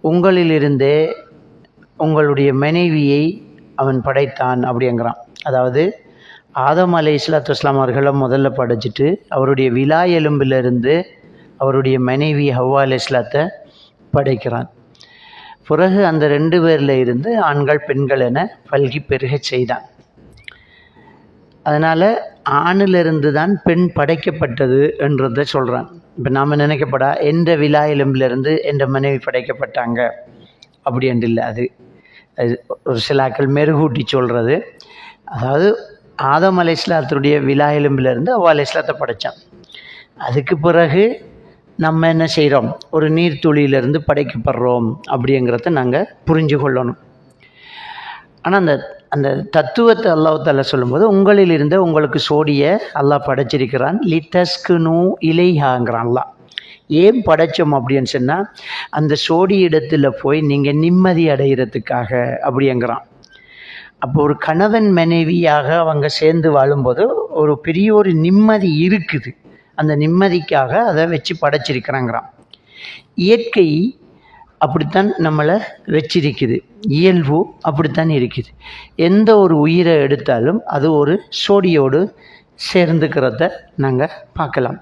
உங்களிலிருந்தே உங்களுடைய மனைவியை அவன் படைத்தான் அப்படிங்கிறான். அதாவது ஆதம் அலைஹிஸ்ஸலாத்து வஸ்ஸலாம் அவர்களை முதல்ல படைச்சிட்டு அவருடைய விலா எலும்பிலிருந்து அவருடைய மனைவி ஹவ்வா அலைஹிஸ்ஸலாத்தை படைக்கிறான். பிறகு அந்த 2 பேரில் இருந்து ஆண்கள் பெண்கள் என பல்கி பெருகச் செய்தான். அதனால் ஆணிலிருந்து தான் பெண் படைக்கப்பட்டது என்றதை சொல்கிறான். இப்போ நாம் நினைக்கப்படா எந்த விலா எலும்பிலிருந்து என்ற மனைவி படைக்கப்பட்டாங்க அப்படி என்று இல்லை. அது ஒரு சிலாக்கள் மெருகூட்டி சொல்கிறது. அதாவது ஆதம் அலைஹிஸ்ஸலாத்துடைய விலா எலும்பிலிருந்து ஹவ்வா அலைஹிஸ்ஸலாத்தை படைத்தான். அதுக்கு பிறகு நம்ம என்ன செய்கிறோம், ஒரு நீர்த்துளியிலிருந்து படைக்கப்படுறோம் அப்படிங்கிறத நாங்கள் புரிஞ்சு கொள்ளணும். ஆனால் அந்த அந்த தத்துவத்தை அல்லாஹ் தஆலா சொல்லும்போது உங்களில் இருந்த உங்களுக்கு சோடியை அல்லாஹ் படைச்சிருக்கிறான். லிதஸ்குனு இலைஹாங்கிறான் அல்லாஹ். ஏன் படைச்சோம் அப்படின்னு சொன்னால் அந்த சோடி இடத்துல போய் நீங்கள் நிம்மதி அடைகிறதுக்காக அப்படிங்கிறான். அப்போ ஒரு கணவன் மனைவியாக அவங்க சேர்ந்து வாழும்போது ஒரு பெரிய ஒரு நிம்மதி இருக்குது. அந்த நிம்மதிக்காக அதை வச்சு படைச்சிருக்கிறாங்கிறான். இயற்கை அப்படித்தான் நம்மளை வச்சிருக்குது, இயல்பு அப்படித்தான் இருக்குது. எந்த ஒரு உயிரை எடுத்தாலும் அது ஒரு சோடியோடு சேர்ந்துக்கிறத நாங்கள் பார்க்கலாம்.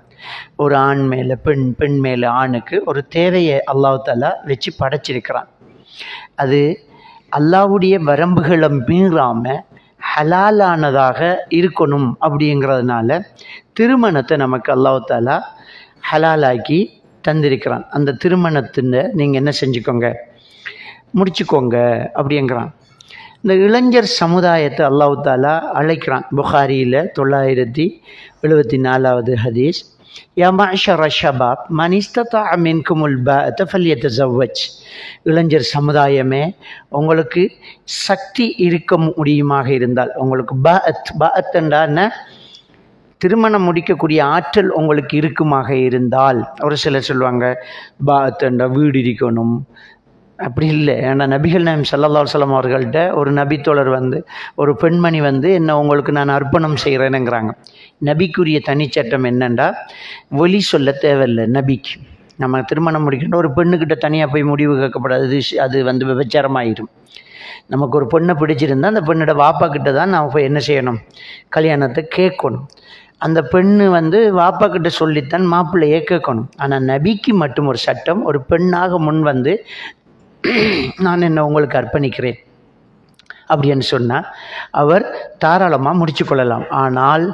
ஒரு ஆண் மேலே பெண், பெண் மேலே ஆணுக்கு ஒரு தேவையை அல்லாஹ் தஆலா வச்சு படைச்சிருக்கிறான். அது அல்லாஹ்வுடைய வரம்புகளை மீறாமல் ஹலாலானதாக இருக்கணும் அப்படிங்கிறதுனால திருமணத்தை நமக்கு அல்லாஹ் தஆலா ஹலாலாக்கி தந்திருக்கிறான். அந்த திருமணத்தின் நீங்கள் என்ன செஞ்சுக்கோங்க, முடிச்சுக்கோங்க அப்படிங்கிறான். இந்த இளைஞர் சமுதாயத்தை அல்லாஹ் தஆலா அழைக்கிறான். புகாரியில் 974வது ஹதீஸ், யா மஅஷர ஷபாப் மன் இஸ்ததஅ மின்குமுல் பாஅத ஃபல்யதஸவ்வஜ். இளைஞர் சமுதாயமே, உங்களுக்கு சக்தி இருக்க முடியுமாக இருந்தால், உங்களுக்கு பாஅத்ண்டா என்ன, திருமணம் முடிக்கக்கூடிய ஆற்றல் உங்களுக்கு இருக்குமாக இருந்தால். ஒரு சிலர் சொல்லுவாங்க பாஅத்ண்டா வீடு இருக்கணும், அப்படி இல்லை. ஏன்னா நபிகள் நாயகம் ஸல்லல்லாஹு அலைஹி வஸல்லம் அவர்கள்ட்ட ஒரு நபித்தோழர் ஒரு பெண்மணி என்ன உங்களுக்கு நான் அர்ப்பணம் செய்கிறேனுங்கிறாங்க. நபிக்குரிய தனிச்சட்டம் என்னென்னா ஒலி சொல்ல தேவையில்லை. நபிக்கு நம்ம திருமணம் முடிக்கணும், ஒரு பெண்ணுக்கிட்ட தனியாக போய் முடிவு கேட்கப்படாது. அது விபச்சாரமாயிடும். நமக்கு ஒரு பெண்ணை பிடிச்சிருந்தால் அந்த பெண்ணோட வாப்பா கிட்ட தான் நாம் போய் என்ன செய்யணும், கல்யாணத்தை கேட்கணும். அந்த பெண்ணு வாப்பா கிட்ட சொல்லித்தான் மாப்பிள்ளையே கேட்கணும். ஆனால் நபிக்கு மட்டும் ஒரு சட்டம், ஒரு பெண்ணாக முன் நான் என்ன உங்களுக்கு அர்ப்பணிக்கிறேன் அப்படின்னு சொன்னால் அவர் தாராளமாக முடிச்சு கொள்ளலாம். ஆனால்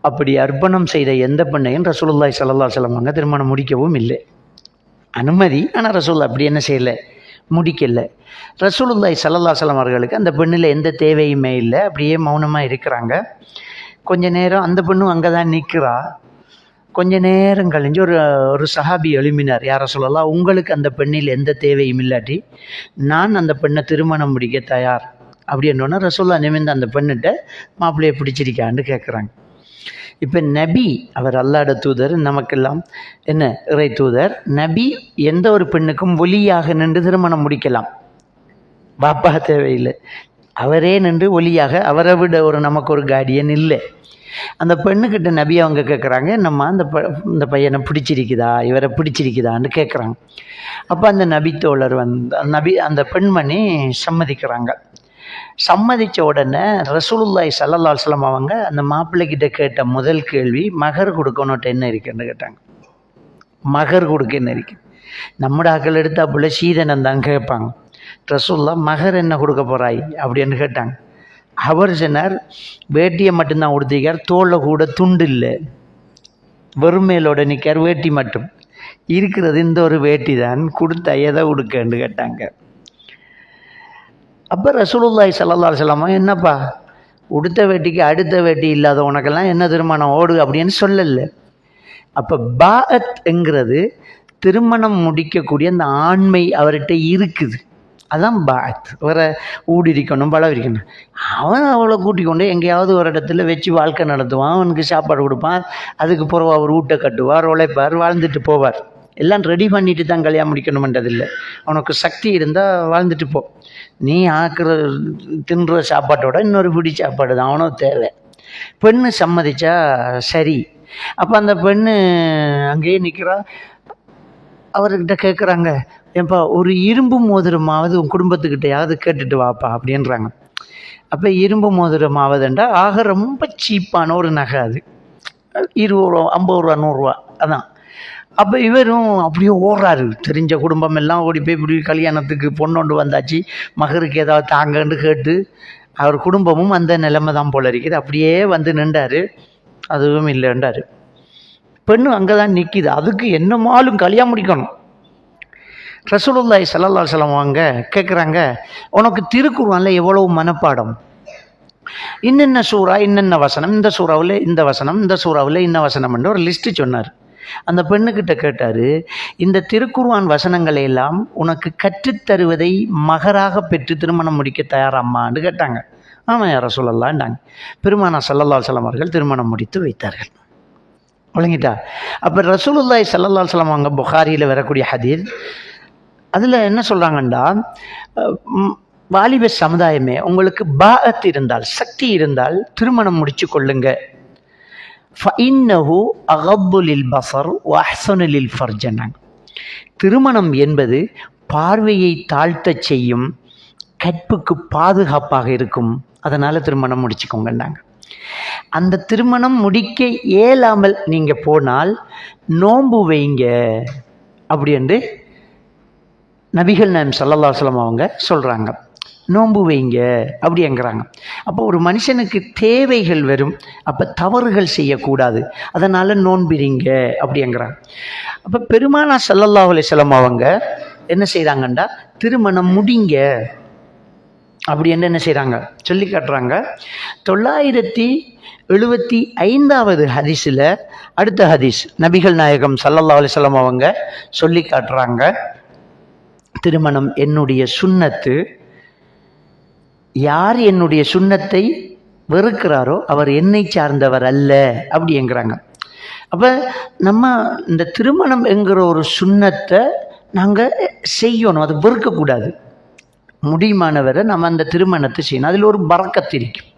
அப்படி அர்ப்பணம் செய்த எந்த பெண்ணையும் ரசூலுல்லாஹி ஸல்லல்லாஹு அலைஹி வஸல்லம் திருமணம் முடிக்கவும் இல்லை. அனுமதி, ஆனால் ரசூலுல்லாஹ் அப்படி என்ன செய்யலை, முடிக்கலை. ரசூலுல்லாஹி ஸல்லல்லாஹு அலைஹி வஸல்லம் அவர்களுக்கு அந்த பெண்ணில் எந்த தேவையுமே இல்லை. அப்படியே மௌனமாக இருக்கிறாங்க. கொஞ்ச நேரம் அந்த பெண்ணும் அங்கே தான் நிற்கிறா. கொஞ்ச நேரம் கழிஞ்சு ஒரு சஹாபி எழுப்பினார், யார் ரசூலல்லாஹ், உங்களுக்கு அந்த பெண்ணில் எந்த தேவையும் இல்லாட்டி நான் அந்த பெண்ணை திருமணம் முடிக்க தயார் அப்படின்னோன்னா ரசூலுல்லாஹ் நிமிர்ந்து அந்த பெண்ணிட்ட மாப்பிள்ளையை பிடிச்சிருக்கான்னு கேட்குறாங்க. இப்போ நபி அவர் அல்லாஹ்வுடைய தூதர், நமக்கெல்லாம் என்ன இறை தூதர். நபி எந்த ஒரு பெண்ணுக்கும் ஒலியாக நின்று திருமணம் முடிக்கலாம். பாப்பா தேவையில்லை, அவரே நின்று ஒலியாக, அவரை விட நமக்கு ஒரு கார்டியன் இல்லை. அந்த பெண்ணுக்கிட்ட நபி அவங்க கேட்குறாங்க, நம்ம இந்த பையனை பிடிச்சிருக்குதா, இவரை பிடிச்சிருக்குதான்னு கேட்குறாங்க. அப்போ அந்த நபித்தோழர் அந்த பெண்மணி சம்மதிக்கிறாங்க. சம்மதித்த உடனே ரசூலுல்லாஹி ஸல்லல்லாஹு அலைஹி வஸல்லம் அவங்க அந்த மாப்பிள்ளைக்கிட்ட கேட்ட முதல் கேள்வி, மகர் கொடுக்கணுன்ட்டு என்ன இருக்குன்னு கேட்டாங்க. மகர் கொடுக்க என்ன இருக்குது? நம்மட ஆக்கள் எடுத்தால் போல சீதனம் தான் கேட்பாங்க. ரசூலுல்லாஹ் மகர் என்ன கொடுக்க போகிறாய் அப்படின்னு கேட்டாங்க. அவர் சொன்னார், வேட்டியை மட்டும்தான் உடுத்திக்கார், தோலை கூட துண்டு இல்லை, வெறுமையிலோட நிற்கார், வேட்டி மட்டும் இருக்கிறது இந்த ஒரு வேட்டி தான், கொடுத்தா எதை உடுக்கன்னு கேட்டாங்க. அப்போ ரசூலுல்லாஹி ஸல்லல்லாஹு அலைஹி வஸல்லம், என்னப்பா உடுத்த வேட்டிக்கு அடுத்த வேட்டி இல்லாத உனக்கெல்லாம் என்ன திருமணம் ஓடு அப்படின்னு சொல்லலை. அப்போ பாஅத்ங்கிறது திருமணம் முடிக்கக்கூடிய அந்த ஆண்மை அவர்கிட்ட இருக்குது. அதான் பாத். வேறு ஊடி இருக்கணும், பழம் இருக்கணும். அவன் அவளை கூட்டிக் கொண்டு எங்கேயாவது ஒரு இடத்துல வச்சு வாழ்க்கை நடத்துவான், அவனுக்கு சாப்பாடு கொடுப்பான், அதுக்கு பிறகு அவர் வீட்டை கட்டுவார், உழைப்பார், வாழ்ந்துட்டு போவார். எல்லாம் ரெடி பண்ணிட்டு தான் கல்யாணம் முடிக்கணுமென்றதில்லை. அவனுக்கு சக்தி இருந்தால் வாழ்ந்துட்டு போ. நீ தின்ற சாப்பாட்டோட இன்னொரு பிடி சாப்பாடு தான் அவனும் தேவை. பெண்ணு சம்மதிச்சா சரி. அப்போ அந்த பெண்ணு அங்கேயே நிற்கிறா. அவர்கிட்ட கேட்குறாங்க, ஏன்பா ஒரு இரும்பு மோதிரமாவது உன் குடும்பத்துக்கிட்டையாவது கேட்டுட்டு வாப்பா அப்படின்றாங்க. அப்போ இரும்பு மோதிரமாவதுண்டா ஆக ரொம்ப சீப்பான ஒரு நகை, அது 20 ரூபா 50 ரூபா 100 ரூபா அதான். அப்போ இவரும் அப்படியே ஓடுறாரு, தெரிஞ்ச குடும்பம் எல்லாம் ஓடி போய் இப்படி கல்யாணத்துக்கு பொண்ணொண்டு வந்தாச்சு, மகருக்கு ஏதாவது தாங்கன்னு கேட்டு அவர் குடும்பமும் அந்த நிலைமை தான் போல இருக்குது. அப்படியே வந்து நின்றார், அதுவும் இல்லைன்றார். பெண்ணு அங்கே தான் நிற்கிது, அதுக்கு என்னமாலும் கல்யாணம் முடிக்கணும். ரசூலுல்லாஹி ஸல்லல்லாஹு அலைஹி வஸல்லம் அவங்க கேட்குறாங்க, உனக்கு திருக்குர்ஆனில் எவ்வளவு மனப்பாடம், இன்னென்ன சூறா இன்னென்ன வசனம், இந்த சூறாவில் இந்த வசனம், இந்த சூறாவில் இன்ன வசனம்னு ஒரு லிஸ்ட்டு சொன்னார். அந்த பெண்ணுக்கிட்ட கேட்டார், இந்த திருக்குர்ஆன் வசனங்களை எல்லாம் உனக்கு கற்றுத்தருவதை மகராக பெற்று திருமணம் முடிக்க தயாராம்மான்னு கேட்டாங்க. ஆமாம் யா ரசூலல்லாஹ்ன்றாங்க. பெருமானார் ஸல்லல்லாஹு அலைஹி வஸல்லம் அவர்கள் திருமணம் முடித்து வைத்தார்கள். விளங்கிட்டா? அப்போ ரசூலுல்லாஹி ஸல்லல்லாஹு அலைஹி வஸல்லம் அவங்க புகாரியில் வரக்கூடிய ஹதீஸ், அதில் என்ன சொல்கிறாங்கண்டா, வாலிப சமுதாயமே உங்களுக்கு பாஅத் இருந்தால், சக்தி இருந்தால் திருமணம் முடிச்சு கொள்ளுங்க. ஃபஇன்னஹு அகப்பு லில் பஸர் வ அஹ்ஸனு லில் ஃபர்ஜ். திருமணம் என்பது பார்வையை தாழ்த்தச் செய்யும், கற்புக்கு பாதுகாப்பாக இருக்கும், அதனால் திருமணம் முடிச்சுக்கோங்கன்னாங்க. அந்த திருமணம் முடிக்க இயலாமல் நீங்கள் போனால் நோன்பு வைங்க அப்படின்ட்டு நபிகள் நாயகம் ஸல்லல்லாஹு அலைஹி வஸல்லம் அவங்க சொல்கிறாங்க. நோன்பு வைங்க அப்படிங்கிறாங்க. அப்போ ஒரு மனுஷனுக்கு தேவைகள் வரும், அப்போ தவறுகள் செய்யக்கூடாது, அதனால் நோன்பிரிங்க அப்படிங்கிறாங்க. அப்போ பெருமானார் ஸல்லல்லாஹு அலைஹி வஸல்லம் அவங்க என்ன செய்கிறாங்கண்டா, திருமணம் முடிங்க அப்படின்னு என்ன செய்கிறாங்க சொல்லி காட்டுறாங்க. 975வது ஹதீஸில் அடுத்த ஹதீஸ் நபிகள் நாயகம் ஸல்லல்லாஹு அலைஹி வஸல்லம் அவங்க சொல்லி காட்டுறாங்க, திருமணம் என்னுடைய சுன்னத்து, யார் என்னுடைய சுன்னத்தை வெறுக்கிறாரோ அவர் என்னை சார்ந்தவர் அல்ல அப்படிங்கிறாங்க. அப்போ நம்ம இந்த திருமணம் என்கிற ஒரு சுன்னத்தை நாங்கள் செய்யணும், அது வெறுக்கக்கூடாது. முடியுமானவரை நம்ம அந்த திருமணத்தை செய்யணும், அதில் ஒரு பரக்கத்து இருக்கும்.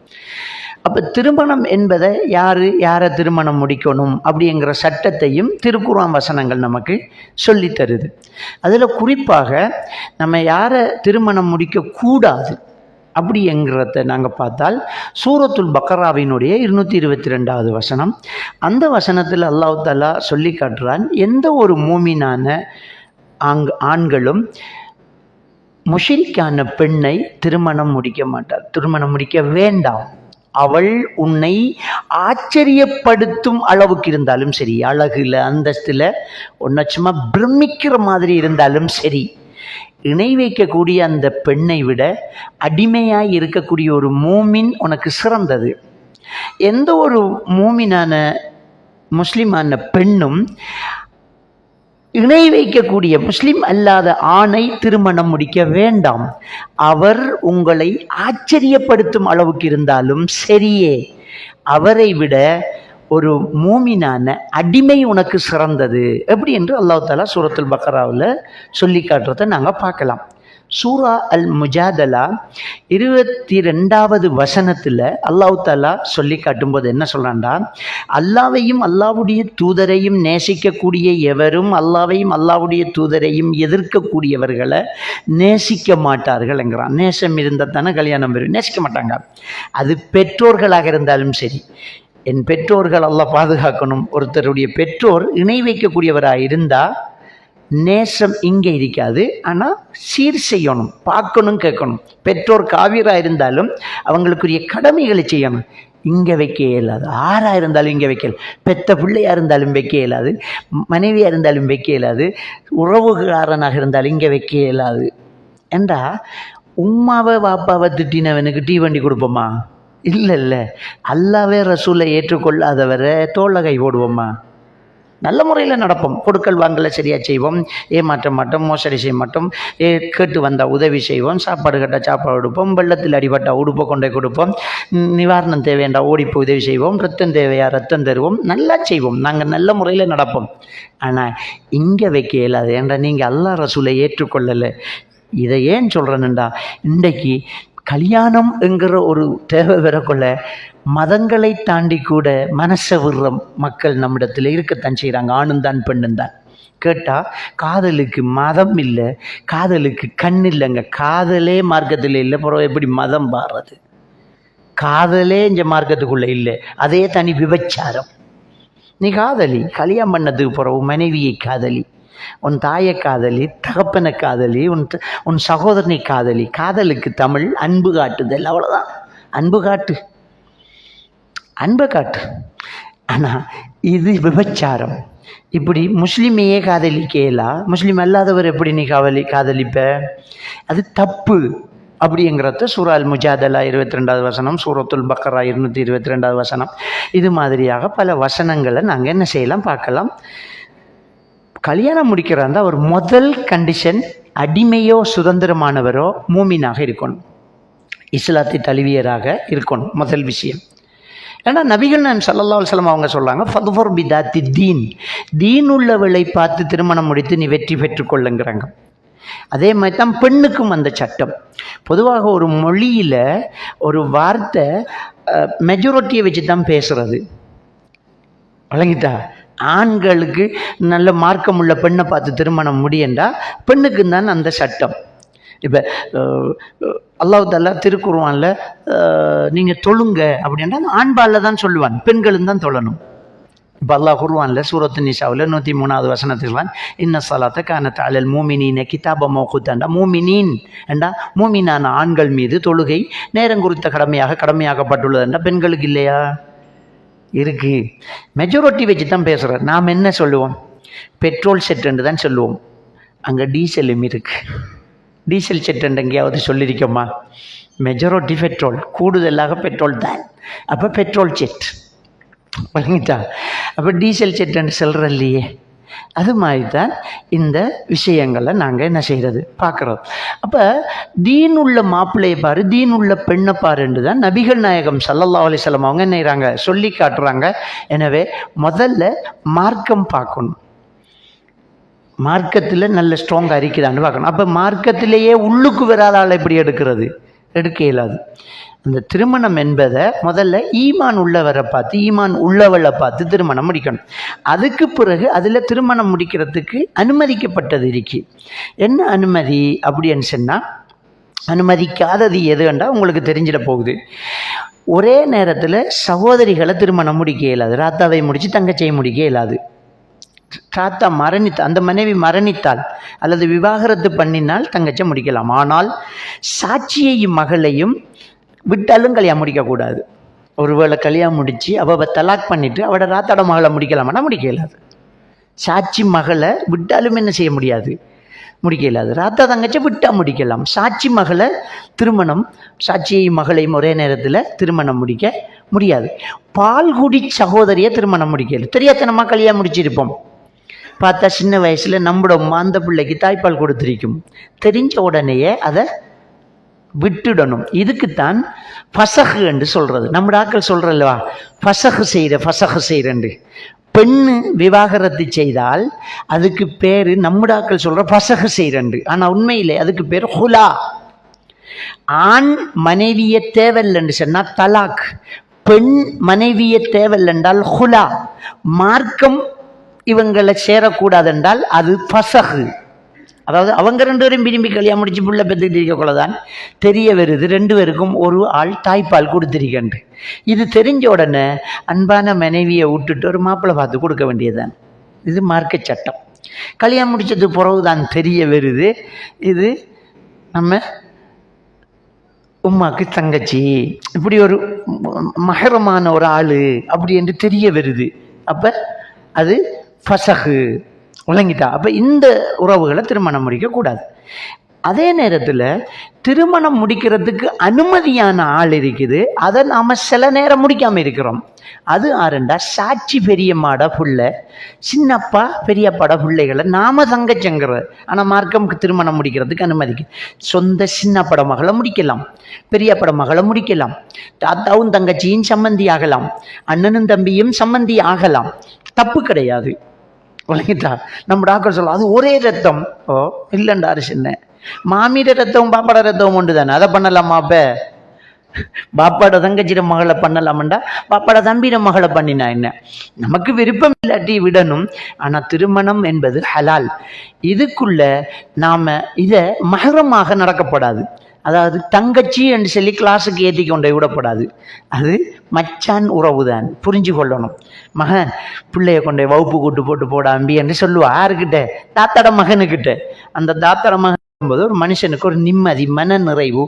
அப்போ திருமணம் என்பதை யாரை திருமணம் முடிக்கணும் அப்படிங்கிற சட்டத்தையும் திருக்குர்ஆன் வசனங்கள் நமக்கு சொல்லி தருது. அதில் குறிப்பாக நம்ம யாரை திருமணம் முடிக்கக்கூடாது அப்படிங்கிறத நாங்கள் பார்த்தால் சூரத்துல் பக்கராவினுடைய 222வது வசனம், அந்த வசனத்தில் அல்லாஹ் தஆலா சொல்லி காட்டுறான், எந்த ஒரு மூமினான ஆண்களும் முஷ்ரிக்கான பெண்ணை திருமணம் முடிக்க மாட்டார், திருமணம் முடிக்க வேண்டாம். அவள் உன்னை ஆச்சரியப்படுத்தும் அளவுக்கு இருந்தாலும் சரி, அழகுல அந்தஸ்தில் உன்னை சும்மா பிரமிக்கிற மாதிரி இருந்தாலும் சரி, இணை வைக்கக்கூடிய அந்த பெண்ணை விட அடிமையாய் இருக்கக்கூடிய ஒரு மூமின் உனக்கு சிறந்தது. எந்த ஒரு மூமினான முஸ்லிமான பெண்ணும் இணை வைக்கக்கூடிய முஸ்லிம் அல்லாத ஆணை திருமணம் முடிக்க வேண்டாம். அவர் உங்களை ஆச்சரியப்படுத்தும் அளவுக்கு இருந்தாலும் சரியே, அவரை விட ஒரு மூமினான அடிமை உனக்கு சிறந்தது எப்படி என்று அல்லாஹ் தஆலா சூரத்துல் பக்கராவில் சொல்லி காட்டுறதை நாங்கள் பார்க்கலாம். சூரா அல் முஜாதலா 22வது வசனத்தில் அல்லாஹ் தஆலா சொல்லி காட்டும்போது என்ன சொல்கிறான்டா, அல்லாவையும் அல்லாவுடைய தூதரையும் நேசிக்கக்கூடிய எவரும் அல்லாவையும் அல்லாவுடைய தூதரையும் எதிர்க்கக்கூடியவர்களை நேசிக்க மாட்டார்கள் என்கிறான். நேசம் இருந்தால் தானே கல்யாணம் வரும், நேசிக்க மாட்டாங்க. அது பெற்றோர்களாக இருந்தாலும் சரி, என் பெற்றோர்கள் அல்லாஹ் பாதுகாக்கணும். ஒருத்தருடைய பெற்றோர் இணை வைக்கக்கூடியவராக இருந்தால் நேசம் இங்கே இருக்காது, ஆனால் சீர் செய்யணும், பார்க்கணும், கேட்கணும். பெற்றோர் காவிராக இருந்தாலும் அவங்களுக்குரிய கடமைகளை செய்யணும். இங்கே வைக்க இயலாது, ஆறாக இருந்தாலும் இங்கே வைக்கல, பெத்த பிள்ளையாக இருந்தாலும் வைக்க இயலாது, மனைவியாக இருந்தாலும் வைக்க இயலாது, உறவுகாரனாக இருந்தாலும் இங்கே வைக்க இயலாது என்றா உம்மாவை வாப்பாவை திட்டினவனுக்கு டீ வண்டி கொடுப்போமா? இல்லை. அல்லாவே ரசூலை ஏற்றுக்கொள்ளாதவரை தோளை கை போடுவோமா? நல்ல முறையில் நடப்போம், கொடுக்கல் வாங்கலை சரியாக செய்வோம், ஏமாற்ற மாட்டோம், மோசடி செய்ய மாட்டோம், கேட்டு வந்தால் உதவி செய்வோம், சாப்பாடு கேட்டால் சாப்பாடு கொடுப்போம், வெள்ளத்தில் அடிபட்டால் உடுப்பை கொண்டே கொடுப்போம், நிவாரணம் தேவையாண்டா ஓடிப்போ உதவி செய்வோம், ரத்தம் தேவையா ரத்தம் தருவோம், நல்லா செய்வோம், நாங்கள் நல்ல முறையில் நடப்போம். ஆனால் இங்கே வைக்க இயலாது. ஏன்டா நீங்கள் அல்லாஹ் ரசூலை ஏற்றுக்கொள்ளலை. இதை ஏன் சொல்கிறேன்னுண்டா, இன்றைக்கு கல்யாணம் என்கிற ஒரு தேவை வரக்குள்ள மதங்களை தாண்டி கூட மனசை விடுற மக்கள் நம்மிடத்தில் இருக்கத்தான் செய்கிறாங்க. ஆணும் தான் பெண்ணும் தான். கேட்டால் காதலுக்கு மதம் இல்லை, காதலுக்கு கண் இல்லைங்க. காதலே மார்க்கத்தில் இல்லை, பிறகு எப்படி மதம் பாடுறது? காதலே இந்த மார்க்கத்துக்குள்ளே இல்லை, அதே தனி விபச்சாரம். நீ காதலி, கல்யாணம் பண்ணதுக்கு பிறகு மனைவியை காதலி, உன் தாயை காதலி, தகப்பனை காதலி, உன் சகோதரனை காதலி. காதலுக்கு தமிழ் அன்பு காட்டுதல், அவ்வளோதான். அன்பு காட்டு, அன்பை காட்டு. ஆனால் இது விபச்சாரம். இப்படி முஸ்லீமையே காதலிக்கலா, முஸ்லீம் அல்லாதவர் எப்படி நீ காதலிப்ப? அது தப்பு. அப்படிங்கிறத சூரா அல் முஜாதலா 22வது வசனம், சூரத்துல் பக்கரா 222வது வசனம், இது மாதிரியாக பல வசனங்களை நாங்கள் என்ன செய்யலாம், பார்க்கலாம். கல்யாணம் முடிக்கிறாந்தா ஒரு முதல் கண்டிஷன், அடிமையோ சுதந்திரமானவரோ மூமினாக இருக்கணும், இஸ்லாத்தை தழுவியராக இருக்கணும், முதல் விஷயம். ஏன்னா நபிகள் நாயகம் ஸல்லல்லாஹு அலைஹி வஸல்லம் அவங்க சொல்கிறாங்க, ஃபதுஃபர் பிதாத்தி தீன், தீன் உள்ளவளை பார்த்து திருமணம் முடித்து நீ வெற்றி பெற்றுக்கொள்ளுங்கிறாங்க. அதே மாதிரி தான் பெண்ணுக்கும் அந்த சட்டம். பொதுவாக ஒரு மொழியில் ஒரு வார்த்தை மெஜாரிட்டியை வச்சு தான் பேசுகிறது, வழங்கிட்டா. ஆண்களுக்கு நல்ல மார்க்கம் உள்ள பெண்ணை பார்த்து திருமணம் முடியண்டா, பெண்ணுக்கு தான் அந்த சட்டம். இப்போ அல்லாஹ் தஆலா திருக்குர்ஆனில் நீங்கள் தொழுங்க அப்படின்னா ஆண்பாலில் தான் சொல்லுவான், பெண்களும் தான் தொழணும். இப்போ அல்லாஹ் குர்ஆனில் சூரத்து நிசாவில் 103வது வசனத்தில் சொல்வான், இன்ன ஸலாத்த கானத் அலல் மூமினீன கிதாப மௌகூத்தா. மூமினீன் என்றா மூமினான ஆண்கள் மீது தொழுகை நேரம் குறித்த கடமையாக்கப்பட்டுள்ளதுன்றா பெண்களுக்கு இல்லையா? இருக்கு. மெஜாரிட்டி வச்சு தான் பேசுகிறேன். நாம் என்ன சொல்லுவோம்? பெட்ரோல் செட்டுன்னு தான் சொல்லுவோம். அங்கே டீசலும் இருக்குது. டீசல் செட்டுன்னு எங்கேயாவது சொல்லியிருக்கோமா? மெஜாரிட்டி பெட்ரோல், கூடுதலாக பெட்ரோல் தான். அப்போ பெட்ரோல் செட் வழங்கிட்டா. அப்போ டீசல் செட்டுன்னு சொல்கிற இல்லையே. அது மாதிரி தான் இந்த விஷயங்களை நாங்கள் என்ன செய்கிறது, பார்க்குறோம். அப்போ தீன் உள்ள மாப்பிள்ளையை பாரு, தீன் உள்ள பெண்ணை பாருன்னு தான் நபிகள் நாயகம் ஸல்லல்லாஹு அலைஹி வஸல்லம் அவங்க என்ன செய்கிறாங்க, சொல்லி காட்டுறாங்க. எனவே முதல்ல மார்க்கம் பார்க்கணும், மார்க்கத்தில் நல்ல ஸ்ட்ராங்காக இருக்குதான்னு பார்க்கணும். அப்போ மார்க்கத்திலேயே உள்ளுக்கு வராத ஆளை எப்படி எடுக்க இயலாது. அந்த திருமணம் என்பதை முதல்ல ஈமான் உள்ளவரை பார்த்து, ஈமான் உள்ளவளை பார்த்து திருமணம் முடிக்கணும். அதுக்கு பிறகு அதில் திருமணம் முடிக்கிறதுக்கு அனுமதிக்கப்பட்டது இருக்கு. என்ன அனுமதி அப்படின்னு சொன்னால், அனுமதிக்காதது எதுண்டா உங்களுக்கு தெரிஞ்சிட போகுது. ஒரே நேரத்தில் சகோதரிகளை திருமணம் முடிக்க இயலாது. ராத்தாவை முடித்து தங்கச்சியை முடிக்க இயலாது. தாத்தா அந்த மனைவி மரணித்தால் அல்லது விவாகரத்து பண்ணினால் தங்கச்சை முடிக்கலாம். ஆனால் சாட்சியையும் மகளையும் விட்டாலும் கல்யாணம் முடிக்கக்கூடாது. ஒருவேளை கல்யாணம் முடித்து அவள் தலாக் பண்ணிவிட்டு அவட ராத்தாட மகளை முடிக்கலாமான்னா முடிக்க இயலாது. சாட்சி மகளை விட்டாலும் என்ன செய்ய முடியாது, முடிக்க இயலாது. ராத்தா தங்கச்சை விட்டால் முடிக்கலாம். சாட்சி மகளை திருமணம், சாட்சியையும் மகளையும் ஒரே நேரத்தில் திருமணம் முடிக்க முடியாது. பால்குடி சகோதரியை திருமணம் முடிக்கல. தெரியாதனமாக கல்யாணம் முடிச்சிருப்போம். பார்த்தா சின்ன வயசில் நம்மளோட அந்த பிள்ளைக்கு தாய்ப்பால் கொடுத்துருக்கும். தெரிஞ்ச உடனேயே அதை விட்டுடணும். இதுக்குத்தான் ஃபசஹு என்று சொல்கிறது. நம்ம ஆக்கள் சொல்கிறல்லவா, ஃபசஹு செய்கிறண்டு. பெண்ணு விவாகரத்து செய்தால் அதுக்கு பேர் நம்ம ஆக்கள் சொல்கிற ஃபசஹு செய்கிறண்டு. ஆனால் உண்மையிலே அதுக்கு பேர் ஹுலா. ஆண் மனைவியை தேவையில்லைன்னு சொன்னால் தலாக், பெண் மனைவியை தேவையில்லைன்றால் ஹுலா. மார்க்கம் இவங்களை சேரக்கூடாது என்றால் அது ஃபசஹு. அதாவது அவங்க 2 பேரும் விரும்பி கல்யாணம் முடிச்சு புள்ள பெற்றுக்கிட்டு இருக்கக்குள்ளதான் தெரிய வருது 2 பேருக்கும் ஒரு ஆள் தாய்ப்பால் கொடுத்துருக்கண்டு. இது தெரிஞ்ச உடனே அன்பான மனைவியை விட்டுட்டு ஒரு மாப்பிள்ளை பார்த்து கொடுக்க வேண்டியதுதான். இது மார்க்க சட்டம். கல்யாணம் முடிச்சது பிறகுதான் தெரிய வருது இது நம்ம உம்மாக்கு தங்கச்சி, இப்படி ஒரு மகரமான ஒரு ஆள் அப்படி என்று தெரிய வருது. அப்போ அது ஃபசஹு, விளங்கிட்டா. அப்போ இந்த உறவுகளை திருமணம் முடிக்கக்கூடாது. அதே நேரத்தில் திருமணம் முடிக்கிறதுக்கு அனுமதியான ஆள் இருக்குது, அதை நாம் சில நேரம் முடிக்காமல் இருக்கிறோம். அது ஆறுண்டா சாட்சி பெரியம்மாட புள்ள, சின்னப்பா பெரியப்பாட பிள்ளைகளை நாம் தங்கச்சங்கிற. ஆனால் மார்க்கம்க்கு திருமணம் முடிக்கிறதுக்கு அனுமதிக்கு. சொந்த சின்னப்பட மகளை முடிக்கலாம், பெரியப்பட மகளை முடிக்கலாம், தாத்தாவும் தங்கச்சியும் சம்மந்தி ஆகலாம், அண்ணனும் தம்பியும் சம்மந்தி ஆகலாம், தப்பு கிடையாது. விளங்கிட்டா. நம்ம டாக்டர் சொல்லலாம் அது ஒரே ரத்தம். ஓ இல்லைண்டாரு சின்ன மாமியிட ரத்தமும் பாப்பாட ரத்தமும் உண்டு தானே, அதை பண்ணலாமா? அப்போ பாப்பாட தங்கச்சிட மகளை பண்ணலாமண்டா பாப்பாட தம்பிட மகளை பண்ணினா என்ன, நமக்கு விருப்பம் இல்லாட்டி விடணும். ஆனால் திருமணம் என்பது ஹலால். இதுக்குள்ள நாம இதை மஹரமாக நடக்கப்படாது. அதாவது தங்கச்சி என்று சொல்லி கிளாஸுக்கு ஏற்றி கொண்டே விடப்படாது. அது மச்சான் உறவு தான், புரிஞ்சு கொள்ளணும். மகன் பிள்ளைய கொண்டே வகுப்பு கூட்டு போட்டு போட அம்பி என்று சொல்லுவா. யாருக்கிட்ட? தாத்தாட மகனுக்கிட்ட. அந்த தாத்தாட மகன் போது ஒரு மனுஷனுக்கு ஒரு நிம்மதி, மன நிறைவு,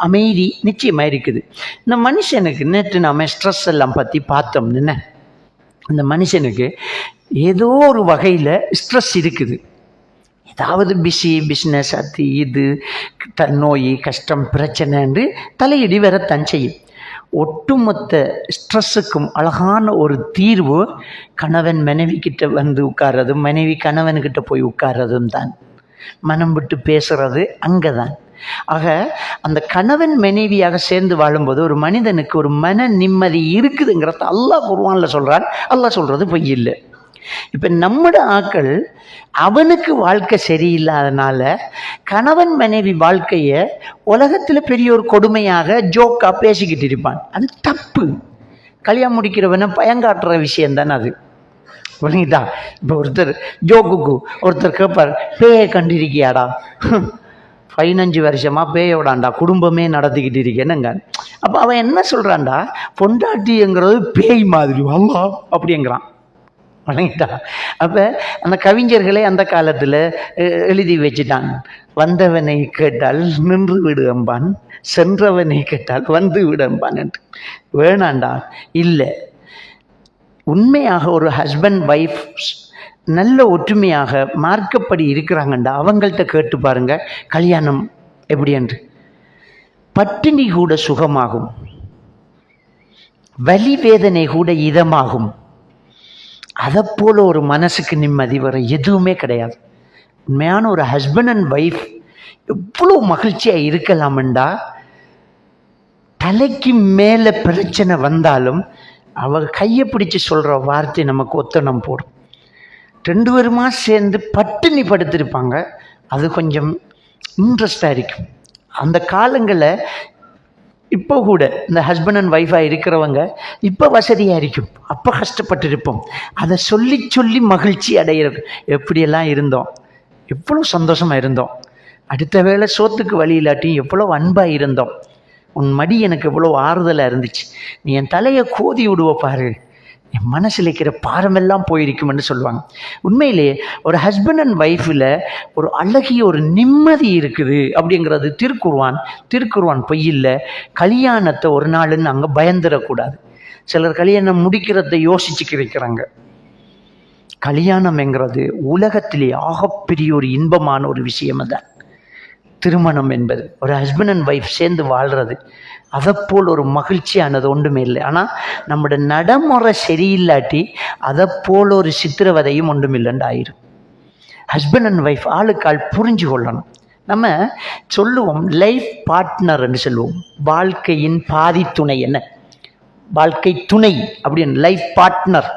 அமைதி நிச்சயமாக இருக்குது. இந்த மனுஷனுக்கு நேற்று நாம ஸ்ட்ரெஸ் எல்லாம் பற்றி பார்த்தோம். என்ன, அந்த மனுஷனுக்கு ஏதோ ஒரு வகையில் ஸ்ட்ரெஸ் இருக்குது. ஏதாவது பிஸ்னஸ், அது இது நோய் கஷ்டம் பிரச்சனை என்று தலையிடி வரத்தான் செய்யும். ஒட்டுமொத்த ஸ்ட்ரெஸ்ஸுக்கும் அழகான ஒரு தீர்வு கணவன் மனைவி கிட்ட வந்து உட்கார்றதும் மனைவி கணவன்கிட்ட போய் உட்கார்றதும் தான். மனம் விட்டு பேசுறது அங்கே தான். ஆக அந்த கணவன் மனைவியாக சேர்ந்து வாழும்போது ஒரு மனிதனுக்கு ஒரு மன நிம்மதி இருக்குதுங்கிறத அல்லாஹ் குர்ஆன்ல சொல்கிறான். அல்லாஹ் சொல்கிறது பொய் இல்லை. இப்போ நம்மட ஆக்கள் அவனுக்கு வாழ்க்கை சரியில்லாதனால கணவன் மனைவி வாழ்க்கையை உலகத்தில் பெரிய ஒரு கொடுமையாக ஜோக்கா பேசிக்கிட்டு இருப்பான். அது தப்பு. கல்யாணம் முடிக்கிறவனை பயங்காட்டுற விஷயம் தானே அது. புரியுதா? இப்போ ஒருத்தர் ஜோக்குக்கு ஒருத்தர் கேட்பார், பேயை கண்டிருக்கியாடா? 15 வருஷமா பேயோடாண்டா குடும்பமே நடத்திக்கிட்டு இருக்கேனுங்க. அப்போ அவன் என்ன சொல்கிறான்டா, பொண்டாட்டிங்கிறது பேய் மாதிரி அல்லா அப்படிங்கிறான். வணங்கிட்டா. அப்போ அந்த கவிஞர்களே அந்த காலத்தில் எழுதி வச்சுட்டான், வந்தவனை கேட்டால் நின்று விடும்பான், சென்றவனை கேட்டால் வந்து விடும்பான் என்று. வேணாண்டா. இல்லை, உண்மையாக ஒரு ஹஸ்பண்ட் ஒய்ஃப் நல்ல ஒற்றுமையாக மார்க்கப்படி இருக்கிறாங்கண்டா அவங்கள்ட்ட கேட்டு பாருங்க கல்யாணம் எப்படி என்று. பட்டினி கூட சுகமாகும், வலி வேதனை கூட இதமாகும். அதை போல ஒரு மனசுக்கு நிம்மதி வர எதுவுமே கிடையாது. உண்மையான ஒரு ஹஸ்பண்ட் அண்ட் ஒய்ஃப் எவ்வளோ மகிழ்ச்சியாக இருக்கலாம்டா, தலைக்கு மேலே பிரச்சனை வந்தாலும் அவ கையை பிடிச்சி சொல்கிற வார்த்தை நமக்கு ஒத்தனம் போடும். 2 பேருமா சேர்ந்து பட்டினி படுத்திருப்பாங்க. அது கொஞ்சம் இன்ட்ரெஸ்டாக இருக்கும். அந்த காலங்களில் இப்போ கூட இந்த ஹஸ்பண்ட் அண்ட் ஒய்ஃபாக இருக்கிறவங்க இப்போ வசதியாக இருக்கும், அப்போ கஷ்டப்பட்டு இருப்போம். அதை சொல்லி சொல்லி மகிழ்ச்சி அடையிறது. எப்படியெல்லாம் இருந்தோம், எவ்வளோ சந்தோஷமாக இருந்தோம். அடுத்த வேளை சோத்துக்கு வழி இல்லாட்டியும் எவ்வளோ அன்பாக இருந்தோம். உன் மடி எனக்கு எவ்வளோ ஆறுதலாக இருந்துச்சு. நீ என் தலையை கோதி விடுவ பாரு, என் மனசில் இருக்கிற பாரமெல்லாம் போயிருக்கும்னு சொல்லுவாங்க. உண்மையிலே ஒரு ஹஸ்பண்ட் அண்ட் ஒய்ஃபில் ஒரு அழகிய ஒரு நிம்மதி இருக்குது அப்படிங்கிறது திருக்குர்ஆன் பொய்யில்லை. கல்யாணத்தை ஒரு நாளுன்னு அங்கே பயந்துடக்கூடாது. சிலர் கல்யாணம் முடிக்கிறத யோசிச்சுக்கு இருக்கிறாங்க. கல்யாணம்ங்கிறது உலகத்திலே ஆகப்பெரிய ஒரு இன்பமான ஒரு விஷயம் தான். திருமணம் என்பது ஒரு ஹஸ்பண்ட் அண்ட் ஒய்ஃப் சேர்ந்து வாழ்கிறது, அதைப்போல் ஒரு மகிழ்ச்சியானது ஒன்றுமே இல்லை. ஆனால் நம்மளோட நடைமுறை சரியில்லாட்டி அதைப்போல் ஒரு சித்திரவதையும் ஒன்றுமில்லைன்னு ஆயிரும். ஹஸ்பண்ட் அண்ட் ஒய்ஃப் ஆளுக்கால் புரிஞ்சு கொள்ளணும். நம்ம சொல்லுவோம் லைஃப் பார்ட்னர் என்று சொல்லுவோம். வாழ்க்கையின் பாதி துணை என்ன, வாழ்க்கை துணை அப்படின்னு லைஃப் பார்ட்னர்.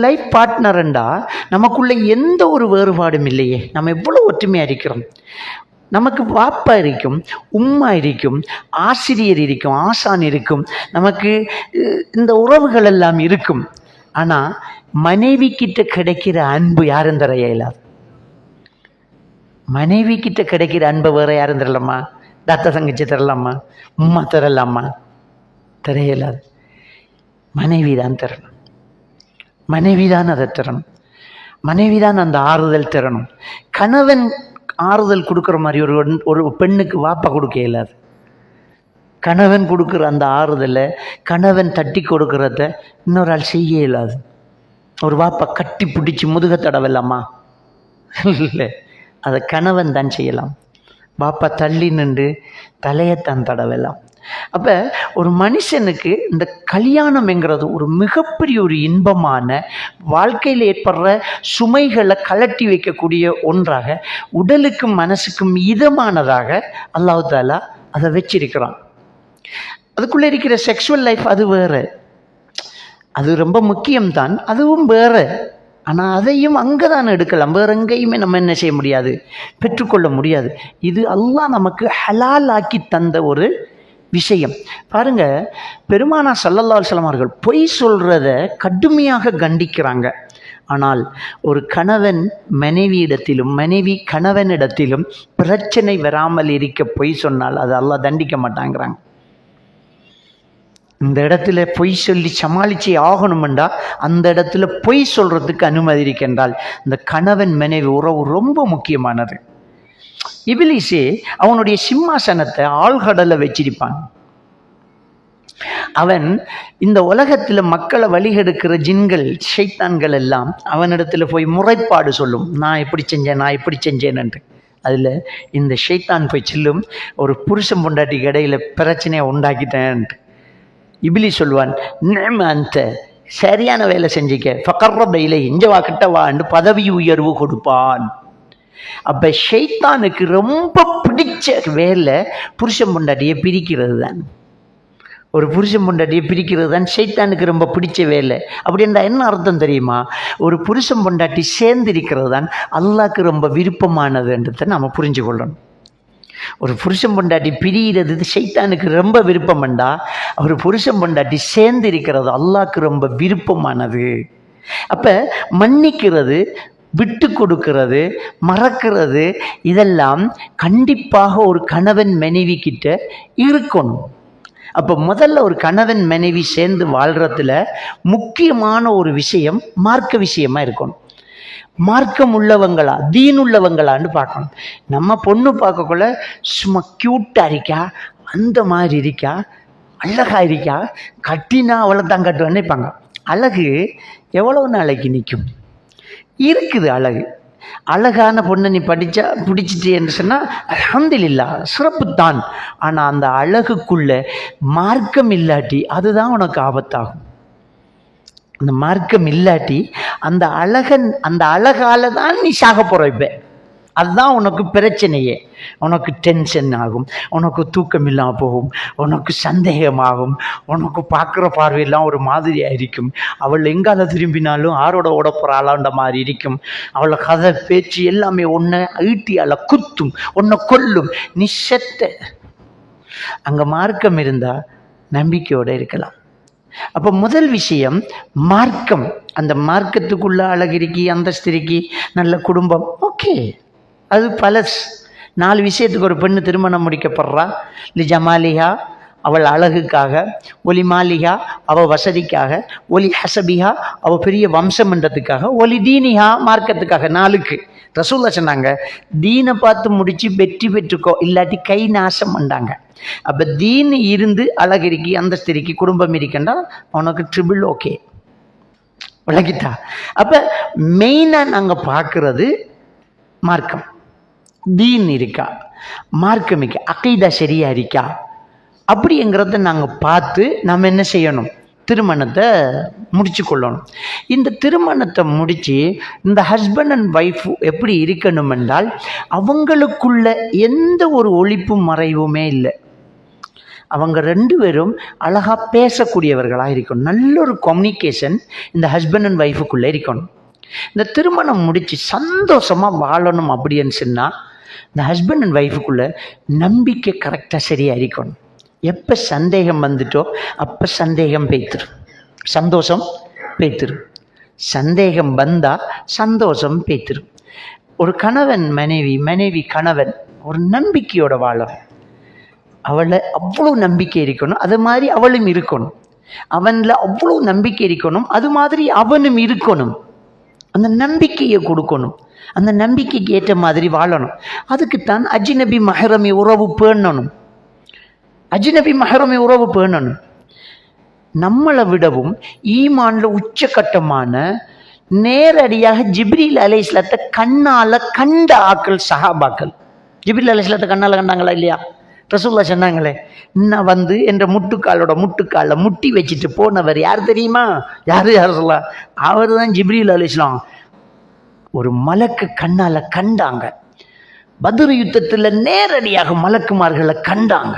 லைஃப் பார்ட்னர்ண்டா நமக்குள்ள எந்த ஒரு வேறுபாடும் இல்லையே. நம்ம எவ்வளோ ஒற்றுமையாக இருக்கிறோம். நமக்கு வாப்பா இருக்கும், உம்மா இருக்கும், ஆசிரியர் இருக்கும், ஆசான் இருக்கும், நமக்கு இந்த உறவுகள் எல்லாம் இருக்கும். ஆனால் மனைவி கிட்ட கிடைக்கிற அன்பு யாரும் தர இயலாது. மனைவி கிட்ட கிடைக்கிற அன்பை வேற யாரும் தரலாமா? தாத்தா தங்கச்சி தரலாமா? உம்மா தரலாமா? தர இயலாது. மனைவி தான் தரணும். மனைவி தான் அதை தரணும். மனைவி தான் அந்த ஆறுதல் தரணும். கணவன் ஆறுதல் கொடுக்குற மாதிரி ஒரு பெண்ணுக்கு வாப்பா கொடுக்க இயலாது. கணவன் கொடுக்குற அந்த ஆறுதலை, கணவன் தட்டி கொடுக்குறத இன்னொரு ஆள் செய்ய இயலாது. ஒரு வாப்பா கட்டி பிடிச்சி முதுக தடவலாமா? இல்லை, அதை கணவன் தான் செய்யலாம். பாப்பா தள்ளி நின்று தலையத்தான் தடவலாம். அப்போ ஒரு மனுஷனுக்கு இந்த கல்யாணம்ங்கிறது ஒரு மிகப்பெரிய ஒரு இன்பமான வாழ்க்கையில் ஏற்படுற சுமைகளை கலட்டி வைக்கக்கூடிய ஒன்றாக, உடலுக்கும் மனசுக்கும் இதமானதாக அல்லாஹ் தஆலா அதை வச்சிருக்கிறான். அதுக்குள்ளே இருக்கிற செக்ஷுவல் லைஃப் அது வேறு, அது ரொம்ப முக்கியம்தான், அதுவும் வேறு. ஆனால் அதையும் அங்கே தான் எடுக்கலாம், வேறு எங்கேயுமே நம்ம என்ன செய்ய முடியாது, பெற்றுக்கொள்ள முடியாது. இது அல்லாஹ் நமக்கு ஹலால் ஆக்கி தந்த ஒரு விஷயம். பாருங்க, பெருமானா ஸல்லல்லாஹு அலைஹி வஸல்லம் அவர்கள் பொய் சொல்றத கடுமையாக கண்டிக்கிறாங்க. ஆனால் ஒரு கணவன் மனைவியிடத்திலும் மனைவி கணவனிடத்திலும் பிரச்சனை வராமல் இருக்க பொய் சொன்னால் அது அல்லாஹ் தண்டிக்க மாட்டாங்கிறாங்க. இந்த இடத்துல பொய் சொல்லி சமாளிச்சு ஆகணுமெண்டா அந்த இடத்துல பொய் சொல்றதுக்கு அனுமதி இருக்கின்றால் இந்த கணவன் மனைவி உறவு ரொம்ப முக்கியமானது. இபிலிசே அவனுடைய சிம்மாசனத்தை ஆழ்கடலை வச்சிருப்பான். அவன் இந்த உலகத்தில் மக்களை வழிகெடுக்கிற ஜின்கள் ஷைத்தான்கள் எல்லாம் அவனிடத்துல போய் முறைப்பாடு சொல்லும், நான் இப்படி செஞ்சேன், நான் இப்படி செஞ்சேன் என்று. அதில் இந்த ஷைத்தான் போய் செல்லும், ஒரு புருஷன் பொண்டாட்டிக்கு இடையில பிரச்சனையை உண்டாக்கிட்டேன். இபிலி சொல்வான், அந்த சரியான வேலை செஞ்சிக்க ஃபக்கர்ர பைலை இஞ்சவா கிட்ட வான்னு பதவி உயர்வு கொடுப்பான். அப்ப ஷைத்தானுக்கு ரொம்ப பிடிச்ச வேலை புருஷன் பொண்டாட்டியை பிரிக்கிறது தான். ஒரு புருஷன் பொண்டாட்டியை பிரிக்கிறது தான் ஷைத்தானுக்கு ரொம்ப பிடிச்ச வேலை. அப்படின்னா என்ன அர்த்தம் தெரியுமா? ஒரு புருஷன் பொண்டாட்டி சேர்ந்து இருக்கிறது தான் அல்லாஹ்க்கு ரொம்ப விருப்பமானதுன்றதை நம்ம புரிஞ்சு கொள்ளணும். ஒரு புருஷன் பொண்டாட்டி பிரிகிறது ஷைத்தானுக்கு ரொம்ப விருப்பம்ண்டா, ஒரு புருஷன் பொண்டாட்டி சேர்ந்து இருக்கிறது அல்லாஹ்க்கு ரொம்ப விருப்பமானது. அப்ப மன்னிக்கிறது, விட்டு கொடுக்கிறது, மறக்கிறது, இதெல்லாம் கண்டிப்பாக ஒரு கணவன் மனைவி கிட்ட இருக்கணும். அப்போ முதல்ல ஒரு கணவன் மனைவி சேர்ந்து வாழ்றதுல முக்கியமான ஒரு விஷயம் மார்க்க விஷயமா இருக்கணும். மார்க்கம் உள்ளவங்களா, தீன் உள்ளவங்களான்னு பார்க்கணும். நம்ம பொண்ணு பார்க்கக்குள்ள சும்மா க்யூட்டாக இருக்கா, அந்த மாதிரி இருக்கா, அழகா இருக்கா, கட்டினா அவளை தான் கட்டுவேன்னு நினைப்பாங்க. அழகு எவ்வளவு நாளைக்கு நிற்கும்? இருக்குது அழகு. அழகான பொண்ணை நீ பிடிச்சிட்டு என்று சொன்னால் அல்ஹம்துலில்லாஹ், சிறப்புத்தான். ஆனால் அந்த அழகுக்குள்ள மார்க்கம் இல்லாட்டி அதுதான் உனக்கு ஆபத்தாகும். அந்த மார்க்கம் இல்லாட்டி அந்த அழகால தான் நீ சாக போற. இப்ப அதுதான் உனக்கு பிரச்சனையே. உனக்கு டென்ஷன் ஆகும், உனக்கு தூக்கம் இல்லாம போகும், உனக்கு சந்தேகமாகும், உனக்கு பார்க்குற பார்வையெல்லாம் ஒரு மாதிரியா இருக்கும். அவள் எங்கால திரும்பினாலும் ஆரோட ஓட போறாளான்ற மாதிரி இருக்கும். அவளை கதை பேச்சு எல்லாமே உன்னை ஈட்டியால குத்தும், உன்னை கொல்லும், நீ செத்த. அங்க மார்க்கம் இருந்தா நம்பிக்கையோட இருக்கலாம். அப்போ முதல் விஷயம் மார்க்கம். அந்த மார்க்கத்துக்குள்ள அழகிருக்கி, அந்தஸ்திருக்கி, நல்ல குடும்பம், ஓகே, அது பல 4 விஷயத்துக்கு ஒரு பெண்ணு திருமணம் முடிக்கப்படுறா. லி ஜமாலிஹா, அவள் அழகுக்காக, ஒலி மாலிஹா, அவள் வசதிக்காக, ஒலி ஹசபிஹா, அவள் பெரிய வம்சம்ன்றதுக்காக, ஒலி தீனிஹா, மார்க்கத்துக்காக. 4க்கு ரசூல்லா சொன்னாங்க, தீனை பார்த்து முடிச்சு வெற்றி பெற்றுக்கோ, இல்லாட்டி கை நாசம் பண்ணாங்க. அப்போ தீன் இருந்து அழகிருக்கி, அந்தஸ்திருக்கி, குடும்பம் இருக்கண்டா உனக்கு ட்ரிபிள் ஓகே, விளக்கிட்டா? அப்போ மெயினாக நாங்கள் பார்க்குறது மார்க்கம். தீன் இருக்கா, மார்க்கம் இருக்கா, அகீதா சரியா இருக்கா, அப்படிங்கிறத நாங்கள் பார்த்து நம்ம என்ன செய்யணும்? திருமணத்தை முடிச்சு கொள்ளணும். இந்த திருமணத்தை முடித்து இந்த ஹஸ்பண்ட் அண்ட் ஒய்ஃப் எப்படி இருக்கணும் என்றால் அவங்களுக்குள்ள எந்த ஒரு ஒளிப்பும் மறைவுமே இல்லை. அவங்க 2 பேரும் அழகாக பேசக்கூடியவர்களாக இருக்கணும். நல்ல ஒரு கம்யூனிகேஷன் இந்த ஹஸ்பண்ட் அண்ட் ஒய்ஃபுக்குள்ளே இருக்கணும். இந்த திருமணம் முடித்து சந்தோஷமாக வாழணும் அப்படின்னு சொன்னால் இந்த ஹஸ்பண்ட் அண்ட் ஒய்ஃபுக்குள்ள நம்பிக்கை கரெக்டாக சரியாக இருக்கணும். எப்போ சந்தேகம் வந்துட்டோ அப்போ சந்தேகம் பேய்த்திரும், சந்தோஷம் பேய்த்திரும். சந்தேகம் வந்தால் சந்தோஷம் பேய்த்திரும். ஒரு கணவன் மனைவி, மனைவி கணவன் ஒரு நம்பிக்கையோட வாழணும். அவளை அவ்வளோ நம்பிக்கை இருக்கணும், அது மாதிரி அவளும் இருக்கணும். அவனில் அவ்வளோ நம்பிக்கை இருக்கணும், அது மாதிரி அவனும் இருக்கணும். அந்த நம்பிக்கையை கொடுக்கணும், அந்த நம்பிக்கைக்கு ஏற்ற மாதிரி வாழணும். அதுக்குத்தான் அஜ்னபி மஹ்ரமி உறவு பேணணும். அஜ்னபி மஹ்ரமி உறவு பேணணும். நம்மளை விடவும் ஈமான்ல உச்சகட்டமான நேரடியாக ஜிப்ரீல் அலைஹிஸ்ஸலாத்தை கண்ணால கண்ட ஆக்கள் சஹாபாக்கள். ஜிப்ரீல் அலைஹிஸ்ஸலாத்தை கண்ணால கண்டாங்களா இல்லையா? ரசூலுல்லாஹ் சொன்னாங்களே, இன்னும் வந்து என்ற முட்டுக்கால முட்டி வச்சுட்டு போனவர் யார் தெரியுமா? யார் சொல்லலாம்? அவர் தான் ஜிப்ரீல் அலைஹிஸ்ஸலாம். ஒரு மலக்கு கண்ணால கண்டாங்க. பத்ர் யுத்தத்தில் நேரடியாக மலக்குமார்களை கண்டாங்க.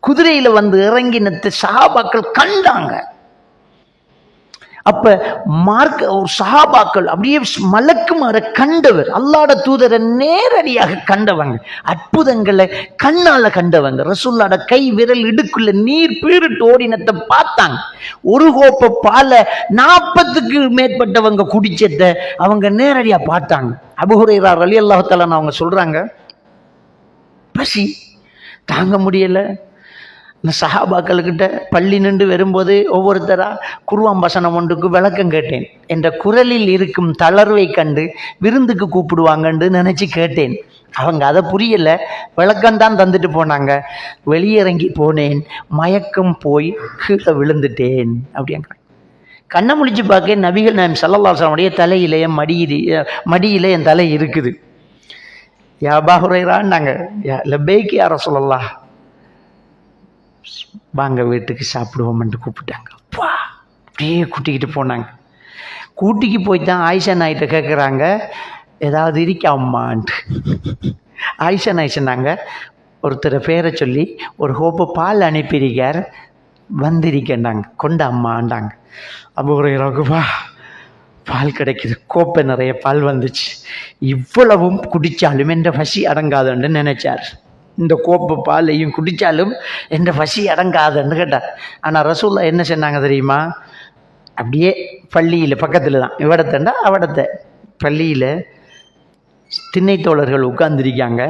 குதிரையில வந்து இறங்கினத்து சஹாபாக்கள் கண்டாங்க. அப்ப ஒரு சஹாபாக்கள் அப்படியே மலக்குமார கண்டவர், அல்லாஹ்வுட தூதரை நேரடியாக கண்டவங்க, அற்புதங்களை கண்ணால கண்டவங்க, ரசூலுல்லாஹ்வுட கை விரல் இடுக்குள்ள நீர் பீரிட்டு ஓடினத்தை பார்த்தாங்க. ஒரு கோப்ப பால 40க்கு மேற்பட்டவங்க குடிச்சத அவங்க நேரடியா பார்த்தாங்க. அபூ ஹுரைரா ரலியல்லாஹு தஆலா அவங்க சொல்றாங்க, பசி தாங்க முடியல. இந்த சஹாபாக்கள்கிட்ட பள்ளி நின்று வரும்போது ஒவ்வொருத்தரா குர்ஆன் வசனம் ஒன்றுக்கு விளக்கம் கேட்டேன். என்ற குரலில் இருக்கும் தளர்வை கண்டு விருந்துக்கு கூப்பிடுவாங்கன்னு நினைச்சு கேட்டேன். அவங்க அதை புரியல, விளக்கம்தான் தந்துட்டு போனாங்க. வெளியிறங்கி போனேன், மயக்கம் போய் கீழே விழுந்துட்டேன் அப்படிங்க. கண்ணை முழிச்சு பார்க்க நபிகள் நாயகம் ஸல்லல்லாஹு அலைஹி வஸல்லம் உடைய தலையிலே மடியிலே என் தலை இருக்குது. யா அபூ ஹுரைரான்னாங்க. லப்பைக் யா ரசூலல்லாஹ், வாங்க வீட்டுக்கு சாப்பிடுவோம்னு கூப்பிட்டாங்க. அப்படியே கூட்டிக்கிட்டு போனாங்க. கூட்டிக்கு போய் தான் ஆயிஷா நாயிட்ட கேட்குறாங்க, ஏதாவது இருக்காம்மான்ட்டு. ஆயிஷா நாய் சொன்னாங்க, ஒருத்தரை பேரை சொல்லி ஒரு ஹோப்பை பால் அனுப்பியிருக்கார், வந்திருக்கேன்னாங்க, கொண்ட அம்மாண்டாங்க. அபூ ஹுரைராவுக்கு பால் கிடைக்குது, கோப்பை நிறைய பால் வந்துச்சு. இவ்வளவும் குடித்தாலும் என்ற பசி அடங்காதுன்னு நினைச்சார். இந்த கோப்பை பாலையும் குடித்தாலும் என்ற பசி அடங்காதுன்னு கேட்டார். ஆனால் ரசூலுல்லாஹ் என்ன சொன்னாங்க தெரியுமா? அப்படியே பள்ளியில் பக்கத்தில் தான் இவடத்தண்டா அவடத்தை பள்ளியில் திண்ணை தோழர்கள் உட்கார்ந்துருக்காங்க,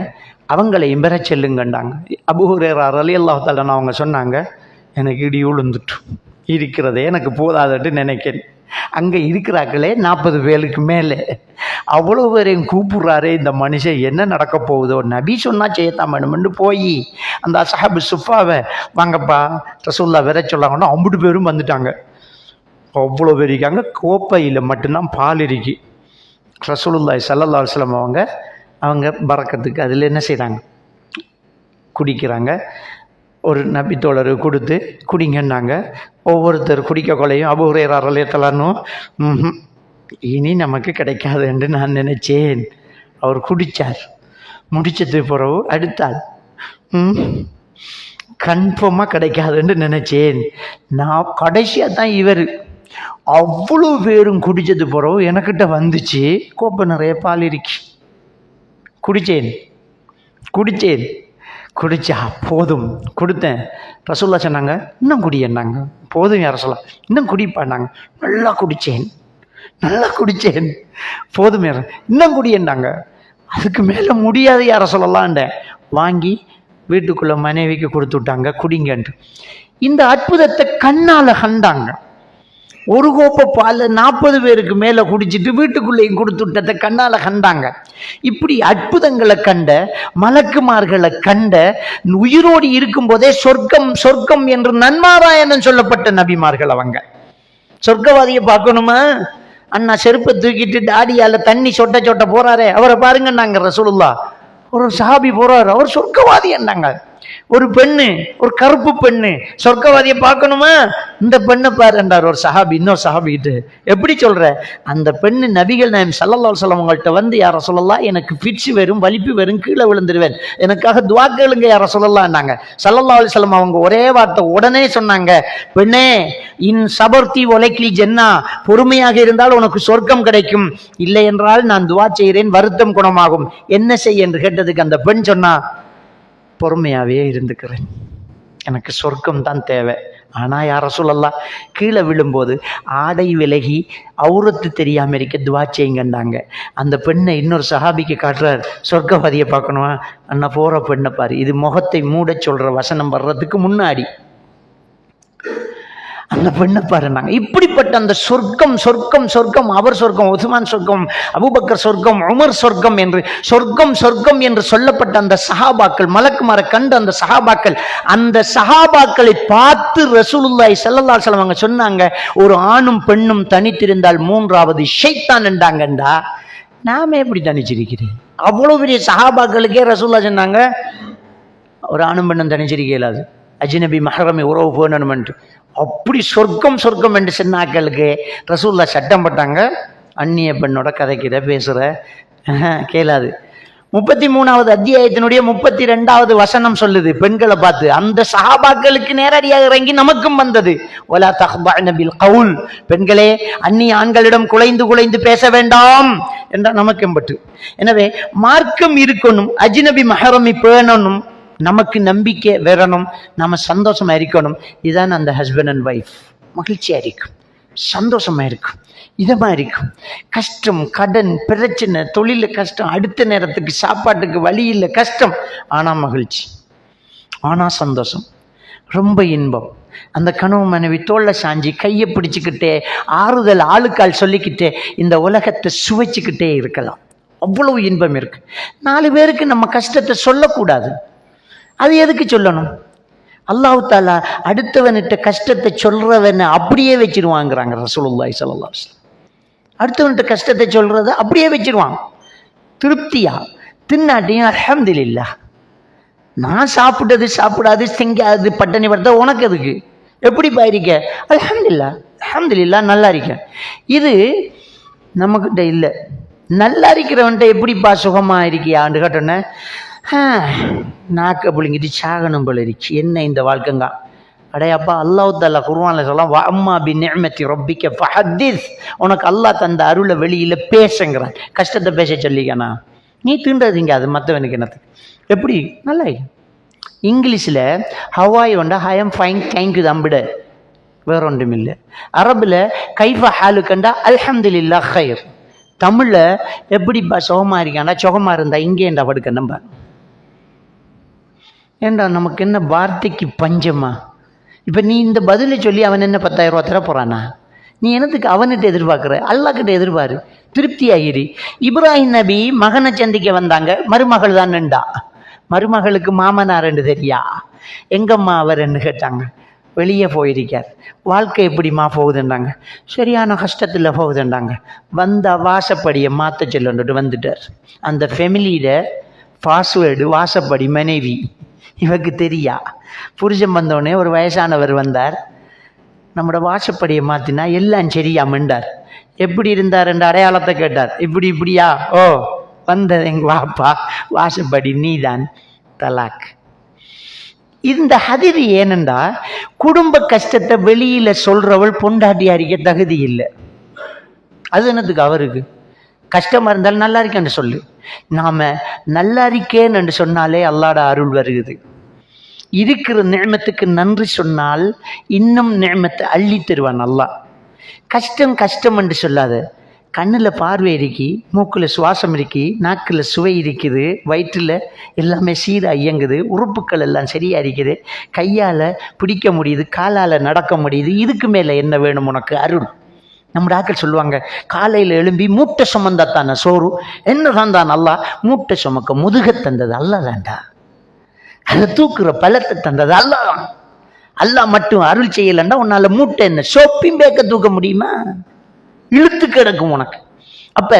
அவங்களையும் பெற செல்லுங்கண்டாங்க. அபூ ஹுரைரா ரலியல்லாஹு தஆலா அவங்க சொன்னாங்க, எனக்கு இடி உளுந்துட்டு இருக்கிறதே எனக்கு போதாதுன்னு நினைக்கிறேன். அங்கே இருக்கிறாக்களே 40 பேருக்கு மேலே, அவ்வளோ பேரையும் கூப்பிட்றாரு இந்த மனுஷன், என்ன நடக்க போகுதோ? நபி சொன்னால் செய்யத்தான் வேணும்னு போய் அந்த அஸ்ஹாபு சுஃபாவை வாங்கப்பா ரசூலுல்லாஹ் வர சொல்லாங்கன்னா 50 பேரும் வந்துட்டாங்க. அவ்வளோ பேர் இருக்காங்க. கோப்பையில் மட்டும்தான் பால் இருக்கு. ரசூலுல்லாஹி ஸல்லல்லாஹு அலைஹி வஸல்லம் அவங்க பரக்கத்துக்கு அதில் என்ன செய்கிறாங்க, குடிக்கிறாங்க. ஒரு நபி தோழர் கொடுத்து குடிங்கன்னாங்க. ஒவ்வொருத்தர் குடிக்க கொலையும் அபூ ஹுரைரா ரலியல்லாஹு அன்ஹு இனி நமக்கு கிடைக்காது என்று நான் நினைச்சேன். அவர் குடித்தார். முடிச்சது பிறகு அடுத்தாள் கன்ஃபார்மாக கிடைக்காதுன்னு நினைச்சேன். நான் கடைசியாக தான் இவர் அவ்வளோ பேரும் குடித்தது பிறகு எனக்கிட்ட வந்துச்சு, கோப்பை நிறைய பால் இருக்கு. குடித்தேன் குடிச்சா போதும் கொடுத்தேன். ரசூலுல்லாஹ் சொன்னாங்க, இன்னும் குடி என்னாங்க. போதும் யார சொல்லலாம், இன்னும் குடிப்பாண்டாங்க. நல்லா குடித்தேன் போதும் யார, இன்னும் குடி என்னாங்க. அதுக்கு மேலே முடியாது யார சொல்லலான்டேன். வாங்கி வீட்டுக்குள்ளே மனைவிக்கு கொடுத்து விட்டாங்க, குடிங்கன்ட்டு. இந்த அற்புதத்தை கண்ணால் கண்டாங்க. ஒரு கோப்பை பால் 40 பேருக்கு மேலே குடிச்சிட்டு வீட்டுக்குள்ளேயும் கொடுத்து விட்டதை கண்ணால் கண்டாங்க. இப்படி அற்புதங்களை கண்ட மலக்குமார்களை கண்ட உயிரோடு இருக்கும்போதே சொர்க்கம் என்று நன்மாராயணன் சொல்லப்பட்ட நபிமார்கள். அவங்க சொர்க்கவாதியை பார்க்கணுமா? அண்ணா செருப்பை தூக்கிட்டு தாடியால தண்ணி சொட்ட போறாரே, அவரை பாருங்கன்னாங்க ரசூலுல்லாஹ். ஒரு சஹாபி போறாரு, அவர் சொர்க்கவாதி என்னாங்க. ஒரு பெண்ணு, ஒரு கருப்பு பெண்ணு, சொர்க்கவாதியை பார்க்கணுமா? இந்த பெண்ணை பாரு என்றார் ஒரு சஹாபி. இன்னொரு சஹாபிட்டு, எப்படி சொல்ற? அந்த பெண்ணு நபிகள் நாயகம் ஸல்லல்லாஹு அலைஹி வஸல்லம் உங்கள்கிட்ட வந்து, யார சொல்லலாம், எனக்கு பிச்சு வரும், வலிப்பு வரும், கீழே விழுந்துருவேன், எனக்காக துஆ கேளுங்க யார சொல்லலாம்னாங்க. ஸல்லல்லாஹு அலைஹி வஸல்லம் அவங்க ஒரே வார்த்தை உடனே சொன்னாங்க, பெண்ணே, இன் சபர்த்தி ஒலைக்கில் ஜன்னா, பொறுமையாக இருந்தால் உனக்கு சொர்க்கம் கிடைக்கும், இல்லை என்றால் நான் துஆ செய்கிறேன், வருத்தம் குணமாகும், என்ன செய்ய என்று கேட்டதுக்கு அந்த பெண் சொன்னா, பொறுமையாகவே இருந்துக்கிறேன், எனக்கு சொர்க்கம் தான் தேவை. ஆனால் யார் ரசூலல்லாஹ் கீழே விழும்போது ஆடை விலகி அவுரத்து தெரியாமல் இருக்க துவா செய்யுங்கன்னாங்க. அந்த பெண்ணை இன்னொரு சஹாபிக்கு காட்டுறார், சொர்க்கவாதியை பார்க்கணுமா? அண்ணா போகிற பெண்ணை பாரு. இது முகத்தை மூட சொல்கிற வசனம் வர்றதுக்கு முன்னாடி அந்த பெண்ணை பாருனாங்க. இப்படிப்பட்ட அந்த சொர்க்கம், அவர் சொர்க்கம், உஸ்மான் சொர்க்கம், அபூபக்கர் சொர்க்கம், உமர் சொர்க்கம் என்று சொல்லப்பட்ட அந்த சஹாபாக்கள், மலக்குமாரை கண்டு அந்த சஹாபாக்களை பார்த்து ரசூலுல்லாஹி ஸல்லல்லாஹு அலைஹி வஸல்லம் சொன்னாங்க, ஒரு ஆணும் பெண்ணும் தனித்திருந்தால் மூன்றாவது ஷைத்தான் என்றாங்கண்டா. நாம எப்படி தனிச்சிருக்கிறேன்? அவ்வளவு பெரிய சஹாபாக்களுக்கே ரசூலுல்லாஹ் சொன்னாங்க, ஒரு ஆணும் பெண்ணும் தனிச்சிருக்க இயலாது, அஜ்னபி மஹரமை உறவு போகணும்ன்ட்டு. அப்படி சொர்க்கம் என்று சொன்னாக்களுக்கு ரசூலுல்லாஹ் சட்டம் போட்டாங்க, அந்நிய பெண்ணோட கதைக்கிற பேசுகிற கேளாது. 33வது அத்தியாயத்தினுடைய 32வது வசனம் சொல்லுது பெண்களை பார்த்து. அந்த சஹாபாக்களுக்கு நேரடியாக இறங்கி நமக்கும் வந்தது. வலா தஹ்பஅன பில் கவுல், பெண்களே அந்நிய ஆண்களிடம் குலைந்து குலைந்து பேச வேண்டாம் என்ற நமக்கும் பட்டு. எனவே மார்க்கம் இருக்கணும், அஜ்னபி மஹரமி பேணணும், நமக்கு நம்பிக்கை வரணும், நம்ம சந்தோஷமா இருக்கணும். இதுதான் அந்த ஹஸ்பண்ட் அண்ட் ஒய்ஃப். மகிழ்ச்சியா இருக்கும், சந்தோஷமா இருக்கும், இதமா இருக்கும். கஷ்டம், கடன், பிரச்சனை, தொழில கஷ்டம், அடுத்த நேரத்துக்கு சாப்பாட்டுக்கு வழி இல்லை, கஷ்டம், ஆனா மகிழ்ச்சி, ஆனா சந்தோஷம், ரொம்ப இன்பம். அந்த கனவு மனைவி தோல்ல சாஞ்சி கையை பிடிச்சுக்கிட்டே ஆறுதல் ஆளுக்கால் சொல்லிக்கிட்டே இந்த உலகத்தை சுவைச்சுக்கிட்டே இருக்கலாம். அவ்வளவு இன்பம் இருக்கு. 4 பேருக்கு நம்ம கஷ்டத்தை சொல்லக்கூடாது. அது எதுக்கு சொல்லணும்? அல்லாஹ் தஆலா அடுத்தவன்கிட்ட கஷ்டத்தை சொல்றவனை அப்படியே வச்சிருவாங்கிறாங்க ரசூலுல்லாஹி ஸல்லல்லாஹு அலைஹி வஸல்லம். அடுத்தவன்கிட்ட கஷ்டத்தை சொல்றத அப்படியே வச்சிருவான். திருப்தியா தின்னாட்டியும் அல்ஹம்துலில்லாஹ். நான் சாப்பிட்டது சாப்பிடாது திங்காது பட்டணி படுத்த உனக்கு எதுக்கு, எப்படி பாயிருக்க, அல்ஹம்துலில்லாஹ் அல்ஹம்துலில்லாஹ் நல்லா இருக்க. இது நம்மக்கிட்ட இல்லை. நல்லா இருக்கிறவன்ட்ட எப்படிப்பா சுகமா இருக்கியான்னு கேட்டோன்னே, நாக்க புளிங்கிட்டு சாகனம் போல இருக்கு, என்ன இந்த வாழ்க்கைங்க. அடையாப்பா அல்லாஹ் தஆலா குர்ஆன்ல சொல்லலாம், வ அம்மா பி நிஅமத்தி ரப்பிக்க ஃபஹத்திஸ், உனக்கு அல்லாஹ் தந்த அருளை வெளியில பேசுங்கிறான். கஷ்டத்தை பேச சொல்லிக்கண்ணா, நீ தீண்டதுங்க அது மற்றவனுக்கு என்னது, எப்படி நல்லா இருக்கு. இங்கிலீஷில் ஹவாய் ஒண்டா ஐ எம் ஃபைன் தேங்க்யூ தம்பிட, வேற ஒன்றும் இல்லை. அரபில் கைஃப ஹாலு கண்டா அல்ஹம்துலில்லாஹ் ஹைர். தமிழில் எப்படிப்பா சுகமா இருக்காண்டா, சுகமா இருந்தா இங்கேண்டா படுக்க நம்ப. ஏண்டா நமக்கு என்ன வார்த்தைக்கு பஞ்சமா? இப்போ நீ இந்த பதிலை சொல்லி அவன் என்ன 10,000 ரூபா தர போறானா? நீ என்னத்துக்கு அவன்கிட்ட எதிர்பார்க்குற? அல்லாஹ் கிட்ட எதிர்பாரு, திருப்தி ஆகிரி. இப்ராஹிம் நபி மகனை சந்திக்க வந்தாங்க, மருமகள் தான் நின்றா. மருமகளுக்கு மாமனார்ன்னு தெரியா, எங்கம்மா அவர்ன்னு கேட்டாங்க. வெளியே போயிருக்கார். வாழ்க்கை எப்படிம்மா போகுதுன்றாங்க. சரியான கஷ்டத்தில் போகுதுன்றாங்க. வந்த வாசப்படியை மாற்ற சொல்லிட்டு வந்துட்டார். அந்த ஃபெமிலியில பாஸ்வேர்டு வாசப்படி மனைவி இவருக்கு தெரியா. புருஷன் வந்தோடனே ஒரு வயசானவர் வந்தார். நம்மளோட வாசப்படியை மாற்றினா எல்லாம் சரியாமண்டார். எப்படி இருந்தார் என்ற அடையாளத்தை கேட்டார். இப்படி இப்படியா? ஓ வந்தது எங்க வாப்பா, வாசப்படி நீதான், தலாக். இந்த ஹதீஸ் ஏனென்றா, குடும்ப கஷ்டத்தை வெளியில சொல்றவள் பொண்டாட்டி அறிக்க தகுதி இல்லை. அது என்னத்துக்கு அவருக்கு கஷ்டமா இருந்தாலும் நல்லா இருக்கேன்னு சொல்லு. நாம நல்லா இருக்கேன்னு சொன்னாலே அல்லாஹ்வோட அருள் வருகிறது. இருக்கிற நிஅமத்துக்கு நன்றி சொன்னால் இன்னும் நிஅமத்தை அள்ளி தருவான் அல்லாஹ். கஷ்டம் கஷ்டம் என்று சொல்லாத. கண்ணில் பார்வை இருக்கி, மூக்கில் சுவாசம் இருக்கி, நாக்கில் சுவை இருக்குது, வயிற்றில் எல்லாமே சீராக இயங்குது, உறுப்புக்கள் எல்லாம் சரியாக இருக்குது, கையால் பிடிக்க முடியுது, காலால் நடக்க முடியுது. இதுக்கு மேலே என்ன வேணும் உனக்கு? அருள். நம்ம டாக்டர் சொல்லுவாங்க, காலையில் எழும்பி மூட்டை சுமந்தாத்தான சோறு என்ன தான் அல்லாஹ் மூட்டை சுமக்க முதுக தந்தது அல்லாஹ் தான்டா. அதை தூக்குற பலத்தை தந்தது அல்லாஹ் தான். அல்லாஹ் மட்டும் அருள் செய்யலைன்னா உன்னால மூட்டை என்ன சோப்பின் பேக்க தூக்க முடியுமா? இழுத்து கிடக்கும் உனக்கு. அப்ப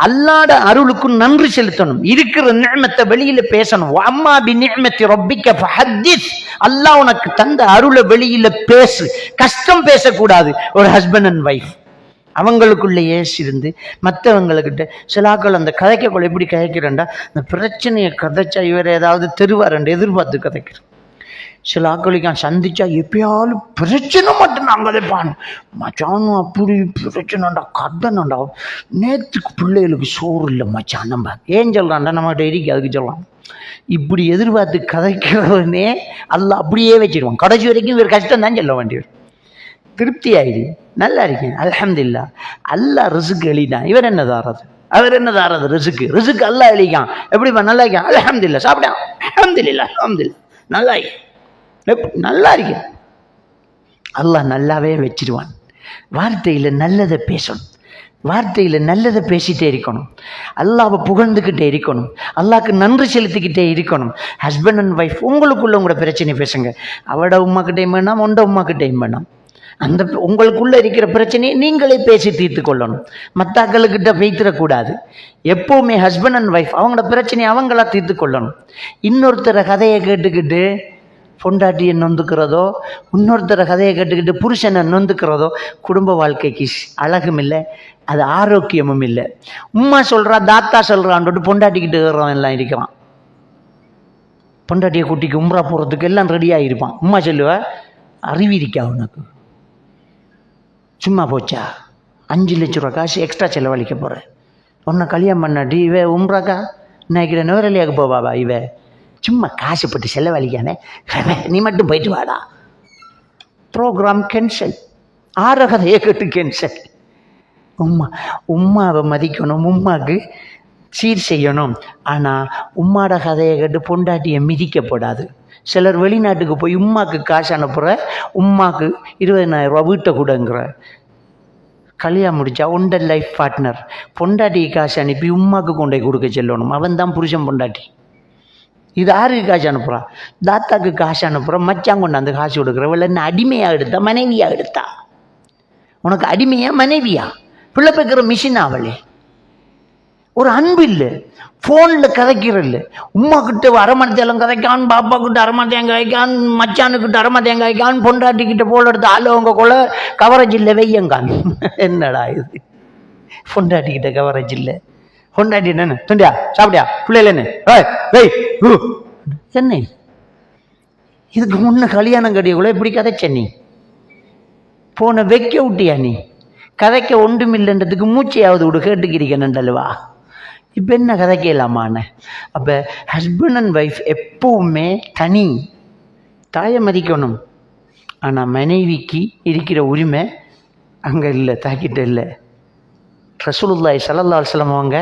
அல்லாஹ்வோட அருளுக்கு நன்றி செலுத்தணும். இருக்கிற நிஅமத்தை வெளியில பேசணும். அம்மா பி நிஅமத்தி ரப்பிக்க ஃபஹத்திஸ், அல்லாஹ் உனக்கு தந்த அருளை வெளியில பேசு. கஷ்டம் பேசக்கூடாது. ஒரு ஹஸ்பண்ட் அண்ட் ஒய்ஃப் அவங்களுக்குள்ள இருந்து மற்றவங்கக்கிட்ட சிலாக்கள் அந்த கதைக்கக்குள்ள எப்படி கதைக்கிறேன்டா, அந்த பிரச்சனையை கதைச்சா இவர் ஏதாவது தெருவாரண்டு எதிர்பார்த்து கதைக்கிறேன். சில ஆக்களுக்கு சந்திச்சா எப்பயாலும் பிரச்சனை மட்டும் நாங்கள் கதைப்பான். மச்சானும் அப்படி பிரச்சனைண்டா, கதனண்டா, நேற்றுக்கு பிள்ளைகளுக்கு சோறு இல்லை மச்சான். நம்ம ஏன் சொல்கிறான்டா, நம்மகிட்ட இருக்கு அதுக்கு சொல்லலாம். இப்படி எதிர்பார்த்து கதைக்கிறவனே அல்லாஹ் அப்படியே வச்சிருவான். கடைசி வரைக்கும் இவர் கஷ்டம் தான் சொல்ல வேண்டியவர். திருப்தி ஆயிடு, நல்லா இருக்கேன் அல்ஹம்துலில்லாஹ். அல்லாஹ் ரிசுக்கு எளிதான். இவர் என்ன தாரது? அவர் என்ன தாரது? ரிசுக்கு ரிசுக்கு அல்லாஹ் எளிக்கான். எப்படிப்பா? நல்லா இருக்கேன் அல்ஹம்துலில்லாஹ். சாப்பிடான் அல்ஹம்துலில்லாஹ் அல்ஹம்துலில்லாஹ். நல்லா நல்லா இருக்கேன். அல்லாஹ் நல்லாவே வச்சிருவான். வார்த்தையில் நல்லதை பேசணும். வார்த்தையில் நல்லதை பேசிட்டே இருக்கணும். அல்லாஹ்வை புகழ்ந்துக்கிட்டே இருக்கணும். அல்லாஹ்க்கு நன்றி செலுத்திக்கிட்டே இருக்கணும். ஹஸ்பண்ட் அண்ட் ஒய்ஃப் உங்களுக்குள்ள உங்களோட பிரச்சனை பேசுங்க. அவட உமாக்கிட்டையும் வேணாம், உண்ட உமாக்கிட்டையும் வேணாம். அந்த உங்களுக்குள்ள இருக்கிற பிரச்சனையை நீங்களே பேசி தீர்த்து கொள்ளணும். மத்தாக்களுக்கிட்ட வைத்திடக்கூடாது. எப்போவுமே ஹஸ்பண்ட் அண்ட் ஒய்ஃப் அவங்களோட பிரச்சனையை அவங்களா தீர்த்து கொள்ளணும். இன்னொருத்தர கதையை கேட்டுக்கிட்டு பொண்டாட்டியை நொந்துக்கிறதோ இன்னொருத்தர கதையை கேட்டுக்கிட்டு புருஷனை நொந்துக்கிறதோ குடும்ப வாழ்க்கைக்கு அழகும் இல்லை, அது ஆரோக்கியமும் இல்லை. உம்மா சொல்கிறா தாத்தா சொல்கிறான்ட்டு பொண்டாட்டிக்கிட்டு ஏறுறவன் எல்லாம் இருக்கிறான். பொண்டாட்டியை குட்டிக்கு உம்ரா போகிறதுக்கு எல்லாம் ரெடியாக இருப்பான். உம்மா சொல்லுவா அறிவிரிக்கா உனக்கு சும்மா போச்சா 5 லட்ச ரூபா காசு எக்ஸ்ட்ரா செலவழிக்க போகிறேன், உன்னை கல்யாணம் பண்ணாட்டி இவ உம்ராக்கா நினைக்கிற நுவரலியாக்கு போவாவா, இவ சும்மா காசு போட்டு செலவழிக்கானே, நீ மட்டும் போயிட்டு வாடா. ப்ரோக்ராம் கேன்சல், ஆரகதையை கேட்டு கேன்சல். உம்மாவை மதிக்கணும், உம்மாவுக்கு சீர் செய்யணும். ஆனால் உம்மாட கதையை கேட்டு பொண்டாட்டியை மிதிக்கப்படாது. சிலர் வெளிநாட்டுக்கு போய் உம்மாவுக்கு காசு அனுப்புகிற, உம்மாவுக்கு 20,000 ரூபா வீட்டை கூடங்கிற. கல்யாணம் முடித்தா உண்ட லைஃப் பார்ட்னர் பொண்டாட்டிக்கு காசு அனுப்பி உம்மாவுக்கு கொண்டு போய் கொடுக்க சொல்லணும். அவன் தான் புருஷன் பொண்டாட்டி. இது யாருக்கு காசு அனுப்புகிறான்? தாத்தாக்கு காசு அனுப்புகிற, மச்சான் கொண்டாந்து காசு கொடுக்குறவள் என்ன அடிமையாக எடுத்தா மனைவியாக எடுத்தா? உனக்கு அடிமையா மனைவியா? பிள்ளை பெக்கிற மிஷின் அவளே. ஒரு அன்பு இல்லை, ஃபோனில் கதைக்கிறல்ல. உம்மா கிட்ட அரமணத்தையெல்லாம் கதைக்கான், பாப்பா கிட்ட அரமணத்தையும் கதைக்கான், மச்சானுக்கிட்ட அரமத்தையும் கதைக்கான், பொண்டாட்டிக்கிட்ட போல் எடுத்து ஆளுவங்க கூட கவரேஜ் இல்லை வெய்யங்கான். என்னடா இது? பொண்டாட்டிக்கிட்ட கவரேஜ் இல்லை. பொண்டாட்டி என்ன துண்டியா சாப்பிட்டியா பிள்ளைல என்ன என்ன? இதுக்கு முன்ன கல்யாணம் கட்டியக்குள்ள இப்படி கதைச்ச நீ? போன வைக்க விட்டியா நீ? கதைக்க ஒன்றுமில்லைன்றதுக்கு மூச்சையாவது விடு கேட்டுக்கிறீங்கன்றல்வா? இப்போ என்ன கதைக்கலாமான? அப்போ ஹஸ்பண்ட் அண்ட் ஒய்ஃப் எப்பவுமே தனி. தாயை மதிக்கணும், ஆனால் மனைவிக்கு இருக்கிற உரிமை அங்கே இல்லை, தாக்கிட்ட இல்லை. ரசூலுல்லாஹி ஸல்லல்லாஹு அலைஹி வஸல்லம் அவங்க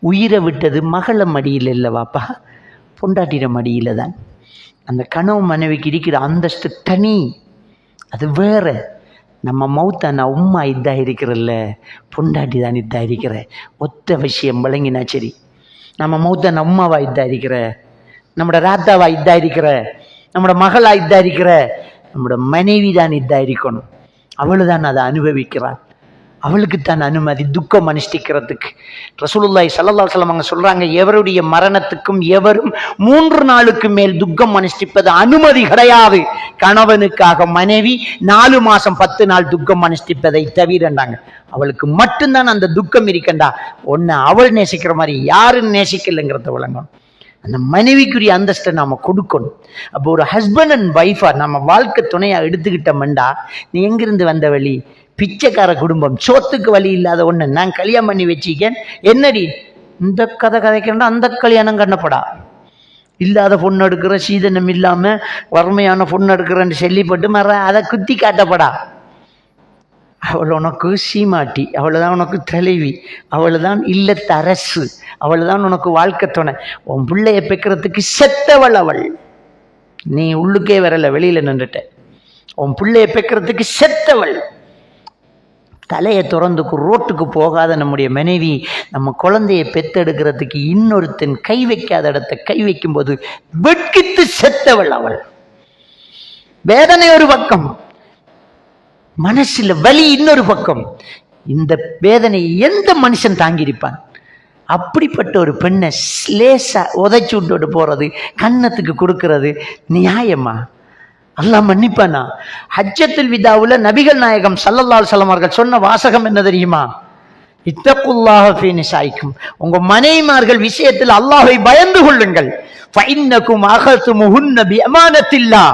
உயிரை விட்டது மகள மடியில் இல்லை வாப்பா, பொண்டாட்டிற மடியில் தான். அந்த கனவு மனைவிக்கு இருக்கிற அந்தஸ்து தனி, அது வேறு. நம்ம மௌத்தானா உம்மா இதாக இருக்கிறல்ல, பொண்டாட்டி தான் இதாக இருக்கிற. ஒத்த விஷயம் விளங்கினா சரி. நம்ம மௌத்தானா உம்மாவா இதாக இருக்கிற, நம்மளோட ராத்தாவா இதாக இருக்கிற, நம்மளோட மகளா இதாக இருக்கிற, நம்மளோட மனைவி தான் இதாக இருக்கணும். அவளு தான் அதை அனுபவிக்கிறாள், அவளுக்குத்தான் அனுமதி துக்கம் அனுஷ்டிக்கிறதுக்கு. ரசூலுல்லாஹி ஸல்லல்லாஹு அலைஹி வஸல்லம் அவங்க சொல்றாங்க, எவருடைய மரணத்துக்கும் எவரும் 3 நாளுக்கு மேல் துக்கம் அனுஷ்டிப்பது அனுமதி கிடையாது. கணவனுக்காக மனைவி 4 மாசம் 10 நாள் துக்கம் அனுஷ்டிப்பதை தவிரண்டாங்க. அவளுக்கு மட்டும்தான் அந்த துக்கம் இருக்கண்டா. ஒன்னு அவள் நேசிக்கிற மாதிரி யாரும் நேசிக்கலைங்கிறத விளங்கணும். அந்த மனைவிக்குரிய அந்தஸ்தை நாம கொடுக்கணும். அப்போ ஒரு ஹஸ்பண்ட் அண்ட் ஒய்ஃபா நம்ம வாழ்க்கை துணையா எடுத்துக்கிட்டோம்டா, நீ எங்கிருந்து வந்த வழி? பிச்சைக்கார குடும்பம், சோத்துக்கு வழி இல்லாத ஒன்று நான் கல்யாணம் பண்ணி வச்சிக்கேன், என்னடி இந்த கதை கதைக்கிறா? அந்த கல்யாணம் கண்ணப்படா. இல்லாத பொண்ணு எடுக்கிற, சீதனம் இல்லாமல் வறுமையான பொண்ணு எடுக்கிறேன்னு சொல்லிப்பட்டு மற அதை குத்தி காட்டப்படா. அவள் உனக்கு சீமாட்டி, அவள் தான் உனக்கு தலைவி, அவள் தான் இல்லத்து அரசு, அவள் தான் உனக்கு வாழ்க்கை துணை. உன் பிள்ளைய பெக்கிறதுக்கு செத்தவள் அவள். நீ உள்ளுக்கே வரல, வெளியில் நின்றுட்ட. உன் பிள்ளைய பெக்கிறதுக்கு செத்தவள். தலையை திறந்துக்கு ரோட்டுக்கு போகாத நம்முடைய மனைவி நம்ம குழந்தையை பெத்தெடுக்கிறதுக்கு இன்னொருத்தன் கை வைக்காத இடத்த கை வைக்கும்போது வெட்கித்து செத்தவள் அவள். வேதனை ஒரு பக்கம், மனசுல வலி இன்னொரு பக்கம். இந்த வேதனையை எந்த மனுஷன் தாங்கியிருப்பான்? அப்படிப்பட்ட ஒரு பெண்ணை லேசா உதைச்சு விட்டு போறது, கன்னத்துக்கு கொடுக்கறது நியாயமா? அல்லாஹ் மன்னிப்பானா? ஹஜ்ஜத்துல் விதாவுல நபிகள் நாயகம் ஸல்லல்லாஹு அலைஹி வஸல்லம் அவர்கள் சொன்ன வாசகம் என்ன தெரியுமா? இத்தகுல்லாஹ ஃபீ நிசாயிக்கும், உங்க மனைவிமார்கள் விஷயத்தில் அல்லாஹ்வை பயந்து கொள்ளுங்கள். ஃபஇன்னகும் அகதுமுஹுன்ன பிஅமானத்தில்லாஹ்,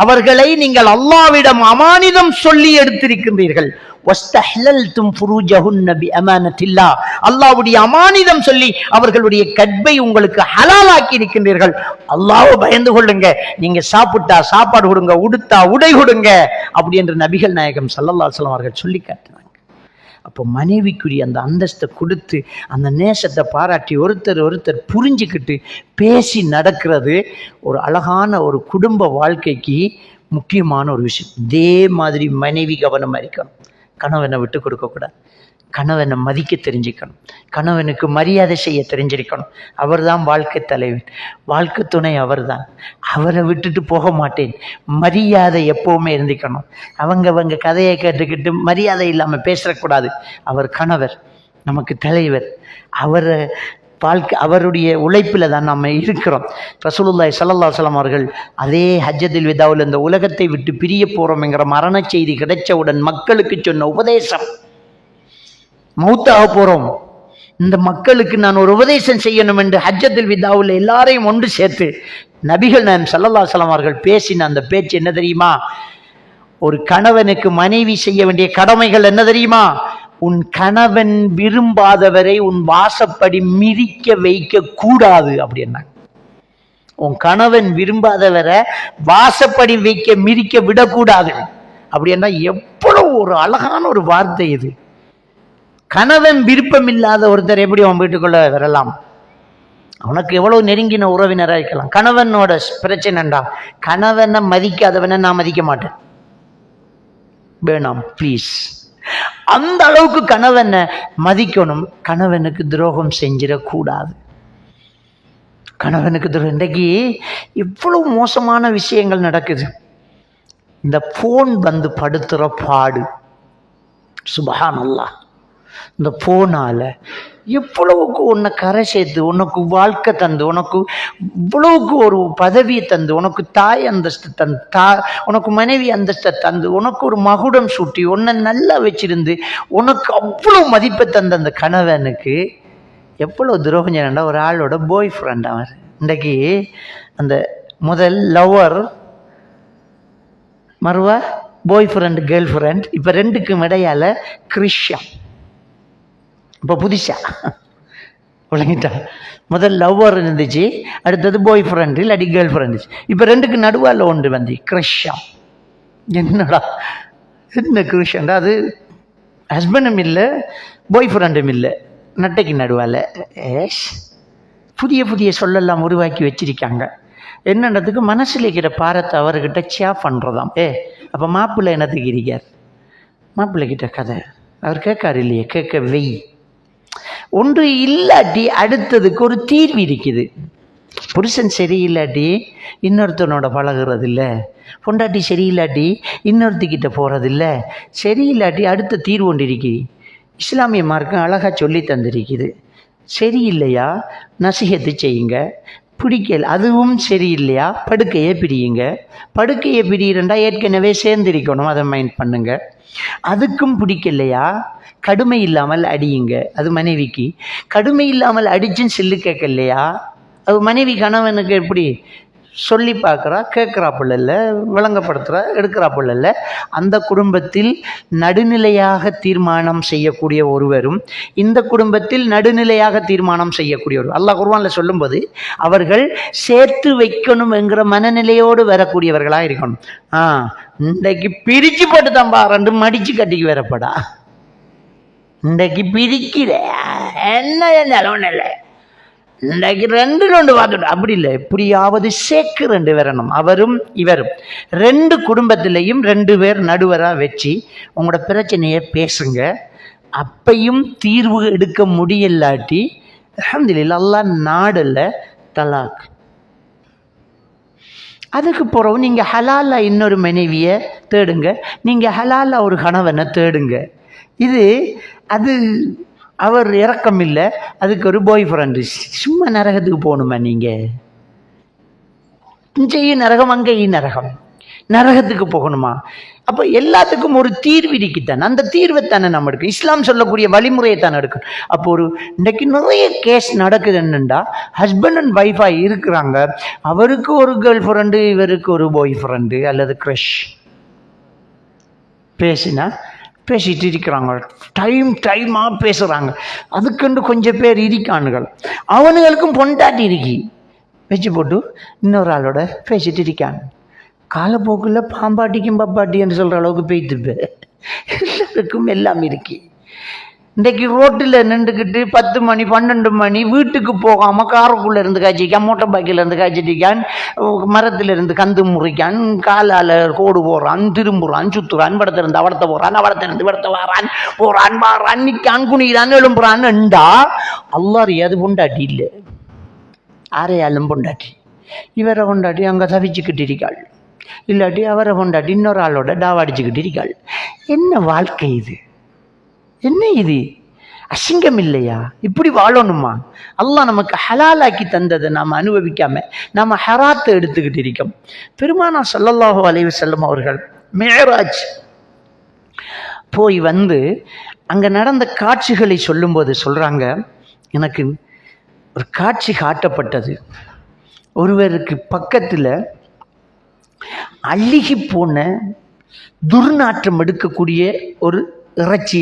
அவர்களை நீங்கள் அல்லாஹ்விடம் அமானிதம் சொல்லி எடுத்திருக்கின்றீர்கள். வஸ்தஹலல்தும் ஃபுரூஜஹுன்ன பிஅமானத்தில்லாஹ், அல்லாஹ்வுடைய அமானிதம் சொல்லி அவர்களுடைய கற்பை உங்களுக்கு ஹலாலாக்கி இருக்கின்றீர்கள். அல்லாஹ்வை பயந்து கொள்ளுங்க. நீங்க சாப்பிட்டா சாப்பாடு கொடுங்க, உடுத்தா உடை கொடுங்க, அப்படி என்று நபிகள் நாயகம் ஸல்லல்லாஹு அலைஹி வஸல்லம் அவர்கள் சொல்லி காட்டினாங்க. அப்போ மனைவிக்குரிய அந்த அந்தஸ்தை கொடுத்து அந்த நேசத்தை பாராட்டி ஒருத்தர் புரிஞ்சுக்கிட்டு பேசி நடக்கிறது ஒரு அழகான ஒரு குடும்ப வாழ்க்கைக்கு முக்கியமான ஒரு விஷயம். இதே மாதிரி மனைவி கவனமாக இருக்கணும். கணவனை விட்டு கொடுக்கக்கூடாது. கணவனை மதிக்க தெரிஞ்சுக்கணும். கணவனுக்கு மரியாதை செய்ய தெரிஞ்சிருக்கணும். அவர் தான் வாழ்க்கை தலைவன், வாழ்க்கை துணை அவர் தான். அவரை விட்டுட்டு போக மாட்டேன். மரியாதை எப்போவுமே இருந்துக்கணும். அவங்க கதையை கேட்டுக்கிட்டு மரியாதை இல்லாமல் பேசக்கூடாது. அவர் கணவர், நமக்கு தலைவர். அவரை வாழ்க்கை அவருடைய உழைப்பில் தான் நம்ம இருக்கிறோம். ரசூலுல்லாஹி ஸல்லல்லாஹு அலைஹி வஸல்லம் அவர்கள் அதே ஹஜ்ஜத்துல் விதாவில் இந்த உலகத்தை விட்டு பிரிய போகிறோம்ங்கிற மரண செய்தி கிடைச்சவுடன் மக்களுக்கு சொன்ன உபதேசம், மௌத்தாக போகிறோம், இந்த மக்களுக்கு நான் ஒரு உபதேசம் செய்யணும் என்று ஹஜ்ஜத்துல் விதாவில் எல்லாரையும் ஒன்று சேர்த்து நபிகள் நாயகம் ஸல்லல்லாஹு அலைஹி வஸல்லம் அவர்கள் பேசின அந்த பேச்சு என்ன தெரியுமா? ஒரு கணவனுக்கு மனைவி செய்ய வேண்டிய கடமைகள் என்ன தெரியுமா? உன் கணவன் விரும்பாதவரை உன் வாசப்படி மிதிக்க வைக்க கூடாது அப்படின்னா. உன் கணவன் விரும்பாதவரை வாசப்படி வைக்க மிதிக்க விடக்கூடாது அப்படின்னா எவ்வளவு ஒரு அழகான ஒரு வார்த்தை இது. கணவன் விருப்பம் இல்லாத ஒருத்தர் எப்படி அவன் வீட்டுக்குள்ள வரலாம்? அவனுக்கு எவ்வளவு நெருங்கின உறவினராக இருக்கலாம். கணவனோட பிரச்சனைண்டா, கணவனை மதிக்காதவனை நான் மதிக்க மாட்டேன், வேணாம் ப்ளீஸ். அந்த அளவுக்கு கணவனை மதிக்கணும். கணவனுக்கு துரோகம் செஞ்சிடக்கூடாது. கணவனுக்கு துரோகம். இன்றைக்கு இவ்வளவு மோசமான விஷயங்கள் நடக்குது. இந்த போன் வந்து படுத்துற பாடு, சுப்ஹானல்லாஹ். இந்த போனால எவ்வளவுக்கு உன்னை கரை சேர்த்து, உனக்கு வாழ்க்கை தந்து, உனக்கு இவ்வளவுக்கு ஒரு பதவியை தந்து, உனக்கு தாய் அந்தஸ்து தந்து, உனக்கு மனைவி அந்தஸ்தை தந்து, உனக்கு ஒரு மகுடம் சூட்டி உன்னை நல்லா வச்சிருந்து உனக்கு அவ்வளவு மதிப்பை தந்த அந்த கணவனுக்கு எவ்வளவு துரோகம் செய்யணும்டா. ஒரு ஆளோட பாய் ஃப்ரெண்ட் அவர். இன்றைக்கு அந்த முதல் லவ்வர் மறுவா பாய் ஃப்ரெண்ட் கேர்ள் ஃப்ரெண்ட், இப்போ ரெண்டுக்கும் இடையால கிறிஸ்டியன். இப்போ புதுசா விளங்கிட்டா? முதல் லவ்வர் இருந்துச்சு, அடுத்தது பாய் ஃப்ரெண்டு இல்லாட்டி கேர்ள் ஃப்ரெண்ட். இப்போ ரெண்டுக்கு நடுவால் ஒன்று வந்து கிறிஸ்டியன். என்னடா என்ன கிறிஸ்டியன்டா? அது ஹஸ்பண்டும் இல்லை பாய் ஃப்ரெண்டும் இல்லை, நட்டைக்கு நடுவால் புதிய புதிய சொல்லெல்லாம் உருவாக்கி வச்சிருக்காங்க. என்னன்றதுக்கு மனசில் இருக்கிற பாரத்தை அவர்கிட்ட ஷேர் பண்ணுறதாம். அப்போ மாப்பிள்ளை என்னத்துக்கு இருக்கார்? மாப்பிள்ளைக்கிட்ட கதை அவர் கேட்காரு இல்லையே, கேட்க வெய். ஒன்று இல்லாட்டி அடுத்ததுக்கு ஒரு தீர்வு இருக்குது. புருஷன் சரியில்லாட்டி இன்னொருத்தனோட பழகிறது இல்லை, பொண்டாட்டி சரியில்லாட்டி இன்னொருத்திக்கிட்ட போகிறது இல்லை, சரியில்லாட்டி அடுத்த தீர்வு ஒன்று இருக்குது. இஸ்லாமிய மார்க்கம் அழகாக சொல்லி தந்திருக்குது. சரியில்லையா நசிஹத்து செய்யுங்க, பிடிக்கல அதுவும் சரியில்லையா படுக்கையை பிரியுங்க. படுக்கையை பிரியிறண்டா ஏற்கனவே சேர்ந்திருக்கணும், அதை மைண்ட் பண்ணுங்க. அதுக்கும் பிடிக்கலையா கடுமை இல்லாமல் அடியுங்க. அது மனைவிக்கு. கடுமை இல்லாமல் அடிச்சுன்னு சொல்லி கேட்கலையா, அது மனைவி கணவனுக்கு எப்படி சொல்லி பார்க்குறா, கேட்குறாப்புல இல்லை, விளங்கப்படுத்துகிறா, எடுக்கிறாப்புல இல்லை. அந்த குடும்பத்தில் நடுநிலையாக தீர்மானம் செய்யக்கூடிய ஒருவரும் இந்த குடும்பத்தில் நடுநிலையாக தீர்மானம் செய்யக்கூடிய ஒரு, அல்லாஹ் குர்ஆன்ல சொல்லும்போது அவர்கள் சேர்த்து வைக்கணும் என்கிற மனநிலையோடு வரக்கூடியவர்களாக இருக்கணும். இன்றைக்கு பிரிச்சு போட்டு தான் ரெண்டு மடிச்சு கட்டிக்கு வரப்படா. இன்றைக்கு பிரிக்கிற என்ன நிலவன இல்லை, இன்றைக்கு ரெண்டு பார்த்துட்டு அப்படி இல்லை, எப்படியாவது சேர்க்கு ரெண்டு வரணும். அவரும் இவரும் ரெண்டு குடும்பத்திலையும் ரெண்டு பேர் நடுவராக வச்சு உங்களோட பிரச்சனையை பேசுங்க. அப்பையும் தீர்வு எடுக்க முடியலாட்டி அல்ஹம்துலில்லாஹ் அல்லாஹ் நாடல்ல தலாக். அதுக்கு பிறகு நீங்கள் ஹலாலாக இன்னொரு மனைவியை தேடுங்க, நீங்கள் ஹலாலாக ஒரு கணவனை தேடுங்க. இது அது அவர் இறக்கம் இல்லை, அதுக்கு ஒரு பாய் ஃப்ரெண்டு. சும்மா நரகத்துக்கு போகணுமா நீங்கள்? இங்கேயும் நரகம் அங்கேயும் நரகம், நரகத்துக்கு போகணுமா? அப்போ எல்லாத்துக்கும் ஒரு தீர்வு இருக்குத்தான். அந்த தீர்வை தானே நம்ம எடுக்கணும். இஸ்லாம் சொல்லக்கூடிய வழிமுறையை தானே எடுக்கணும். அப்போ ஒரு இன்றைக்கு நிறைய கேஸ் நடக்குது. என்னென்னா ஹஸ்பண்ட் அண்ட் ஒய்ஃபாக இருக்கிறாங்க, அவருக்கு ஒரு கேர்ள் ஃப்ரெண்டு, இவருக்கு ஒரு பாய் ஃப்ரெண்டு அல்லது க்ரஷ். பேசிட்டு இருக்கிறாங்க, டைமாக பேசுகிறாங்க. அதுக்குண்டு கொஞ்சம் பேர் இருக்கானுகள், அவனுங்களுக்கும் பொண்டாட்டி இருக்கி வச்சு போட்டு இன்னொரு ஆளோட பேசிட்டு இருக்காங்க. காலப்போக்கில் பாம்பாட்டிக்கும் பப்பாட்டி என்று சொல்கிற அளவுக்கு போய்த்துப்பே. எல்லாருக்கும் எல்லாம் இருக்கி. இன்றைக்கு ரோட்டில் நின்றுக்கிட்டு 10 மணி 12 மணி வீட்டுக்கு போகாமல் காருக்குள்ளே இருந்து காய்ச்சிக்கான், மோட்டர் பைக்கில் இருந்து காய்ச்சிட்டிக்கான், மரத்தில் இருந்து கந்து முறிக்கான், காலால் கோடு போடுறான், திரும்புறான், சுற்றுறான், படத்திலிருந்து அவடத்தை போகிறான், அவடத்திலிருந்து விடத்தை வாரான், போகிறான், வாரான், நிற்கான், குனிகிறான், எழும்புறான்டா. அல்லாஹ் அது பொண்டாட்டி இல்லை, ஆரையாலும் பொண்டாட்டி. இவரை கொண்டாட்டி அங்கே தவிச்சுக்கிட்டு இருக்காள், இல்லாட்டி அவரை கொண்டாட்டி இன்னொரு ஆளோட டாவாடிச்சுக்கிட்டு இருக்காள். என்ன வாழ்க்கை இது? என்ன இது? அசிங்கம் இல்லையா? இப்படி வாழணுமா? அல்லாஹ் நமக்கு ஹலாலாக்கி தந்ததை நாம் அனுபவிக்காம நாம் ஹராத்தை எடுத்துக்கிட்டு இருக்கோம். பெருமானார் ஸல்லல்லாஹு அலைஹி வஸல்லம் அவர்கள் மிஅராஜ் போய் வந்து அங்கே நடந்த காட்சிகளை சொல்லும்போது சொல்கிறாங்க, எனக்கு ஒரு காட்சி காட்டப்பட்டது. ஒருவருக்கு பக்கத்தில் அழுகி போன துர்நாற்றம் எடுக்கக்கூடிய ஒரு இறைச்சி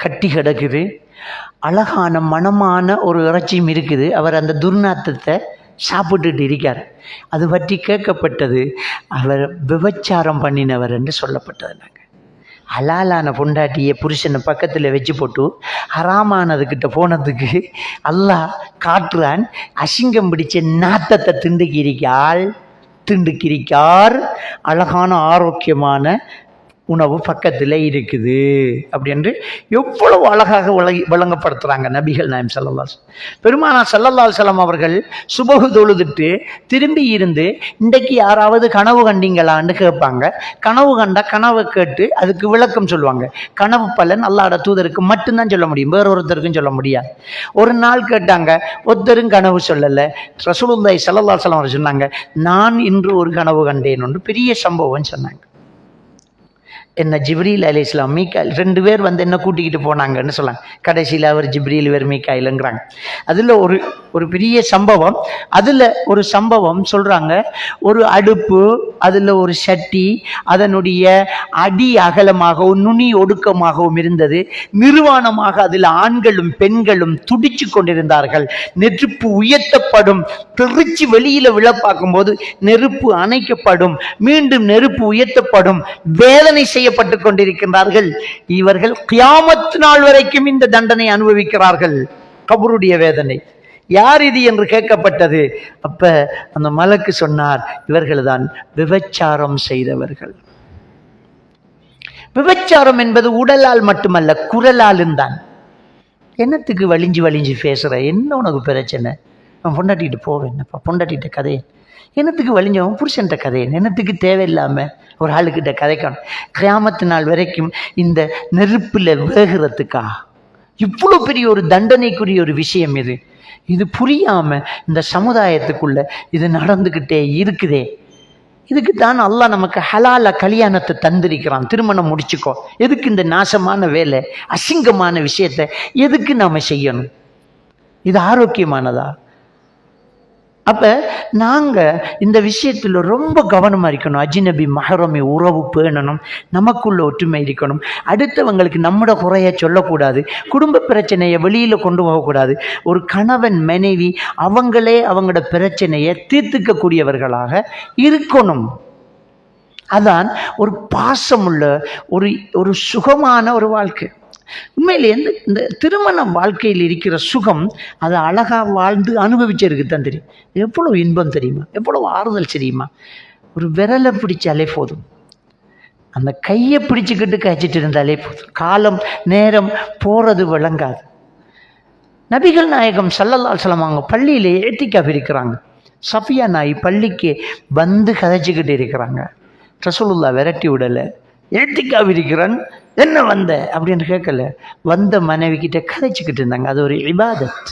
கட்டி கிடக்குது. அழகான மணமான ஒரு இறைச்சியும் இருக்குது. அவர் அந்த துர்நாற்றத்தை சாப்பிட்டுட்டு இருக்கார். அது பற்றி கேட்கப்பட்டது, அவர் விபச்சாரம் பண்ணினவர் என்று சொல்லப்பட்டது. நாங்கள் ஹலாலான பொண்டாட்டியை புருஷனை பக்கத்தில் வச்சு போட்டு ஹராமானதுக்கிட்ட போனதுக்கு அல்லாஹ் காட்டுறான், அசிங்கம் பிடிச்ச நாத்தத்தை திண்டுக்கிறிக்கார் அழகான ஆரோக்கியமான உணவு பக்கத்தில் இருக்குது அப்படின்னு எவ்வளவு அழகாக விளங்கப்படுத்துகிறாங்க நபிகள் நாயம் ஸல்லல்லாஹு அலைஹி வஸல்லம். பெருமானார் ஸல்லல்லாஹு அலைஹி வஸல்லம் அவர்கள் சுபஹு தொழுதுட்டு திரும்பி இருந்து, இன்றைக்கு யாராவது கனவு கண்டீங்களான்னு கேட்பாங்க. கனவு கண்டா கனவை கேட்டு அதுக்கு விளக்கம் சொல்லுவாங்க. கனவு பலன் அல்லாஹ்வுடைய தூதருக்கு மட்டும்தான் சொல்ல முடியும், வேற ஒருத்தருக்கும் சொல்ல முடியாது. ஒரு நாள் கேட்டாங்க, ஒருத்தரும் கனவு சொல்லலை. ரசூலுல்லாஹி ஸல்லல்லாஹு அலைஹி வஸல்லம் அவர் சொன்னாங்க, நான் இன்று ஒரு கனவு கண்டேன் ஒன்று, பெரிய சம்பவம் சொன்னாங்க. என்ன ஜிப்ரீல் அலைஹிஸ்ஸலாம் மீகாயில் 2 பேர் வந்து என்ன கூட்டிக்கிட்டு போனாங்கன்னு சொன்னாங்க. கடைசியில் அவர் ஜிப்ரீல் வேறு மீகாயிலுங்கிறாங்க. அதில் ஒரு பெரிய சம்பவம், அதில் ஒரு சம்பவம் சொல்கிறாங்க. ஒரு அடுப்பு, அதில் ஒரு சட்டி, அதனுடைய அடி அகலமாகவும் நுனி ஒடுக்கமாகவும் இருந்தது. நிர்வாணமாக அதில் ஆண்களும் பெண்களும் துடிச்சு கொண்டிருந்தார்கள். நெருப்பு உயர்த்தப்படும், திருச்சி வெளியில் விழ பார்க்கும்போது நெருப்பு அணைக்கப்படும், மீண்டும் நெருப்பு உயர்த்தப்படும், வேதனை செய்யப்பட்டு கொண்டிருக்கின்றார்கள். இவர்கள் கியாமத் நாள் வரைக்கும் இந்த தண்டனை அனுபவிக்கிறார்கள், கபருடைய வேதனை. யார் இது என்று கேட்கப்பட்டது. அப்ப அந்த மலக்கு சொன்னார், இவர்கள் தான் விபச்சாரம் செய்தவர்கள். விபச்சாரம் என்பது உடலால் மட்டுமல்ல, குரலாலும் தான். என்னத்துக்கு வலிஞ்சு பேசுற, என்ன உனக்கு பிரச்சனை? அவன் பொண்டாட்டிட்டு போவேன்னப்பா, பொண்டாட்டிட்ட கதையை என்னத்துக்கு வலிஞ்சவன் புருஷன்ட்ட கதையை என்னத்துக்கு தேவையில்லாமல் ஒரு ஆளுக்கிட்ட கதைக்கணும். கியாமத்து நாள் வரைக்கும் இந்த நெருப்பில் வேகிறதுக்கா? இவ்வளோ பெரிய ஒரு தண்டனைக்குரிய ஒரு விஷயம் இது. இது புரியாமல் இந்த சமுதாயத்துக்குள்ள இது நடந்துக்கிட்டே இருக்குதே. இதுக்கு தான் அல்லாஹ் நமக்கு ஹலால கல்யாணத்தை தந்திருக்கிறான். திருமணம் முடிச்சுக்கோ. எதுக்கு இந்த நாசமான வேலை, அசிங்கமான விஷயத்தை எதுக்கு நாம் செய்யணும்? இது ஆரோக்கியமானதா? அப்போ நாங்கள் இந்த விஷயத்தில் ரொம்ப கவனமாக இருக்கணும். அஜ்னபி மஹரமி உறவு பேணணும், நமக்குள்ள ஒற்றுமை இருக்கணும். அடுத்தவங்களுக்கு நம்மளோட குறைய சொல்லக்கூடாது, குடும்ப பிரச்சனையை வெளியில் கொண்டு போகக்கூடாது. ஒரு கணவன் மனைவி அவங்களே அவங்களோட பிரச்சனையை தீர்த்துக்கக்கூடியவர்களாக இருக்கணும். அதான் ஒரு பாசமுள்ள ஒரு சுகமான ஒரு வாழ்க்கை. உண்மையிலே இந்த திருமண வாழ்க்கையில் இருக்கிற சுகம், அதை அழகாக வாழ்ந்து அனுபவிச்சிருக்கு தான் தெரியும். எவ்வளோ இன்பம் தெரியுமா, எவ்வளோ ஆறுதல் தெரியுமா. ஒரு விரலை பிடிச்சாலே போதும், அந்த கையை பிடிச்சிக்கிட்டு காய்ச்சிட்டு இருந்தாலே போதும், காலம் நேரம் போகிறது விளங்காது. நபிகள் நாயகம் ஸல்லல்லாஹு அலைஹி வஸல்லம் அவங்க பள்ளியில் ஏத்திக்காஃப் இருக்கிறாங்க. சஃபியா நாய் பள்ளிக்கு வந்து கதைச்சிக்கிட்டு இருக்கிறாங்க. ரசூலுல்லாஹ் விரட்டி விடலை. ஏத்திக்காஃப் இருக்கிறான், என்ன வந்த அப்படின்னு கேட்கல. வந்த மனைவி கிட்ட கதைச்சிக்கிட்டு இருந்தாங்க. அது ஒரு இபாதத்.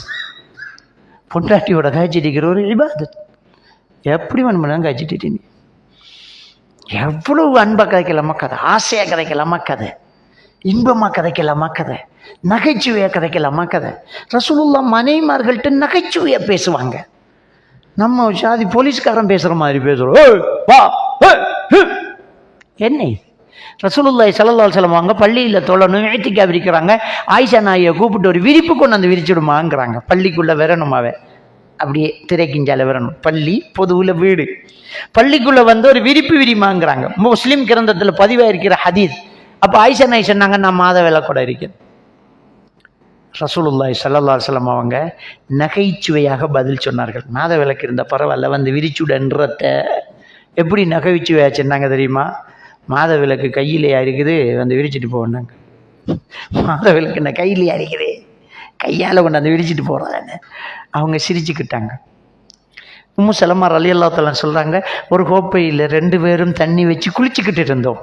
பொண்டாட்டியோட கதைச்சிட்டு ஒரு இபாதத். எப்படி வேணுமெல்லாம் கதைச்சிட்டு நீ எவ்வளவு அன்பாக கதைக்கலாமா கதை, ஆசையாக கதைக்கலாமா கதை, இன்பமாக கதைக்கலாமா கதை, நகைச்சுவையாக கதைக்கலாமா கதை. ரசூலுல்லாஹ் மனைவிமார்கள்ட்ட நகைச்சுவையாக பேசுவாங்க. நம்ம சாதி போலீஸ்காரன் பேசுகிற மாதிரி பேசுகிறோம். என்ன ரசூலுல்லாஹி ஸல்லல்லாஹு அலைஹி வஸல்லம் அவங்க பள்ளியில் தொழணும், ஏத்திக்காஃப் இருக்கிறாங்க. ஆயிஷா நாயை கூப்பிட்டு ஒரு விரிப்பு கொண்டு வந்து விரிச்சுடுமாங்கிறாங்க. பள்ளிக்குள்ளே வரணுமாவே, அப்படியே திரைக்கிஞ்சால வரணும். பள்ளி பொதுவில் வீடு, பள்ளிக்குள்ளே வந்து ஒரு விரிப்பு விரிமாங்கிறாங்க. முஸ்லீம் கிரந்தத்தில் பதிவாயிருக்கிற ஹதீஸ். அப்போ ஆயிஷா நாய் சொன்னாங்க, நான் மாத வேலை கூட இருக்கிறேன். ரசூலுல்லாஹி ஸல்லல்லாஹு அலைஹி வஸல்லம் அவங்க நகைச்சுவையாக பதில் சொன்னார்கள். மாத விளக்கு இருந்த பரவாயில்ல, வந்து விரிச்சுடன்றத எப்படி நகைச்சுவையாக சொன்னாங்க தெரியுமா? மாத விளக்கு கையிலையா இருக்குது, வந்து விரிச்சிட்டு போனாங்க. மாத விளக்கு என்ன கையிலையா இருக்குது, கையால் கொண்டு வந்து விரிச்சிட்டு போகிறாங்க. அவங்க சிரிச்சுக்கிட்டாங்க. உம்மு சலமா ரலியல்லாஹு தஆலா சொல்கிறாங்க, ஒரு கோப்பையில் 2 பேரும் தண்ணி வச்சு குளிச்சுக்கிட்டு இருந்தோம்.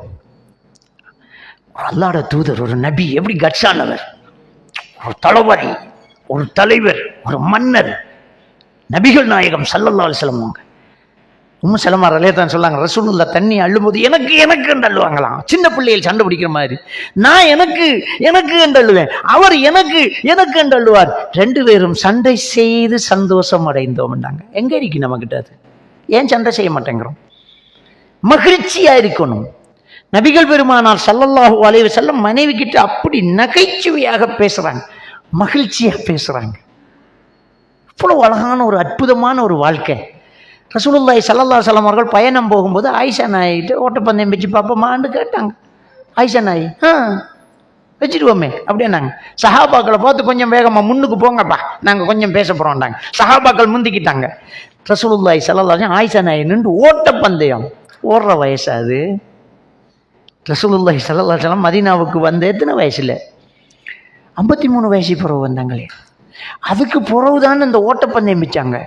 அல்லாஹ்வுடைய தூதர், ஒரு நபி, எப்படி கட்ஸானவர், ஒரு தளபதி, ஒரு தலைவர், ஒரு மன்னர், நபிகள் நாயகம் ஸல்லல்லாஹு அலைஹி வஸல்லம். உம்மு சலமா ரலியல்லாஹு சொல்லாங்க, ரசூலுல்லாஹ் தண்ணி அள்ளும்போது எனக்கு அள்ளுவாங்களாம். சின்ன பிள்ளைகள் சண்டை பிடிக்கிற மாதிரி. நான் எனக்கு அள்ளுவேன், அவர் எனக்கு அள்ளுவார். 2 பேரும் சண்டை செய்து சந்தோஷம் அடைந்தோம்னாங்க. எங்க இருக்கு நம்ம கிட்ட அது? ஏன் சண்டை செய்ய மாட்டேங்கிறோம்? மகிழ்ச்சியா இருக்கணும். நபிகள் பெருமானார் ஸல்லல்லாஹு அலைஹி வஸல்லம் மனைவி கிட்ட அப்படி நகைச்சுவையாக பேசுறாங்க, மகிழ்ச்சியா பேசுறாங்க. இவ்வளவு அழகான ஒரு அற்புதமான ஒரு வாழ்க்கை. ரசூலுல்லாஹி ஸல்லல்லாஹு அலைஹி வஸல்லம் அவர்கள் பயணம் போகும்போது ஆயிஷா நாயிட்டு ஓட்டப்பந்தயம் வச்சு பார்ப்போமான்னு கேட்டாங்க. ஆயிஷா நாய் வச்சுருவோமே அப்படின்னாங்க. சஹாபாக்களை பார்த்து கொஞ்சம் வேகமாக முன்னுக்கு போங்கப்பா, நாங்கள் கொஞ்சம் பேச போகிறோம்டாங்க. சஹாபாக்கள் முந்திக்கிட்டாங்க. ரசூலுல்லாஹி ஸல்லல்லாஹு அலைஹி வஸல்லம் ஆயிஷா நாய் நின்று ஓட்டப்பந்தயம் ஓடுற வயசு அது. ரசூலுல்லாஹி ஸல்லல்லாஹு அலைஹி வஸல்லம் மதீனாவுக்கு வந்து எத்தனை வயசில்? 53 வயசு பிறகு வந்தாங்களே. அதுக்கு பிறகுதான் இந்த ஓட்டப்பந்தயம் வச்சாங்க.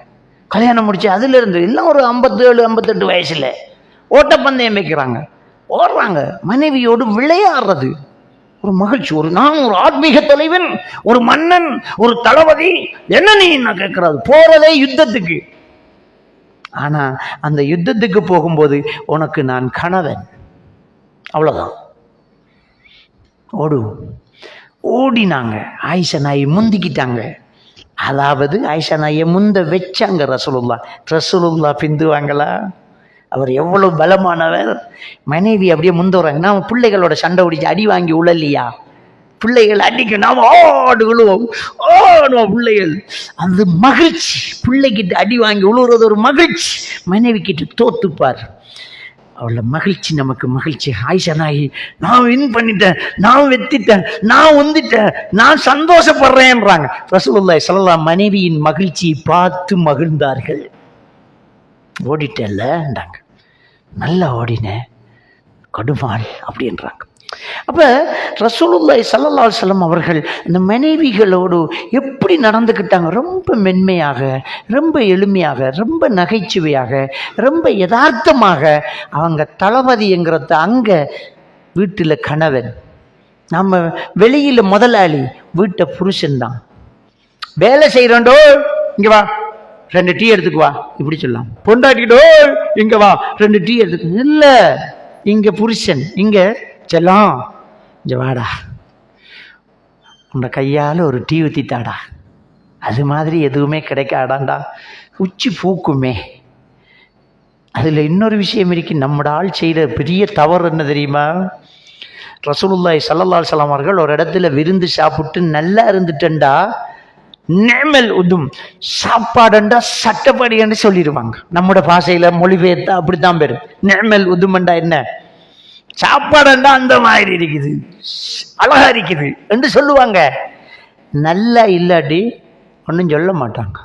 கல்யாணம் முடிச்சு அதிலிருந்து எல்லாம் ஒரு 57 58 வயசில் ஓட்டப்பந்தயம் வைக்கிறாங்க, ஓடுறாங்க. மனைவியோடு விளையாடுறது ஒரு மகிழ்ச்சி. நான் ஒரு ஆத்மீக தலைவன், ஒரு மன்னன், ஒரு தளபதி, என்ன நீ நான் கேட்கறது? போறதே யுத்தத்துக்கு. ஆனா அந்த யுத்தத்துக்கு போகும்போது உனக்கு நான் கணவன், அவ்வளவுதான். ஓடினாங்க. ஆயிஷா நாயை முந்திக்கிட்டாங்க. அதாவது ஆயிஷா நாயை முந்த வச்சாங்க ரசூலுல்லாஹ் பிந்துவாங்களா? அவர் எவ்வளவு பலமானவர். மனைவி அப்படியே முந்தவராங்க. நாம பிள்ளைகளோட சண்டை பிடிச்சி அடி வாங்கி உழலையா? பிள்ளைகள் அடிக்க நாம ஆடுவோம் பிள்ளைகள். அது மகிழ்ச்சி. பிள்ளைகிட்ட அடி வாங்கி உழுவுறது ஒரு மகிழ்ச்சி. மனைவி கிட்ட தோத்துப்பார், அவள மகிழ்ச்சி நமக்கு மகிழ்ச்சி. ஆயிஷா நாயி நான் வின் பண்ணிட்டேன், நான் வெத்திட்டேன், நான் வந்துட்டேன், நான் சந்தோஷப்படுறேன்றாங்க. ரசூலுல்லாஹி ஸல்லல்லாஹு அலைஹி மனைவியின் மகிழ்ச்சியை பார்த்து மகிழ்ந்தார்கள். ஓடிட்டேன்லன்றாங்க, நல்லா ஓடினேன் கடுமாள் அப்படின்றாங்க. அப்போ ரசூலுல்லாஹி ஸல்லல்லாஹு அலைஹி வஸல்லம் அவர்கள் இந்த மனைவிகளோடு எப்படி நடந்துக்கிட்டாங்க? ரொம்ப மென்மையாக, ரொம்ப எளிமையாக, ரொம்ப நகைச்சுவையாக, ரொம்ப யதார்த்தமாக. அவங்க தளபதிங்கிறத அங்கே வீட்டில் கணவன், நம்ம வெளியில் முதலாளி, வீட்டை புருஷன்தான். வேலை செய்கிறோண்டோ இங்கே வா 2 டீ எடுத்துக்கு வா இப்படி சொல்லலாம். பொண்டாட்டிடோ இங்கே வா 2 டீ எடுத்துக்கு இல்லை. இங்கே புருஷன், இங்கே செல்லம் இங்கே வாடா, உன்னை கையால் ஒரு டீ ஊற்றித்தாடா. அது மாதிரி எதுவுமே கிடைக்காடாண்டா, உச்சி பூக்குமே. அதில் இன்னொரு விஷயம் இருக்கு. நம்மட ஆள் செய்கிற பெரிய தவறு என்ன தெரியுமா? ரசூலுல்லாஹி ஸல்லல்லாஹு அலைஹி வஸல்லம் அவர்கள் ஒரு இடத்துல விருந்து சாப்பிட்டு நல்லா இருந்துட்டேன்டா, நேமல் உதும் சாப்பாடுண்டா சட்டப்படி என்று சொல்லிடுவாங்க. நம்மட பாஷையில் மொழிபெயர்த்தா அப்படித்தான் பேரு. நேமல் உதுமண்டா என்ன? சாப்பாடுண்டா அந்த மாதிரி இருக்குது, அழகா இருக்குது என்று சொல்லுவாங்க. நல்லா இல்லாட்டி ஒன்றும் சொல்ல மாட்டாங்க,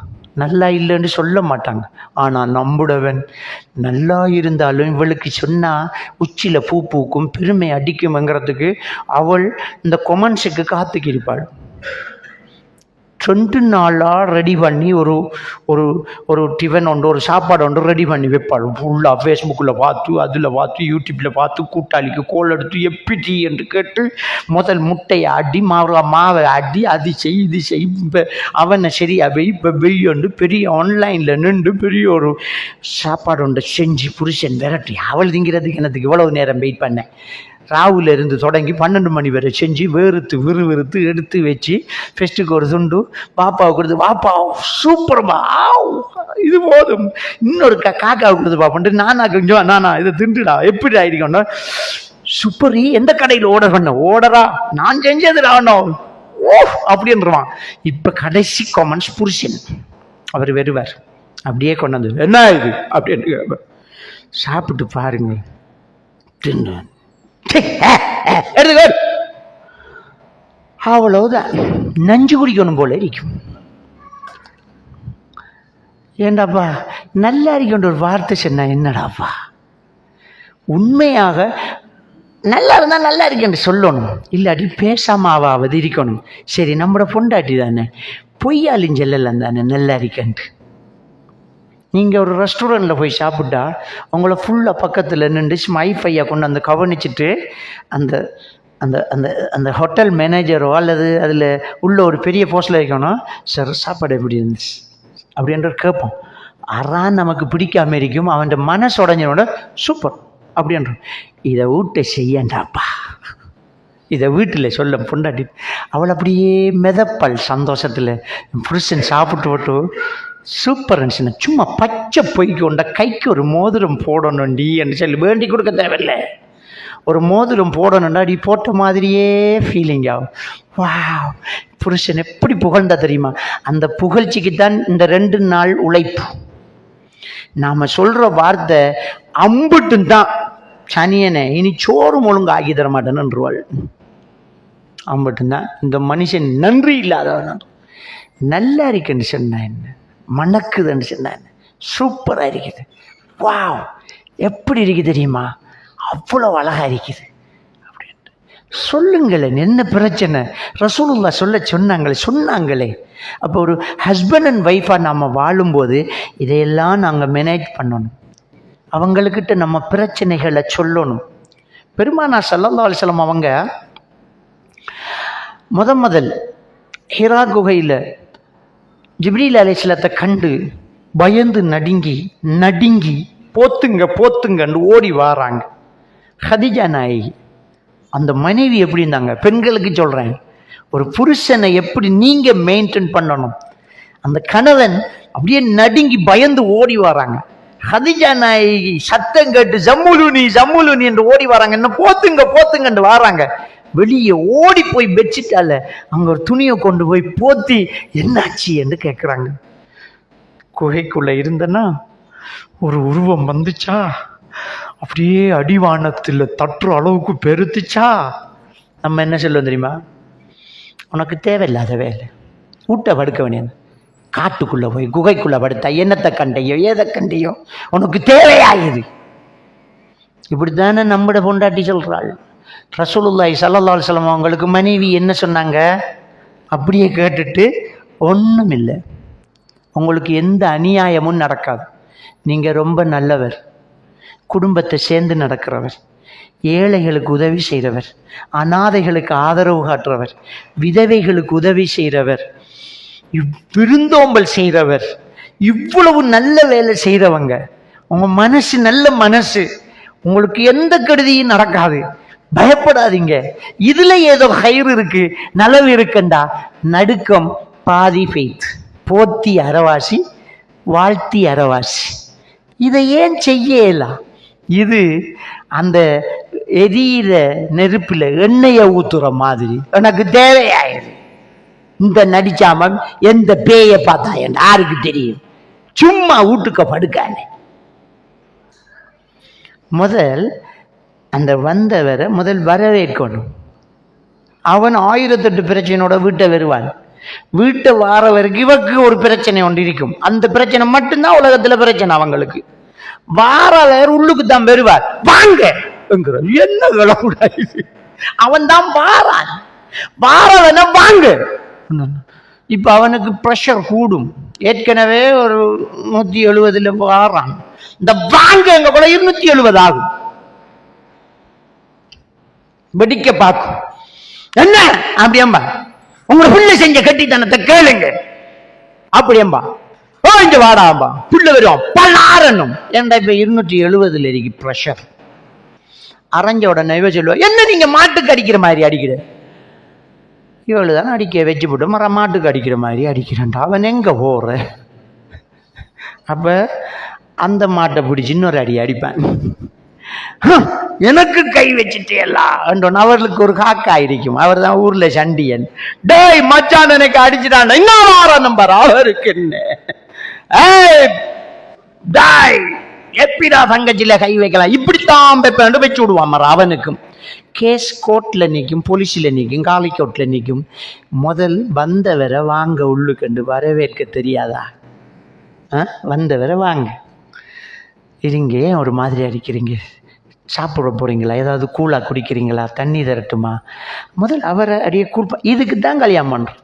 நல்லா இல்லைன்னு சொல்ல மாட்டாங்க. ஆனால் நம்புடவன் நல்லா இருந்தாலும் இவளுக்கு சொன்னால் உச்சியில் பூ பூக்கும், பெருமை அடிக்கும்ங்கிறதுக்கு அவள் இந்த கொமெண்ட்ஸுக்கு காத்துக்கிருப்பாள். 2 நாளாக ரெடி பண்ணி ஒரு ஒரு ஒரு டிஃபன் ஒன்று, ஒரு சாப்பாடு ஒன்று ரெடி பண்ணி வைப்பாள். ஃபுல்லாக ஃபேஸ்புக்கில் பார்த்து, அதில் பார்த்து, யூடியூப்பில் பார்த்து, கூட்டாளிக்கு கோல் எடுத்து எப்படி என்று கேட்டு முதல் முட்டையை அடி, மாவை அடி, அது செய் இது செய், இப்போ அவனை சரியா வெய், இப்போ வெய்யொண்டு பெரிய ஆன்லைனில் நின்று பெரிய ஒரு சாப்பாடு ஒன்று செஞ்சு புருஷன் விரட்டி அவள் திங்கிறதுக்கு எனக்கு இவ்வளவு நேரம் வெயிட் பண்ணேன். ராவுல இருந்து தொடங்கி 12 மணி வரை செஞ்சு விறுவிறுத்து எடுத்து வச்சு ஃபெஸ்ட்டுக்கு ஒரு துண்டு பாப்பாவுக்கு கொடுத்து, பாப்பா சூப்பர்மா, இது போதும், இன்னொரு காக்காவுக்கு கொடுத்து பாப்பா, நானா கொஞ்சம் நானா இதை திண்டுடா எப்படி ஆயிருக்கோன்னா, சூப்பரி எந்த கடையில் ஆர்டர் பண்ண? ஓடரா நான் செஞ்சது ஆனோம் ஓ அப்படின்றான். இப்போ கடைசி காமெண்ட்ஸ் புருஷன் அவர் வருவார், அப்படியே கொண்டாந்து என்ன இது அப்படின்னு சாப்பிட்டு பாருங்க, தின்னு அவ்வளவுதான். நஞ்சு குடிக்கணும் போல இருக்கும். ஏண்டாப்பா நல்லா இருக்கின்ற ஒரு வார்த்தை சொன்னா என்னடாப்பா? உண்மையாக நல்லா இருந்தால் நல்லா இருக்கேன்னு சொல்லணும், இல்லாட்டி பேசாமாவது இருக்கணும். சரி நம்மளோட பொண்டாட்டி தானே, பொய்யாலும் செல்லலாம் தானே நல்லா இருக்கேன்ட்டு. நீங்கள் ஒரு ரெஸ்டாரண்ட்டில் போய் சாப்பிட்டா உங்களை ஃபுல்லாக பக்கத்தில் நின்று வைஃபையை கொண்டு வந்து கவனிச்சுட்டு அந்த அந்த அந்த அந்த ஹோட்டல் மேனேஜரோ அல்லது அதில் உள்ள ஒரு பெரிய போஸ்டில் இருக்கணும், சார் சாப்பாடு எப்படி இருந்துச்சு அப்படின்ற கேட்போம். அறான் நமக்கு பிடிக்காம இருக்கும், அவன் மனசு உடஞ்சனோட சூப்பர் அப்படின்ற. இதை வீட்டை செய்யண்டாப்பா, இதை வீட்டில் சொல்ல பொண்டாட்டி அவள் அப்படியே மிதப்பாள் சந்தோஷத்தில். புருஷன் சாப்பிட்டு போட்டு சூப்பர் இருந்துச்சுன்னா சும்மா பச்சை பொய்க்கு உண்ட கைக்கு ஒரு மோதிரம் போடணும்டி என்று சொல்லி வேண்டி கொடுக்க தேவையில்லை. ஒரு மோதிரம் போடணும்டா அடி போட்ட மாதிரியே ஃபீலிங் ஆகும். வா, புருஷன் எப்படி புகழ்ந்தா தெரியுமா? அந்த புகழ்ச்சிக்கு தான் இந்த 2 நாள் உழைப்பு. நாம் சொல்கிற வார்த்தை அம்புட்டு தான், சனியனை இனி சோறு ஒழுங்கு ஆகி தர மாட்டேன்னுருவாள். அம்பட்டுந்தான் இந்த மனுஷன் நன்றி இல்லாதவன். நல்லா இருக்குன்னு சொன்னா என்ன, மணக்குதுன்னு சொன்னா என்ன, சூப்பராக இருக்குது, வா எப்படி இருக்குது தெரியுமா, அவ்வளோ அழகாக இருக்குது அப்படின்ட்டு சொல்லுங்களேன். என்ன பிரச்சனை? ரசூலுல்லாஹ் சொன்னாங்களே. அப்போ ஒரு ஹஸ்பண்ட் அண்ட் ஒய்ஃபாக நாம் வாழும்போது இதையெல்லாம் நாங்கள் மேனேஜ் பண்ணணும். அவங்கக்கிட்ட நம்ம பிரச்சனைகளை சொல்லணும். பெருமானார் ஸல்லல்லாஹு அலைஹி வஸல்லம் அவங்க முதல் ஹிரா குகையில் ஜிப்ரீல் அலைஹிஸ்ஸலாத்தை கண்டு பயந்து நடுங்கி போத்துங்கன்னு ஓடி வாராங்க. ஹதீஜா நாயகி அந்த மனைவி எப்படி இருந்தாங்க? பெண்களுக்கு சொல்கிறேன், ஒரு புருஷனை எப்படி நீங்கள் மெயின்டைன் பண்ணணும். அந்த கணவன் அப்படியே நடுங்கி பயந்து ஓடி வராங்க. ஹதீஜா நாயகி சத்தம் கேட்டு ஜம்முலுனி என்று ஓடி வராங்க. என்ன போத்துங்கன்னு வராங்க. வெளியே ஓடி போய் பெட்ஷீட்டால அங்கே ஒரு துணியை கொண்டு போய் போத்தி என்னாச்சு என்று கேட்குறாங்க. குகைக்குள்ளே இருந்தனா ஒரு உருவம் வந்துச்சா, அப்படியே அடிவானத்தில் தட்டுற அளவுக்கு பெருத்துச்சா. நம்ம என்ன சொல்லுவோம் தெரியுமா? உனக்கு தேவையில்லாத வேலை, ஊட்ட படுக்க வேண்டியது, காட்டுக்குள்ளே போய் குகைக்குள்ளே படுத்தா என்னத்தை கண்டையோ ஏதை கண்டையோ உனக்கு தேவையாயுது. இப்படி தானே நம்மட பொண்டாட்டி சொல்கிறாள். ரசூலுல்லாஹி ஸல்லல்லாஹு அலைஹி வஸல்லம் அவங்களுக்கு மனைவி என்ன சொன்னாங்க? அப்படியே கேட்டுட்டு, ஒன்றும் இல்லை, உங்களுக்கு எந்த அநியாயமும் நடக்காது, நீங்கள் ரொம்ப நல்லவர், குடும்பத்தை சேர்ந்து நடக்கிறவர், ஏழைகளுக்கு உதவி செய்கிறவர், அனாதைகளுக்கு ஆதரவு காட்டுறவர், விதவைகளுக்கு உதவி செய்கிறவர், விருந்தோம்பல் செய்கிறவர், இவ்வளவு நல்ல வேலை செய்கிறவங்க. உங்கள் மனசு நல்ல மனசு, உங்களுக்கு எந்த கெடுதியும் நடக்காது, பயப்படாதீங்க. இதுல ஏதோ ஹைர் இருக்கு, நலவு இருக்குண்டா நடுக்கம் பாதி ஃபெய்த், போத்தி அறவாசி வாழ்த்தி அறவாசி. இதை ஏன் செய்யலாம்? இது அந்த எரியிற நெருப்பில் எண்ணெயை ஊத்துற மாதிரி எனக்கு தேவையாயிரு. இந்த நடிச்சாமன் எந்த பேயை பார்த்தா என்ன யாருக்கு தெரியும்? சும்மா வீட்டுக்க படுக்கானே. முதல் அந்த வந்தவரை வரவேற்கணும். அவன் 1008 பிரச்சனையோட வீட்டை வருவான். வீட்டை வார வரைக்கும் இவருக்கு ஒரு பிரச்சனை ஒன்று இருக்கும். அந்த பிரச்சனை மட்டும்தான் உலகத்துல பிரச்சனை அவங்களுக்கு. வாரவர் உள்ளுக்கு தான் வருவார். வாங்க என்ன விளக்கூடாது, அவன் தான் வாரான். வாரவன வாங்க. இப்ப அவனுக்கு ப்ரெஷர் கூடும். ஏற்கனவே ஒரு 170 வாரான். இந்த வாங்க எங்க கூட 270 ஆகும். வெடிக்க பார்க்கும். என்ன அப்படியம்பா, உங்களை புள்ள செஞ்ச கட்டித்தனத்தை கேளுங்க அப்படியம்பா. இங்க வாடாம்பா, புள்ள வரும் பல்லாரணும். ஏன்டா இப்ப 270 இருக்கு ப்ரெஷர். அரைஞ்ச உடனே சொல்லுவா, என்ன நீங்க மாட்டுக்கு அடிக்கிற மாதிரி அடிக்கிற? இவ்வளவுதான் அடிக்க வச்சு போட்டு மர மாட்டுக்கு அடிக்கிற மாதிரி அடிக்கிறேன்டா. அவன் எங்க போற? அப்ப அந்த மாட்டை பிடிச்சி இன்னொரு அடி அடிப்பான். எனக்கு கை வச்சுட்டேலாம் அவர்களுக்கு ஒரு காக்கா இருக்கும். அவர் தான் ஊர்ல சண்டியன். டேய் மச்சான் எனக்கு அடிச்சுட்டான், என்ன வார நம்பர் அவருக்கு என்ன? எப்படிடா தங்கச்சில கை வைக்கலாம்? இப்படித்தான் வச்சு விடுவான் மர. அவனுக்கும் கேஸ் கோர்ட்ல நிற்கும், போலீஸ்ல நிற்கும், காலிக்கோட்ல நிற்கும். முதல் வந்தவரை வாங்க உள்ளுக்கண்டு வரவேற்க தெரியாதா? வந்தவரை வாங்க, இருங்க, ஒரு மாதிரி அடிக்கிறீங்க, சாப்பிட போறீங்களா, ஏதாவது கூழா குடிக்கிறீங்களா, தண்ணி தரட்டுமா? முதல் அவரை அடியே கூழ் இதுக்கு தான் கல்யாணம் பண்றோம்.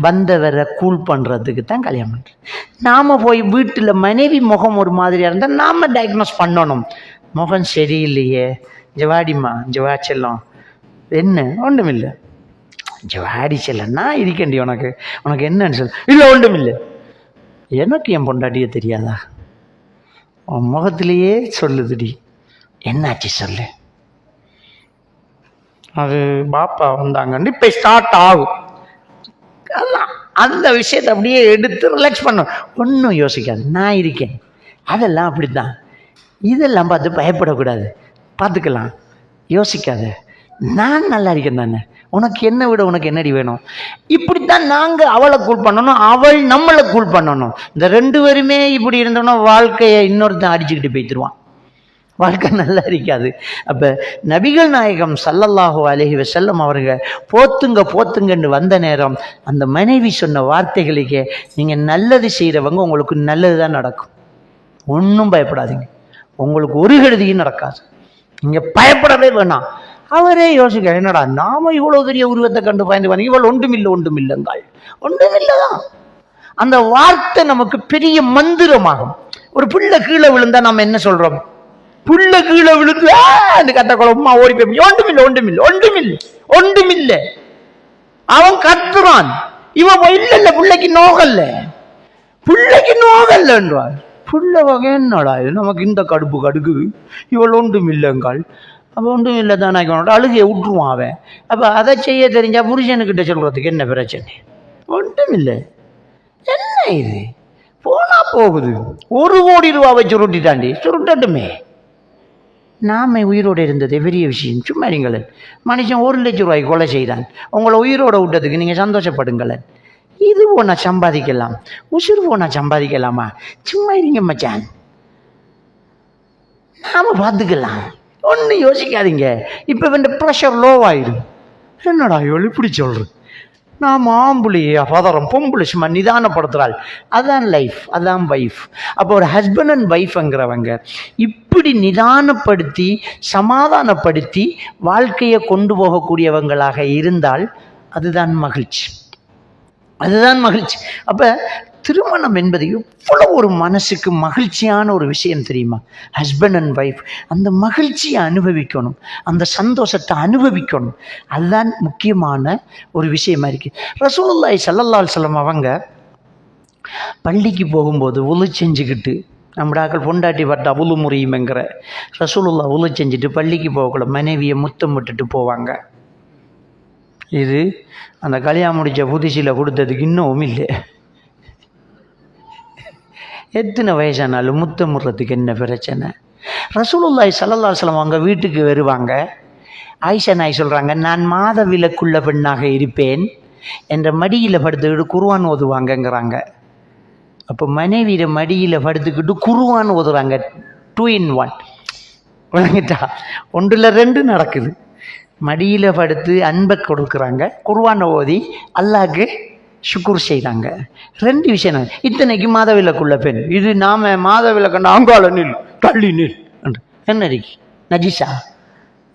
வந்தவரை கூழ் பண்றதுக்கு தான் கல்யாணம் பண்றோம். நாம போய் வீட்டுல மனைவி முகம் ஒரு மாதிரியா இருந்தா நாம டயக்னோஸ் பண்ணணும். முகம் சரியில்லையே, ஜவாடிமா ஜவா செல்லம் என்ன ஒன்றுமில்லை, வாடிச்சல நான் இருக்கண்டி உனக்கு உனக்கு என்னன்னு சொல்லு. இல்லை ஒன்றுமில்லை. எனக்கு என் பொண்டாட்டியே தெரியாதா? உன் முகத்திலேயே சொல்லுதுடி, என்னாச்சு சொல்லு. அது பாப்பா வந்தாங்கன்னு இப்போ ஸ்டார்ட் ஆகும். அதான் அந்த விஷயத்தை அப்படியே எடுத்து ரிலாக்ஸ் பண்ணும். ஒன்றும் யோசிக்காது, நான் இருக்கேன். அதெல்லாம் அப்படி தான். இதெல்லாம் பார்த்து பயப்படக்கூடாது, பார்த்துக்கலாம், யோசிக்காத, நான் நல்லா இருக்கேன் தானே, உனக்கு என்ன விட உனக்கு என்னடி வேணும். இப்படித்தான் நாங்கள் அவளை கூல் பண்ணணும், அவள் நம்மளை கூல் பண்ணணும். இந்த ரெண்டு பேருமே இப்படி இருந்தோம்னா வாழ்க்கையை இன்னொருத்தன் அடிச்சுக்கிட்டு போய்த்துருவான், வாழ்க்கை நல்லா இருக்காது. அப்போ நபிகள் நாயகம் ஸல்லல்லாஹு அலைஹி வஸல்லம் அவருங்க போத்துங்க போத்துங்கன்னு வந்த நேரம் அந்த மனைவி சொன்ன வார்த்தைகளுக்கே, நீங்கள் நல்லது செய்கிறவங்க உங்களுக்கு நல்லது தான் நடக்கும், ஒன்றும் பயப்படாதீங்க, உங்களுக்கு ஒரு கெடுதியும் நடக்காது, நீங்கள் பயப்படவே வேணாம். அவரே யோசிக்க, என்னடா நாம இவ்வளோ பெரிய உருவத்தை கண்டு பயந்து பண்ணி இவள் ஒன்றுமில்லைங்காள், ஒன்றுமில்லைதான். அந்த வார்த்தை நமக்கு பெரிய மந்திரமாகும். ஒரு பிள்ளை கீழே விழுந்தா நம்ம என்ன சொல்றோம்? புள்ள கீழே விழுந்து அந்த கத்த குழப்பமா ஓடி போய் ஒன்றுமில்லை ஒன்றுமில்லை ஒன்றுமில்லை ஒன்றுமில்லை அவன் கத்துறான். இவன் இல்ல பிள்ளைக்கு நோகல்ல, பிள்ளைக்கு நோகல்லன்றான். புள்ள வகை என்னடா இது, நமக்கு இந்த கடுப்பு கடுக்குது, இவள் ஒன்றுமில்லைங்காள். அப்போ ஒன்றும் இல்லை தானே அழுகையை விட்டுருவான் அவன். அப்போ அதை செய்ய தெரிஞ்சா புருஷனுக்கிட்ட சொல்றதுக்கு என்ன பிரச்சனை? ஒன்றுமில்லை. என்ன இது, போனா போகுது. 1 கோடி ரூபாவை சுருட்டிட்டாண்டி, சுருட்டட்டுமே. நாம உயிரோடு இருந்தது பெரிய விஷயம். சும்மா இருங்களேன். மனுஷன் 1 லட்சம் ரூபாய்க்கு கொலை செய்தான், உங்களை உயிரோட விட்டதுக்கு நீங்கள் சந்தோஷப்படுங்களேன். இது போனா சம்பாதிக்கலாம், உசுறு போனா சம்பாதிக்கலாமா? சும்மா இருங்க மச்சான், நாம பார்த்துக்கலாம், ஒன்றும் யோசிக்காதீங்க. இப்போ இந்த ப்ரெஷர் லோவாயிடும். என்னடா இவள் இப்படி சொல்கிறது, நாம் ஆம்புலியா பதறம் பொம்புளை சும்மா நிதானப்படுத்துகிறாள். அதுதான் லைஃப், அதுதான் வைஃப். அப்போ ஒரு ஹஸ்பண்ட் அண்ட் ஒய்ஃப்ங்கிறவங்க இப்படி நிதானப்படுத்தி சமாதானப்படுத்தி வாழ்க்கையை கொண்டு போகக்கூடியவங்களாக இருந்தால் அதுதான் மகிழ்ச்சி, அதுதான் மகிழ்ச்சி. அப்போ திருமணம் என்பது எவ்வளோ ஒரு மனசுக்கு மகிழ்ச்சியான ஒரு விஷயம் தெரியுமா? ஹஸ்பண்ட் அண்ட் ஒய்ஃப் அந்த மகிழ்ச்சியை அனுபவிக்கணும், அந்த சந்தோஷத்தை அனுபவிக்கணும். அதுதான் முக்கியமான ஒரு விஷயமா இருக்கு. ரசூலுல்லாஹி ஸல்லல்லாஹு அலைஹி வஸல்லம் அவங்க பள்ளிக்கு போகும்போது உளு செஞ்சுக்கிட்டு, நம்மடாக்கள் பொண்டாட்டி பட்ட உளு முறியுமெங்கிற ரசூலுல்லாஹ் உளு செஞ்சுட்டு பள்ளிக்கு போகக்கூட மனைவியை முத்தம் விட்டுட்டு போவாங்க. இது அந்த கல்யாணம் முடித்த புதுசில் கொடுத்ததுக்கு இன்னும் இல்லை. எத்தனை வயசானாலும் முத்தமுறதுக்கு என்ன பிரச்சனை? ரசூலுல்லாஹி ஸல்லல்லாஹு அலைஹி வஸல்லம் அவங்க வீட்டுக்கு வருவாங்க. ஆயிஷா நாய் சொல்கிறாங்க, நான் மாதவிலக்குள்ள பெண்ணாக இருப்பேன், என்ற மடியில் படுத்துக்கிட்டு குர்ஆன் ஓதுவாங்கங்கிறாங்க. அப்போ மனைவியிட மடியில் படுத்துக்கிட்டு குர்ஆன் ஓதுறாங்க. 2 in 1 விளங்கிட்டா? 1ல் 2 நடக்குது. மடியில் படுத்து அன்பை கொடுக்குறாங்க, குர்ஆனை ஓதி அல்லாஹ்க்கு சுக்குர் செய்கிறாங்க. 2 விஷயம். இத்தனைக்கு மாதவிலக்குள்ள பெண். இது நாம் மாதவிலக்கண்ட அங்காள நில் கள்ளி நில் என்ன இருக்கு, நஜிஸா?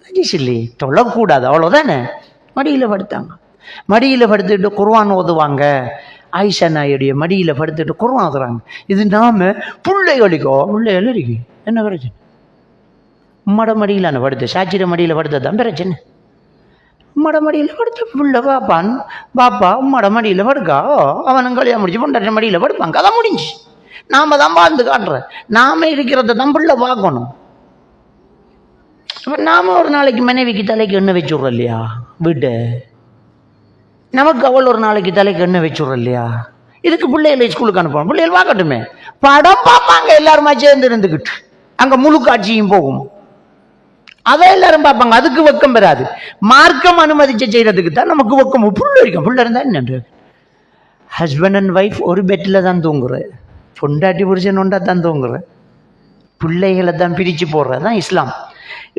நஜிஸ் இல்லையே, தொழக்கூடாது, அவ்வளோதானே. மடியில் படுத்தாங்க, மடியில் படுத்துக்கிட்டு குர்ஆன் ஓதுவாங்க. ஆயிஷா நாயுடைய மடியில் படுத்துட்டு குர்ஆன் ஓதுறாங்க. இது நாம் பிள்ளைகளுக்கோ பிள்ளைகள் இருக்கு என்ன பிரச்சனை? உம்மட மடியிலான படுத்து, சாட்சியிட மடியில் படுத்ததான் பிரச்சனை. உம்மட மடியில் படுத்த புள்ள பாப்பான், பாப்பா உம்மட மடியில் படுக்கா, அவனும் கல்யாணம் முடிச்சு பொண்டாட்டி மடியில் படுப்பாங்க, அதான் முடிஞ்சு. நாம தான் வாழ்ந்து காட்டுறோம், நாம இருக்கிறத தான் புள்ள பார்க்கணும். நாம ஒரு நாளைக்கு மனைவிக்கு தலைக்கு எண்ணெய் வச்சுடுறோம் இல்லையா வீட்டை, நமக்கு அவள் ஒரு நாளைக்கு தலைக்கு எண்ணெய் வச்சுடுறோம் இல்லையா? இதுக்கு பிள்ளைகளை ஸ்கூலுக்கு அனுப்பணும், பிள்ளைகள் பார்க்கட்டுமே, படம் பார்ப்பாங்க எல்லாருமா சேர்ந்து இருந்துக்கிட்டு, அங்கே முழு காட்சியும் போகும், அதை எல்லாரும் பார்ப்பாங்க. அதுக்கு வெக்கம் பெறாது. மார்க்கம் அனுமதிச்ச செய்யறதுக்கு தான் நமக்கு வெக்கம். புள்ள இருக்கும், புள்ள இருந்தா என்ன? ஹஸ்பண்ட் அண்ட் ஒய்ஃப் ஒரு பெட்டில் தான் தூங்குற, பொண்டாட்டி புருஷன் ஒன்றா தான் தூங்குற, பிள்ளைகளை தான் பிரித்து போடுறது தான் இஸ்லாம்.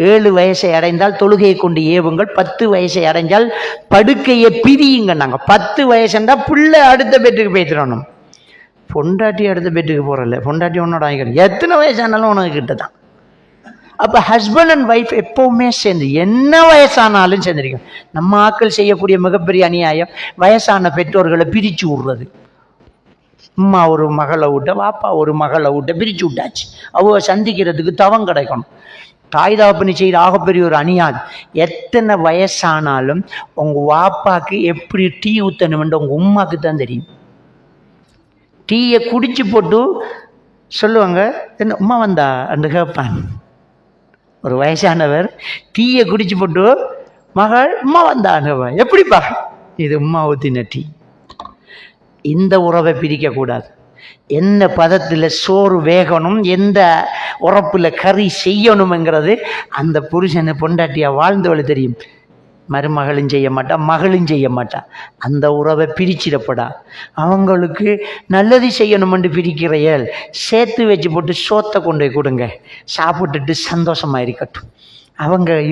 7 வயசை அடைந்தால் தொழுகையை கொண்டு ஏவுங்கள், 10 வயசை அடைஞ்சால் படுக்கையை பிரியுங்க. நாங்கள் 10 வயசுண்டா பிள்ளை அடுத்த பெட்டுக்கு போய்த்துடணும், பொண்டாட்டி அடுத்த பெட்டுக்கு போகிறல, பொண்டாட்டி உன்னோட ஆகிக்கணும், எத்தனை வயசானாலும் உனக்கு கிட்ட தான். அப்போ ஹஸ்பண்ட் அண்ட் ஒய்ஃப் எப்போவுமே சேர்ந்து, என்ன வயசானாலும் சேர்ந்துருக்கும். நம்ம ஆக்கள் செய்யக்கூடிய மிகப்பெரிய அநியாயம் வயசான பெற்றோர்களை பிரித்து விடுறது. அம்மா ஒரு மகளை விட்ட, வாப்பா ஒரு மகளை விட்ட பிரித்து விட்டாச்சு, அவங்க சந்திக்கிறதுக்கு தவம் கிடைக்கணும். தாய் தகப்பனு செய்கிற ஆகப்பெரிய ஒரு அநியாயம். எத்தனை வயசானாலும் உங்கள் வாப்பாக்கு எப்படி டீ ஊற்றணுமென்று உங்கள் உமாக்கு தான் தெரியும். டீயை குடிச்சு போட்டு சொல்லுவாங்க, என்ன உமா வந்தா என்று கேட்பான். ஒரு வயசானவர் டீயை குடிச்சு போட்டு மகள் உமா வந்தாங்க, எப்படிப்பா, இது உமா ஊற்றின டீ. இந்த உறவை பிரிக்கக்கூடாது. என்ன பதத்தில் சோறு வேகணும், எந்த உறப்பில் கறி செய்யணுங்கிறது அந்த புருஷனை பொண்டாட்டியாக வாழ்ந்தவளை தெரியும். மருமகளும் செய்ய மாட்டா, மகளும் செய்ய மாட்டா. அந்த உறவை பிரிச்சிடப்படா. அவங்களுக்கு நல்லது செய்யணுமென்று பிரிக்கிறையல் சேர்த்து வச்சு போட்டு சோத்தை கொண்டு போய் கொடுங்க, சாப்பிட்டுட்டு சந்தோஷமாக இருக்கட்டும்.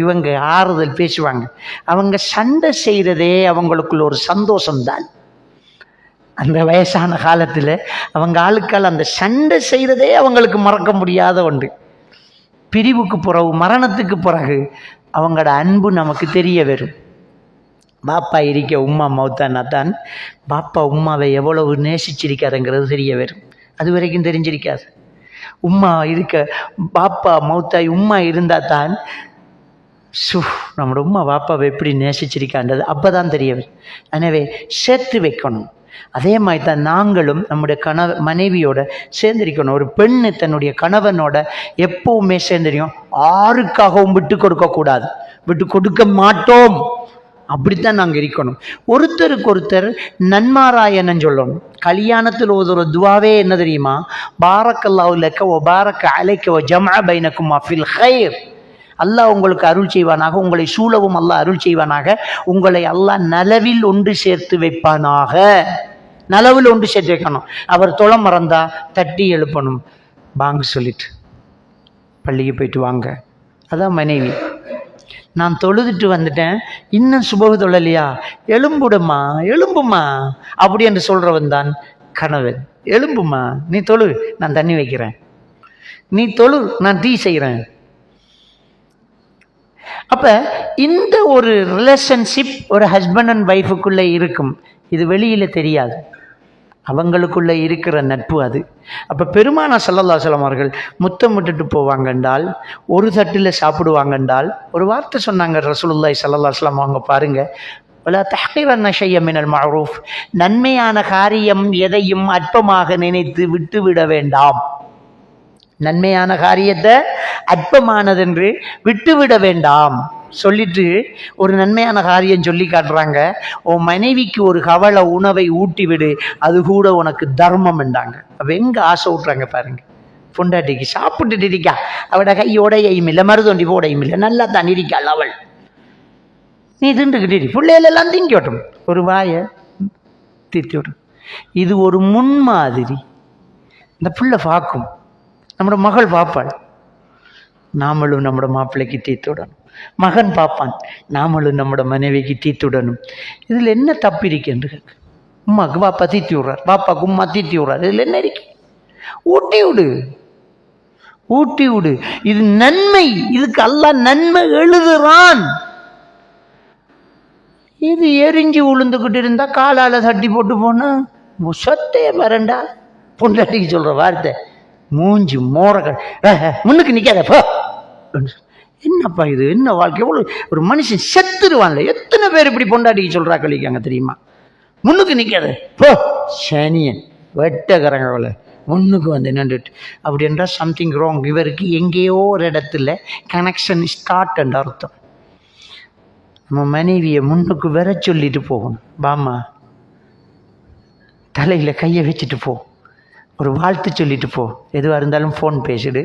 இவங்க ஆறுதல் பேசுவாங்க. அவங்க சண்டை செய்கிறதே அவங்களுக்குள்ள ஒரு சந்தோஷம்தான். அந்த வயசான காலத்தில் அவங்க ஆளுக்கால் அந்த சண்டை செய்கிறதே அவங்களுக்கு மறக்க முடியாத ஒன்று. பிரிவுக்கு பிறகு, மரணத்துக்கு பிறகு அவங்களோட அன்பு நமக்கு தெரிய வரும். பாப்பா இருக்க உம்மா மௌத்தானா தான் பாப்பா உம்மாவை எவ்வளவு நேசிச்சிருக்காருங்கிறது தெரிய வரும். அது வரைக்கும் தெரிஞ்சிருக்காது. உம்மா இருக்க பாப்பா மௌத்தாய் உம்மா இருந்தால் தான் நம்மளோட உம்மா பாப்பாவை எப்படி நேசிச்சிருக்கான்றது அப்போ தான் தெரிய வரும். எனவே சேர்த்து வைக்கணும். அதே மாதிரி தான் நாங்களும் நம்முடைய மனைவியோட சேர்ந்திருக்கணும். ஒரு பெண்ணு தன்னுடைய கணவனோட எப்பவுமே சேர்ந்திருக்கோம். யாருக்காகவும் விட்டு கொடுக்கக்கூடாது, விட்டு கொடுக்க மாட்டோம். அப்படித்தான் நாங்கள் இருக்கணும். ஒருத்தருக்கு ஒருத்தர் நன்மாராயணன்னு சொல்லணும். கல்யாணத்தில் ஒரு துவாவே என்ன தெரியுமா? பாரக்கல்லாஹு லக்க வ பாரக்க அலைக்க வ ஜம்அ பைனகுமா ஃபில் கைர். அல்லாஹ் உங்களுக்கு அருள் செய்வானாக, உங்களை சூழவும் அல்லாஹ் அருள் செய்வானாக, உங்களை அல்லாஹ் நலவில் ஒன்று சேர்த்து வைப்பானாக. நலவில் ஒன்று சேர்த்து வைக்கணும். அவர் தொலை மறந்தா தட்டி எழுப்பணும், வாங்க சொல்லிட்டு பள்ளிக்கு போயிட்டு வாங்க. அதான் மனைவி. நான் தொழுதுட்டு வந்துட்டேன், இன்னும் சுபகு தொழலையா, எலும்புடுமா எலும்புமா அப்படி என்று சொல்றவன் தான் கணவன். எலும்புமா, நீ தொழு, நான் தண்ணி வைக்கிறேன், நீ தொழு, நான் டீ செய்கிறேன். அப்ப இந்த ஒரு ரிலேஷன்ஷிப் ஒரு ஹஸ்பண்ட் அண்ட் ஒய்ஃபுக்குள்ளே இருக்கும். இது வெளியில தெரியாது, அவங்களுக்குள்ள இருக்கிற நட்பு அது. அப்போ பெருமானார் ஸல்லல்லாஹு அலைஹி வஸல்லம் அவர்கள் முத்தமிட்டுட்டு போவாங்கன்றால், ஒரு தட்டில் சாப்பிடுவாங்கன்றால் ஒரு வார்த்தை சொன்னாங்க ரசூலுல்லாஹி ஸல்லல்லாஹு அலைஹி வஸல்லம். அவங்க பாருங்க, வலா தஹ்கிரன்ன ஷைஅன் மினல் மஅரூஃப், நன்மையான காரியம் எதையும் அற்பமாக நினைத்து விட்டுவிட வேண்டாம். நன்மையான காரியத்தை அற்பமானதென்று விட்டுவிட வேண்டாம் சொல்லிட்டு ஒரு நன்மையான காரியம் சொல்லி காட்டுறாங்க. உன் மனைவிக்கு ஒரு கவலை உணவை ஊட்டி விடு, அது கூட உனக்கு தர்மம் என்றாங்க. அப்போ எங்க ஆசை விட்றாங்க பாருங்க. பொண்டாட்டிக்கு சாப்பிட்டுட்டு இருக்கா, அவட கையோடையும் இல்லை, மருதொண்டி போடையும் இல்லை, நல்லா தான் இருக்காள் அவள். நீ திண்டுக்கிட்டு பிள்ளைகளெல்லாம் திங்கட்டும், ஒரு வாயை தீர்த்தி விடும். இது ஒரு முன்மாதிரி. இந்த பிள்ளை பார்க்கும், நம்மளோட மகள் பார்ப்பாள், நாமளும் நம்மளோட மாப்பிள்ளைக்கு தீர்த்துடணும். மகன் பார்ப்பான், நாமளும் நம்மளோட மனைவிக்கு தீர்த்துடணும். இதில் என்ன தப்பு இருக்குன்னு கேட்க, உமாக்கு பாப்பா தீர்த்தி விடுறார், பாப்பாக்கு உமா தீர்த்தி விடுறார், இதில் என்ன இருக்கு? ஊட்டி விடு, ஊட்டி விடு. இது நன்மை, இதுக்கு அல்லாஹ் நன்மை எழுதுறான். இது எரிஞ்சு உளுந்துக்கிட்டு இருந்தா காலால் தட்டி போட்டு போனா சொத்தைய வரண்டா. பொண்டாட்டிக்கு சொல்ற வார்த்தை, மூஞ்சி மோரகள் முன்னுக்கு நிற்காத போ. என்னப்பா இது, என்ன வாழ்க்கை? எவ்வளோ ஒரு மனுஷன் செத்துருவான்ல. எத்தனை பேர் இப்படி பொண்டாட்டிக்கு சொல்றா கழிக்காங்க தெரியுமா? முன்னுக்கு நிற்காத போ, சனியன் வெட்டகரங்கள முன்னுக்கு வந்து நின்றுட்டு. அப்படி என்றால் சம்திங் ராங். இவருக்கு எங்கேயோ ஒரு இடத்துல கனெக்ஷன் ஸ்டார்ட் என்ற அர்த்தம். நம்ம மனைவியை முன்னுக்கு வர சொல்லிட்டு போகணும். பாமா தலையில் கையை வச்சுட்டு போ, ஒரு வாழ்த்து சொல்லிட்டு போ, எதுவாக இருந்தாலும் ஃபோன் பேசிடு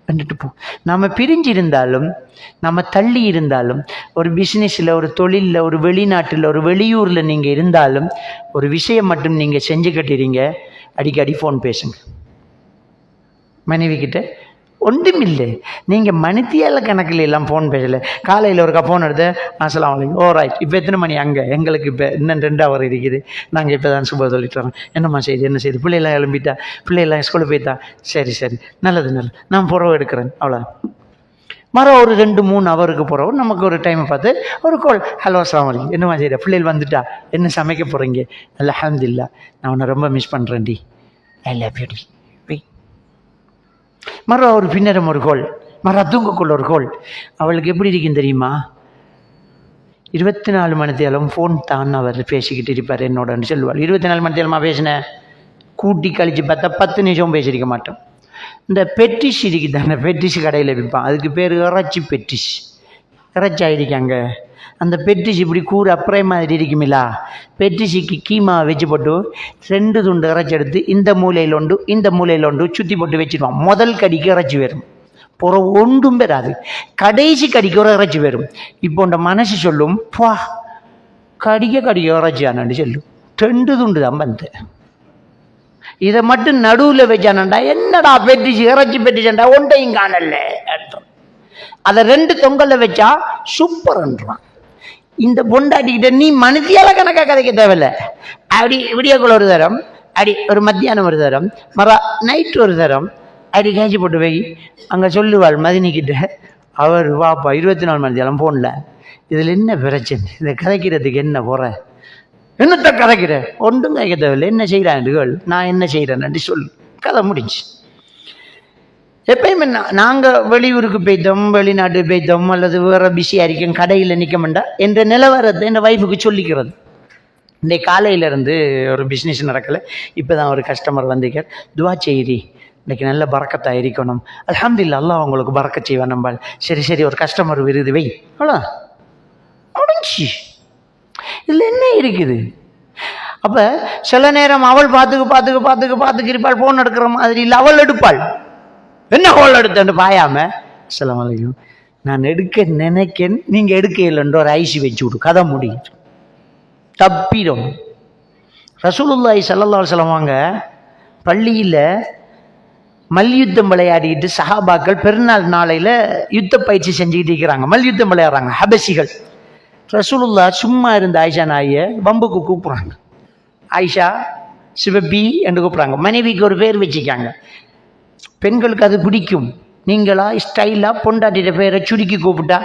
வந்துட்டு போ. நம்ம பிரிஞ்சிருந்தாலும், நம்ம தள்ளி இருந்தாலும், ஒரு பிஸ்னஸில், ஒரு தொழிலில், ஒரு வெளிநாட்டில், ஒரு வெளியூரில் நீங்கள் இருந்தாலும் ஒரு விஷயம் மட்டும் நீங்கள் செஞ்சு கட்டுறீங்க, அடிக்கடி ஃபோன் பேசுங்க மனைவிக்கிட்ட. ஒன்றும் இல்லை, நீங்கள் மணித்தியால கணக்கில் எல்லாம் ஃபோன் பேசலை. காலையில் ஒருக்கா ஃபோன் எடுத்து அஸ்ஸலாமு அலைக்கும், ஓ ரைட், இப்போ எத்தனை மணி அங்கே? எங்களுக்கு இப்போ இன்னும் 2 hour இருக்குது, நாங்கள் இப்போ தான் சுப சொல்லிட்டு வரோம். என்னம்மா செய்யுது, என்ன செய்யுது? பிள்ளையெல்லாம் எழும்பிட்டா, பிள்ளையெல்லாம் ஸ்கூலுக்கு போய்த்தா, சரி சரி, நல்லது நல்லது, நான் புறவு எடுக்கிறேன், அவ்வளோ. மரம் ஒரு 2-3 hours போகிறோம். நமக்கு ஒரு டைமை பார்த்து ஒரு கால், ஹலோ அஸ்ஸலாமு அலைக்கும், என்னம்மா செய்யுது? பிள்ளைகள் வந்துட்டா, என்ன சமைக்க போகிறீங்க? அல்ஹம்துலில்லாஹ், நான் உன்னை ரொம்ப மிஸ் பண்ணுறேன்டி, ஐ லவ் யூ டி. மறு ஒரு பின்னரும் ஒரு கோல், மர தூங்கக்குள்ள ஒரு கோல். அவளுக்கு எப்படி இருக்குன்னு தெரியுமா? 24 மணி நேரம் ஃபோன் தான் அவர் பேசிக்கிட்டு இருப்பார் என்னோடன்னு சொல்லுவாள். 24 மணி நேரமாக பேசினேன், கூட்டி கழித்து பார்த்தா 10 நிமிஷம் பேசியிருக்க மாட்டோம். இந்த பெட்டிஷ் இருக்குது தானே, பெட்டிஷ் கடையில் விற்பான், அதுக்கு பேர் இறைச்சி பெட்டிஷ். இறைச்சி ஆகிருக்காங்க. அந்த பெட்டிஷ் இப்படி கூறு அப்புறம் மாதிரி இருக்குமில்லா, பெட்டிஷுக்கு கீமா வச்சு போட்டு 2 துண்டு இறைச்சி எடுத்து இந்த மூலையில் ஒன்று இந்த மூலையில் ஒன்று சுற்றி போட்டு வச்சுருவான். முதல் கடிக்கு இறைச்சி வரும், புறம் ஒன்றும் பெறாது. கடைசி கடிக்க ஒரு இறைச்சி வரும். இப்போ இந்த மனசு சொல்லும், பா கடிக்க இறைச்சியானு சொல்லும். 2 துண்டு தான் வந்து இதை மட்டும் நடுவில் வச்சானண்டா, என்னடா பெட்டிச்சு இறைச்சி பெட்டிச்சண்டா ஒன்றையும் காணல அர்த்தம். அதை 2 தொங்கல்ல வச்சா சூப்பர்ன்றான். இந்த பொண்டாட்டிக்கிட்ட நீ மனுஷியால கணக்காக கதைக்க தேவையில்லை. அப்படி விடியக்குள்ள ஒரு தரம், அப்படி ஒரு மத்தியானம் ஒரு தரம், நைட்டு ஒரு தரம் அப்படி கேட்சி போட்டு போய் அங்கே சொல்லுவாள் மதினிக்கிட்ட, அவர் வாப்பா 24 மணி நேரம் போன்ல, இதில் என்ன பிரச்சனை, இதை கதைக்கிறதுக்கு என்ன போகிற, என்னத்தை கதைக்கிற, ஒன்றும் கதைக்க தேவையில்லை, என்ன செய்கிறான் நான் என்ன செய்கிறேன்னு சொல்லு, கதை முடிஞ்சு. எப்பயுமே நாங்கள் வெளியூருக்கு போய்த்தோம், வெளிநாட்டு போய்த்தோம், அல்லது வேறு பிஸியாக இருக்கோம், கடையில் நிற்க மாட்டா என்ற நிலவரத்தை என் வைஃபுக்கு சொல்லிக்கிறது. இன்றைக்கு காலையிலேருந்து ஒரு பிஸ்னஸ் நடக்கலை, இப்போ தான் ஒரு கஸ்டமர் வந்திருக்கார், துவா செய்தி இன்றைக்கி நல்ல பறக்கத்தாக இருக்கணும், அல்ஹம்துலில்லாஹ் அல்லாஹ் அவங்களுக்கு பறக்க செய்வான் நம்பால். சரி ஒரு கஸ்டமர் விருது வை, அவ்வளோ முடிஞ்சு. இதில் என்ன இருக்குது? அப்போ சில நேரம் அவள் பார்த்துக்கு இருப்பாள், ஃபோன் எடுக்கிற மாதிரி இல்லை, அவள் எடுப்பாள். என்ன கோல் எடுத்தேன்னு பாயாம, அஸ்ஸலாமு அலைக்கும் நான் எடுக்க நினைக்கேன், நீங்கள் எடுக்க இல்லைன்ற ஒரு ஐசி வச்சு விடு, கதை முடியும், தப்பிடும். ரசூலுல்லாஹி ஸல்லல்லாஹு அலைஹி வஸல்லம் வாங்க பள்ளியில் மல்யுத்தம் விளையாடிட்டு சஹாபாக்கள் பெருநாள் நாளையில் யுத்த பயிற்சி செஞ்சுக்கிட்டு இருக்கிறாங்க, மல்யுத்தம் விளையாடுறாங்க ஹபசிகள். ரசூலுல்லாஹ் சும்மா இருந்த ஆயிஷா நாயை வம்புக்கு கூப்பிட்றாங்க. ஆயிஷா சிவபி என்று கூப்பிட்றாங்க. மனைவிக்கு ஒரு பேர் வச்சுக்காங்க. பெண்களுக்கு அது பிடிக்கும். நீங்களா ஸ்டைலாக பொண்டாட்டிட்ட பேரை சுருக்கி கூப்பிட்டா,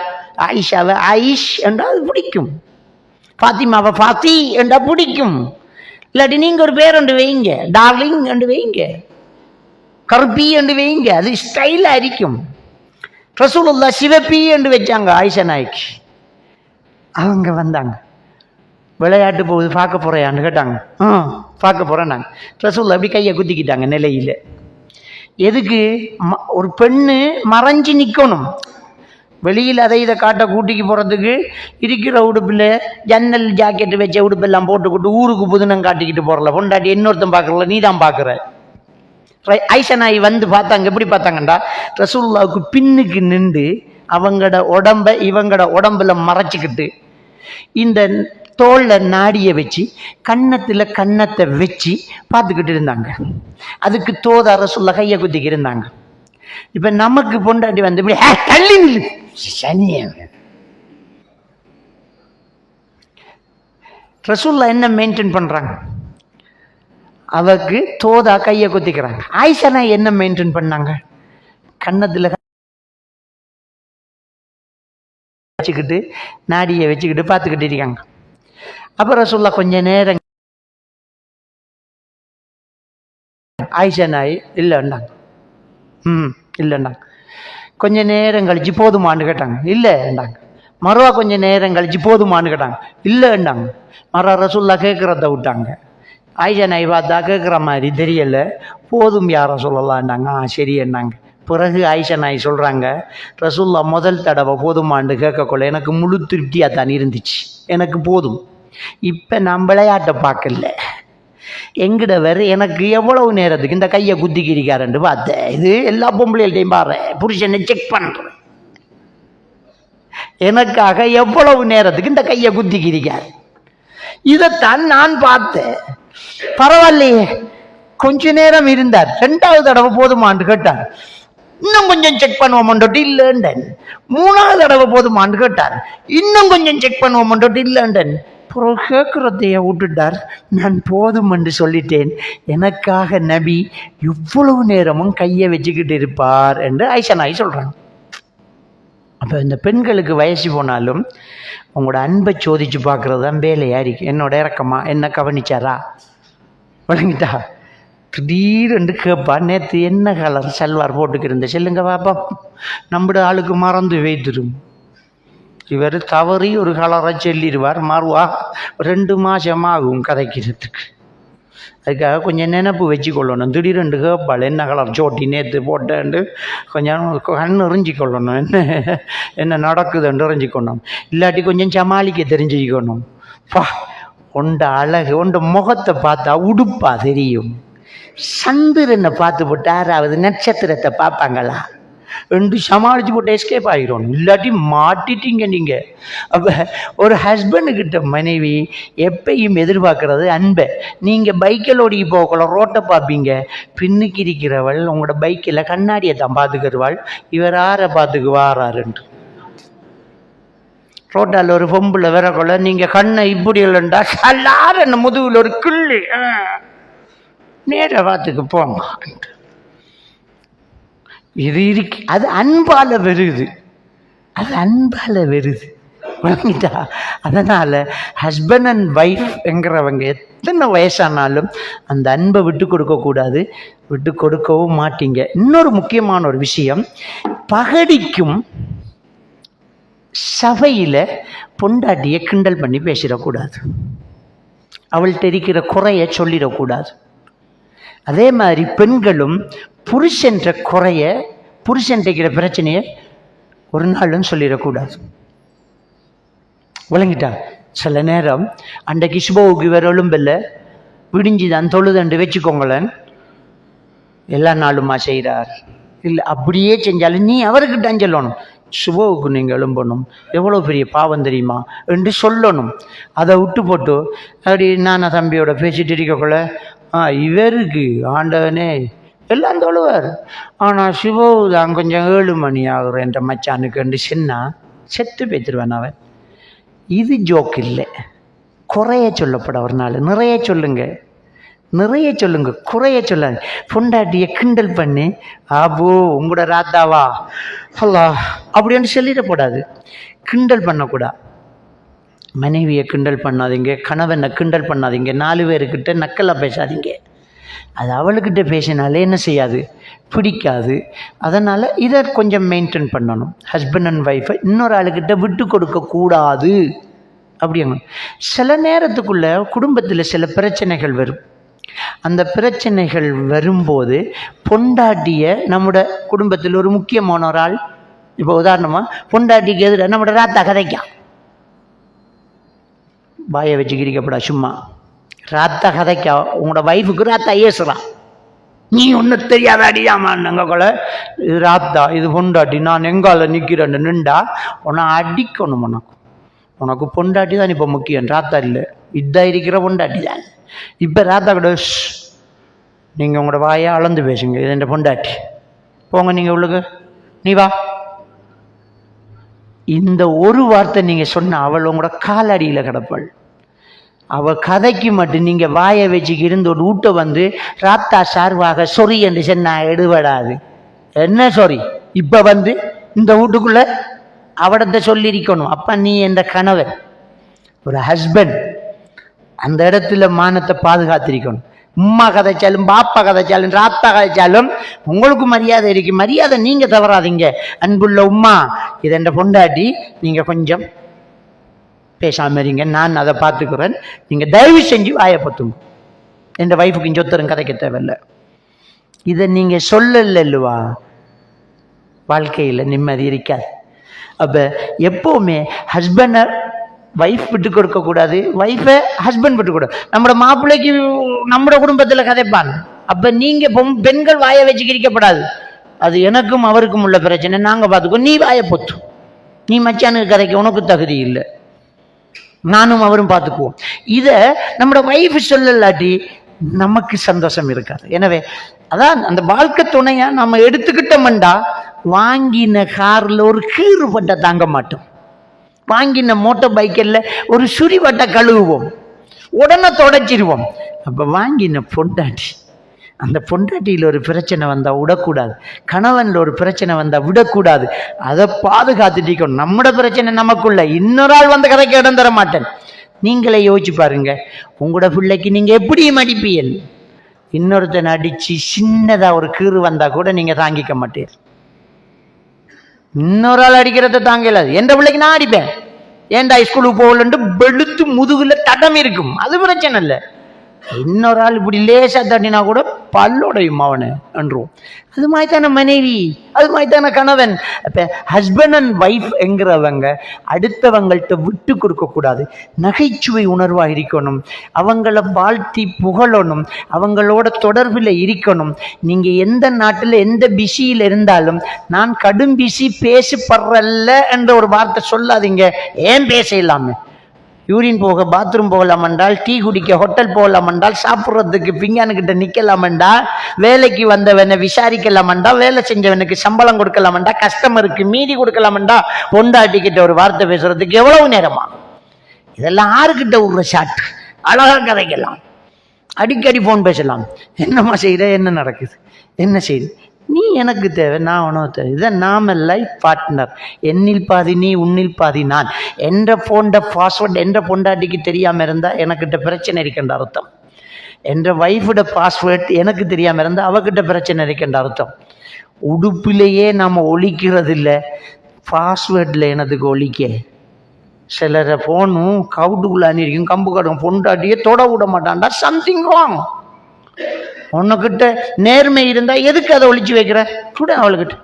ஆயிஷாவை ஆயிஷ் என்றால் அது பிடிக்கும், ஃபாத்திமாவை ஃபாத்தி என்றால் பிடிக்கும். இல்லாட்டி நீங்கள் ஒரு பேர் என்று வைங்க, டார்லிங் என்று வைங்க, கருப்பி என்று வைங்க, அது ஸ்டைலாக இருக்கும். ரசூலுல்லாஹ் சிவப்பி என்று வச்சாங்க ஆயிஷா நாய்க்கு. அவங்க வந்தாங்க, விளையாட்டு போகுது பார்க்க போகிறையான்னு கேட்டாங்க. பார்க்க போகிறேன் நாங்கள். ரசூலுல்லாஹ் அப்படி கையை குத்திக்கிட்டாங்க நிலையில். எதுக்கு? ஒரு பெண்ணு மறைஞ்சி நிற்கணும். வெளியில் அதை இதை காட்ட கூட்டிக்கு போகிறதுக்கு இருக்கிற உடுப்பில் ஜன்னல் ஜாக்கெட்டு வச்ச உடுப்பெல்லாம் போட்டுக்கிட்டு ஊருக்கு புதுனம் காட்டிக்கிட்டு போகிறல, பொண்டாட்டி இன்னொருத்தன் பார்க்கறல, நீ தான் பார்க்குற. ஆயிஷா நாய் வந்து பார்த்தாங்க. எப்படி பார்த்தாங்கண்டா, ரசூலுல்லாஹ்வுக்கு பின்னுக்கு நின்று அவங்களோட இவங்களோட உடம்புல மறைச்சிக்கிட்டு இந்த தோளில் நாடியை வச்சு கன்னத்தை வச்சு பார்த்துக்கிட்டு இருந்தாங்க. அதுக்கு தோத ரசூலுல்லாஹ் கையை குத்திக்கு இருந்தாங்க. இப்போ நமக்கு பொண்டாட்டி வந்து இப்படி தள்ளி சனிய. ரசூலுல்லாஹ் என்ன மெயின்டைன் பண்ணுறாங்க? அவருக்கு தோதா கையை குத்திக்கிறாங்க. ஆயிஷா நாய் என்ன மெயின்டைன் பண்ணாங்க? கன்னத்தில் வச்சுக்கிட்டு நாடியை வச்சுக்கிட்டு பார்த்துக்கிட்டு இருக்காங்க. அப்புறம் ரசூலுல்லாஹ் கொஞ்ச நேரம் ஆயிஷா நாய் இல்லைண்டாங்க. இல்லைண்டாங்க. கொஞ்ச நேரம் கழிச்சு போதுமான்னு கேட்டாங்க. இல்லைண்டாங்க. மறுவா கொஞ்ச நேரம் கழிச்சு போதுமான்னு கேட்டாங்க. இல்லைண்டாங்க. ரசூலுல்லாஹ் கேட்குறத விட்டாங்க. ஆயிஷா நாய் பார்த்தா கேட்குற மாதிரி தெரியல, போதும் யார சொல்லலான்னாங்க. சரி என்னாங்க. பிறகு ஆயிஷா நாய் சொல்கிறாங்க, ரசூலுல்லாஹ் முதல் தடவை போதுமான்னு கேட்கக்குள்ள எனக்கு முழு திருப்தியாக தான் இருந்துச்சு, எனக்கு போதும். இப்போ நான் விளையாட்டை பார்க்கல, எங்கிட்ட வேறு எனக்கு எவ்வளவு நேரத்துக்கு இந்த கையை குத்திக்கிறிக்காரன்ட்டு பார்த்தேன். இது எல்லா பொம்பளைகள்டையும் பாரு, புருஷனை செக் பண்ணுறேன், எனக்காக எவ்வளவு நேரத்துக்கு இந்த கையை குத்திக்கிறிக்கார், இதைத்தான் நான் பார்த்தேன். பரவாயில்லையே, கொஞ்ச நேரம் இருந்தார். 2வது தடவை போதுமான்னு கேட்டார். இன்னும் கொஞ்சம் செக் பண்ணுவோம்ன்றோட்டு இல்லைண்டன். 3வது தடவை போதுமான்னு கேட்டார். இன்னும் கொஞ்சம் செக் பண்ணுவோம்ன்றோட்டு இல்லைண்டன். அப்புறம் கேட்குறதைய விட்டுட்டார். நான் போதும் என்று சொல்லிட்டேன், எனக்காக நபி இவ்வளவு நேரமும் கையை வச்சுக்கிட்டு இருப்பார் என்று ஆயிஷா நாய் சொல்கிறாங்க. அப்போ இந்த பெண்களுக்கு வயசு போனாலும் உங்களோட அன்பை சோதிச்சு பார்க்குறது தான் வேலையாக இருக்கு. என்னோட இறக்கமா என்ன கவனிச்சாரா, வழங்கிட்டா திடீரென்று கேட்பா, நேற்று என்ன கலர் சல்வார் போட்டுக்கிருந்த சொல்லுங்க பாப்பா. நம்மட ஆளுக்கு மறந்து வைத்திரும். இவர் தவறி ஒரு கலரை சொல்லிடுவார், மாறுவா 2 மாதம் ஆகும் கதைக்கிறதுக்கு. அதுக்காக கொஞ்சம் நினப்பு வச்சு கொள்ளணும். திடீரென்று கேட்பாள் என்ன கலர் சோட்டி நேற்று போட்டேன்ட்டு கொஞ்சம் கண் எறிஞ்சிக்கொள்ளணும், என்ன நடக்குதுன்னு எறிஞ்சிக்கணும். இல்லாட்டி கொஞ்சம் சமாளிக்க தெரிஞ்சுக்கணும். உண்ட அழகு உண்ட முகத்தை பார்த்தா உடுப்பா தெரியும். சந்திரனை பார்த்து போட்டு 6வது நட்சத்திரத்தை பார்ப்பாங்களா ரெண்டு சமாளிச்சு போட்டு எஸ்கேப் ஆகிரும். இல்லாட்டி மாட்டிட்டீங்க நீங்கள். அப்போ ஒரு ஹஸ்பண்டுக்கிட்ட மனைவி எப்பையும் எதிர்பார்க்கறது அன்பை. நீங்கள் பைக்கில் ஓடி போகல ரோட்டை பார்ப்பீங்க, பின்னுக்கு இருக்கிறவள் உங்களோட பைக்கில் கண்ணாடியை தான் பார்த்துக்கிறவாள், இவர் யாரை பார்த்துக்குவாராருன்ட்டு. ரோட்டால் ஒரு பொம்புல வரக்குள்ள நீங்கள் கண்ணை இப்படி இல்லைண்டா எல்லாரும் என்ன முதுகில் ஒரு கிள்ளி நேர பார்த்துக்கு போங்க. இது இருக்கு, அது அன்பால் வருது, அது அன்பால் வருது, வழங்கிட்டா. அதனால் ஹஸ்பண்ட் அண்ட் ஒய்ஃப்ங்கிறவங்க எத்தனை வயசானாலும் அந்த அன்பை விட்டு கொடுக்கக்கூடாது, விட்டு கொடுக்கவும் மாட்டீங்க. இன்னொரு முக்கியமான ஒரு விஷயம், பகடிக்கும் சபையில் பொண்டாட்டியை கிண்டல் பண்ணி பேசிடக்கூடாது, அவள்கிட்ட இருக்கிற குறைய சொல்லிடக்கூடாது. அதே மாதிரி பெண்களும் புருஷன்ற குறைய, புருஷன் இருக்கிற பிரச்சனையை ஒரு நாளும் சொல்லிடக்கூடாது, விளங்கிட்டா. சில நேரம் அன்றைக்கு சுபவுக்கு இவர் எழும்பில்ல விடிஞ்சுதான் தொழுதண்டு வச்சுக்கோங்களேன், எல்லா நாளுமா செய்கிறார் இல்லை, அப்படியே செஞ்சாலும் நீ அவருக்கிட்ட சொல்லணும், சுபவுக்கு நீங்கள் எழும்பணும், எவ்வளோ பெரிய பாவம் தெரியுமா என்று சொல்லணும். அதை விட்டு போட்டு அப்படி நானா தம்பியோட பேசிட்டு இருக்கக்குள்ள இவருக்கு ஆண்டவனே எல்லாம் தொழுவார், ஆனால் சிவவு தான் கொஞ்சம் 7 மணி ஆகுற என்ற மச்சானுக்கு என்று சின்ன செத்து பேத்துருவேன் அவன். இது ஜோக் இல்லை, குறைய சொல்லப்பட ஒரு நாள். நிறைய சொல்லுங்க, நிறைய சொல்லுங்க, குறைய சொல்லாங்க. பொண்டாட்டியை கிண்டல் பண்ணி ஆபோ உங்களோட ராத்தாவா அல்லா அப்படின்னு சொல்லிடக்கூடாது, கிண்டல் பண்ணக்கூடாது. மனைவியை கிண்டல் பண்ணாதீங்க, கணவனை கிண்டல் பண்ணாதீங்க, 4 பேருக்கிட்ட நக்கலாக பேசாதீங்க. அது அவளுக்கிட்ட பேசினாலே என்ன செய்யாது, பிடிக்காது. அதனால் இதை கொஞ்சம் மெயின்டைன் பண்ணணும். ஹஸ்பண்ட் அண்ட் ஒய்ஃபை இன்னொரு ஆளுக்கிட்ட விட்டு கொடுக்கக்கூடாது. அப்படிங்க சில நேரத்துக்குள்ள குடும்பத்தில் சில பிரச்சனைகள் வரும். அந்த பிரச்சனைகள் வரும்போது பொண்டாட்டியை நம்முட குடும்பத்தில் ஒரு முக்கியமான ஒரு ஆள், இப்போ உதாரணமாக பொண்டாட்டிக்கு எதிராக நம்மளோட ராத்தா கதைக்கான், வாயை வச்சு கிரிக்கப்படா சும்மா. ராத்தா கதைக்கா உங்களோட வைஃபுக்கு ராத்தா ஏசுறான், நீ ஒன்றும் தெரியாத அடியாமான்னு கொலை, இது ராத்தா இது பொண்டாட்டி, நான் எங்கால நிற்கிறேன்னு நின்றா உன்னை அடிக்கணும். உனக்கு பொண்டாட்டி தான் இப்போ முக்கியம், ராத்தா இல்லை, இதான் இருக்கிற பொண்டாட்டி தான். இப்போ ராத்தா கூட நீங்கள் உங்களோட வாயை அளந்து பேசுங்க, இது என் பொண்டாட்டி, போங்க நீங்கள் உள்ளுக்கு, நீ வா. இந்த ஒரு வார்த்தை நீங்கள் சொன்ன அவள் உங்களோட காலடியில் கிடப்பாள். அவள் கதைக்கு மட்டும் நீங்கள் வாயை வச்சுக்கு இருந்து ஒரு வீட்டை வந்து ராத்தா சார்பாக சொறி என்று சொன்னா எடுபடாது. என்ன சொறி, இப்போ வந்து இந்த வீட்டுக்குள்ள அவடத்தை சொல்லியிருக்கணும். அப்போ நீ என்ற கணவன், ஒரு ஹஸ்பண்ட், அந்த இடத்துல மானத்தை பாதுகாத்திருக்கணும். உம்மா கதைச்சாலும் பாப்பா கதைச்சாலும் ராத்தா கதைச்சாலும் உங்களுக்கு மரியாதை இருக்கு, மரியாதை நீங்கள் தவறாதீங்க. அன்புள்ள உம்மா இது என்ற பொண்டாட்டி, நீங்கள் கொஞ்சம் பேசாமல் இருங்க, நான் அதை பார்த்துக்கிறேன், நீங்கள் தயவு செஞ்சு வாயப்பத்துங்க, என் வைஃபுக்கு சொத்தரும் கதைக்க தேவையில்லை. இதை நீங்கள் சொல்லலல்லுவா, வாழ்க்கையில் நிம்மதி இருக்காது. அப்போ எப்போவுமே ஹஸ்பண்டை வைஃப் விட்டு கொடுக்கக்கூடாது, வைஃபை ஹஸ்பண்ட் விட்டு கொடுக்க. நம்மளோட மாப்பிள்ளைக்கு நம்மளோட குடும்பத்தில் கதைப்பாங்க. அப்போ நீங்கள் பெண்கள் வாயை வச்சு கிரிக்கப்படாது, அது எனக்கும் அவருக்கும் உள்ள பிரச்சனை, நாங்கள் பார்த்துக்கோ, நீ வாயை பொத்து, நீ மச்சானுக்கு கதைக்க உனக்கு தகுதி இல்லை, நானும் அவரும் பார்த்துக்குவோம். இதை நம்மளோட வைஃப் சொல்லலாட்டி நமக்கு சந்தோஷம் இருக்காது. எனவே அதான் அந்த வாழ்க்கை துணையா நம்ம எடுத்துக்கிட்டோம்டா, வாங்கின காரில் ஒரு கீறு பட்ட தாங்க மாட்டோம், வாங்கின மோட்டார் பைக்கில் ஒரு சுரிவட்டை கழுவுவோம், உடனே தொடச்சிடுவோம். அப்போ வாங்கின பொண்டாட்டி, அந்த பொண்டாட்டியில் ஒரு பிரச்சனை வந்தால் விடக்கூடாது, கணவனில் ஒரு பிரச்சனை வந்தால் விடக்கூடாது, அதை பாதுகாத்துட்டிக்கணும். நம்மளோட பிரச்சனை நமக்குள்ள, இன்னொரு ஆள் வந்த கதைக்கு இடம் தர மாட்டேன். நீங்களே யோசிச்சு பாருங்க, உங்களோட பிள்ளைக்கு நீங்கள் எப்படியும் அடிப்பீர்கள், இன்னொருத்தனை அடித்து சின்னதாக ஒரு கீறு வந்தால் கூட நீங்கள் தாங்கிக்க மாட்டீர். இன்னொரு ஆள் அடிக்கிறத தாங்கலாது. எந்த பிள்ளைக்கு நான் அடிப்பேன், ஏன்டா ஸ்கூலுக்கு போகலன்ட்டு வெளுத்து முதுகுல தடம் இருக்கும், அது பிரச்சனை இல்லை. இன்னொரு ஆள் இப்படி லேசா தட்டினா கூட பல்லோடையும் அவனை என்றும். அது மாதிரி தானே மனைவி, அது மாதிரி தானே கணவன். அப்போ ஹஸ்பண்ட் அண்ட் ஒய்ஃப் என்கிறவங்க அடுத்தவங்கள்ட்ட விட்டு கொடுக்கக்கூடாது. நகைச்சுவை உணர்வாக இருக்கணும், அவங்கள வாழ்த்தி புகழணும், அவங்களோட தொடர்பில் இருக்கணும். நீங்கள் எந்த நாட்டில் எந்த பிஸியில் இருந்தாலும் நான் கடும் பிஸி பேசப்படுறல்ல என்ற ஒரு வார்த்தை சொல்லாதீங்க. ஏன் பேச இல்லாமல் யூரின் போக பாத்ரூம் போகலாம் என்றால், டீ குடிக்க ஹோட்டல் போகலாம் என்றால், சாப்பிட்றதுக்கு பிங்கானுக்கிட்ட நிற்கலாம் என்றால், வேலைக்கு வந்தவனை விசாரிக்கலாம் என்றால், வேலை செஞ்சவனுக்கு சம்பளம் கொடுக்கலாம் என்றால், கஸ்டமருக்கு மீதி கொடுக்கலாம் என்றால், பொண்டாட்டிக்கிட்ட ஒரு வார்த்தை பேசுறதுக்கு எவ்வளவு நேரமா? இதெல்லாம் ஆறுகிட்ட ஒரு ஷாட். அழகா கதைக்கலாம், அடிக்கடி ஃபோன் பேசலாம். என்னம்மா செய்கிற, என்ன நடக்குது, என்ன செய்யுது, நீ எனக்கு தேவை, நான் உனக்கு தேவை. இதான் நாம லைஃப் பார்ட்னர். என்னில் பாதி நீ, உன்னில் பாதி நான். என்ற ஃபோன்ட பாஸ்வேர்டு என்ற பொண்டாட்டிக்கு தெரியாமல் இருந்தால் எனக்கிட்ட பிரச்சனை இருக்கின்ற அர்த்தம். என்ற ஒய்ஃபோட பாஸ்வேர்ட் எனக்கு தெரியாமல் இருந்தால் அவகிட்ட பிரச்சனை இருக்கின்ற அர்த்தம். உடுப்பிலேயே நாம் ஒழிக்கிறது இல்லை, பாஸ்வேர்டில் எனதுக்கு ஒழிக்க. சிலரை ஃபோனும் கவுட்டுக்குள்ளானி இருக்கும், கம்பு கடும், பொண்டாட்டியே தொட விட மாட்டான்டா. Something wrong. உன்னுக்கிட்ட நேர்மை இருந்தால் எதுக்கு அதை ஒழிச்சு வைக்கிற? கூட அவளுக்கிட்ட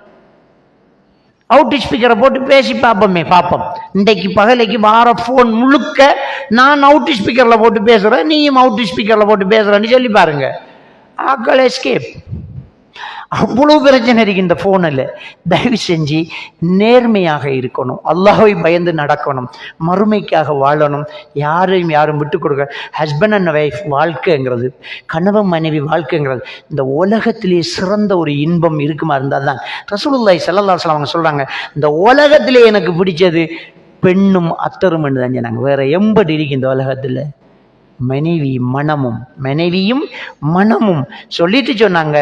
அவுட் ஸ்பீக்கரை போட்டு பேசி பார்ப்போம். இன்றைக்கு பகலைக்கு வார ஃபோன் முழுக்க நான் அவுட் ஸ்பீக்கரில் போட்டு பேசுகிறேன், நீயும் அவுட் ஸ்பீக்கரில் போட்டு பேசுகிறேன்னு சொல்லி பாருங்க. ஆக்கள் எஸ்கேப். அவ்வளோ பிரச்சனை இருக்கு இந்த ஃபோனில். தயவு செஞ்சு நேர்மையாக இருக்கணும், அல்லாஹ்வை பயந்து நடக்கணும், மறுமைக்காக வாழணும், யாரும் விட்டு கொடுக்க. ஹஸ்பண்ட் அண்ட் ஒய்ஃப் வாழ்க்கைங்கிறது, கணவன் மனைவி வாழ்க்கைங்கிறது இந்த உலகத்திலே சிறந்த ஒரு இன்பம் இருக்குமா இருந்தால் தான். ரசூலுல்லாஹி ஸல்லல்லாஹு அலைஹி வஸல்லம் அவங்க சொல்கிறாங்க, இந்த உலகத்திலே எனக்கு பிடிச்சது பெண்ணும் அத்தரும் என்று தான் சொன்னாங்க. வேற எம்படி இருக்கு இந்த உலகத்தில்? மனைவியும் மனமும் சொல்லிட்டு சொன்னாங்க.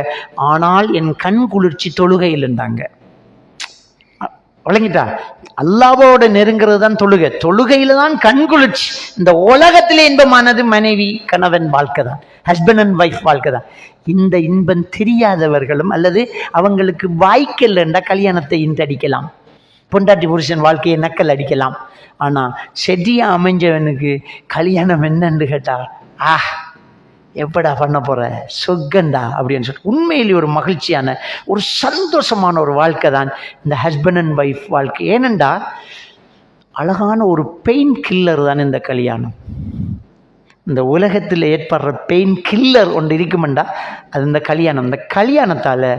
ஆனால் என் கண் குளிர்ச்சி தொழுகையில் இருந்தாங்க. விளங்கிட்டா? அல்லாஹ்வோட நெருங்கிறது தான் தொழுகையில தான் கண் குளிர்ச்சி. இந்த உலகத்திலே இன்பமானது மனைவி கணவன் வாழ்க்கை தான், ஹஸ்பண்ட் அண்ட் ஒய்ஃப் வாழ்க்கை தான். இந்த இன்பம் தெரியாதவர்களும் அல்லது அவங்களுக்கு வாய்க்கல் என்ற கல்யாணத்தை இன்றடிக்கலாம், பொண்டாட்டி புருஷன் வாழ்க்கையை நக்கல் அடிக்கலாம். ஆனால் செடியாக அமைஞ்சவனுக்கு கல்யாணம் என்னன்னு கேட்டா, எப்படா பண்ண போகிற, சொர்க்கண்டா அப்படின்னு சொல்லிட்டு உண்மையிலே ஒரு மகிழ்ச்சியான ஒரு சந்தோஷமான ஒரு வாழ்க்கை தான் இந்த ஹஸ்பண்ட் அண்ட் ஒய்ஃப் வாழ்க்கை. ஏனெண்டா அழகான ஒரு பெயின் கில்லர் தான் இந்த கல்யாணம். இந்த உலகத்தில் ஏற்படுற பெயின் கில்லர் ஒன்று இருக்குமெண்டா அது இந்த கல்யாணம். இந்த கல்யாணத்தால்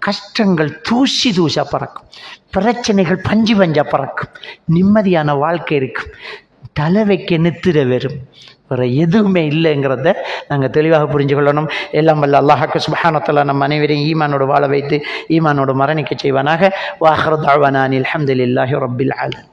கஷ்டங்கள் தூசா பறக்கும், பிரச்சனைகள் பஞ்சு பறக்கும், நிம்மதியான வாழ்க்கை இருக்கும், தலை வைக்க நித்திர வெறும், வேறு எதுவுமே இல்லைங்கிறத நாங்கள் தெளிவாக புரிஞ்சு கொள்ளணும். எல்லாம் வல்ல அல்லாஹ் சுப்ஹானஹு வ தஆலா நம் அனைவரையும் ஈமானோடு வாழ வைத்து ஈமானோடு மரணிக்க செய்வானாக. வ ஆகிரு தஅவானா அனில் ஹம்துலில்லாஹி ரப்பில் ஆலமீன்.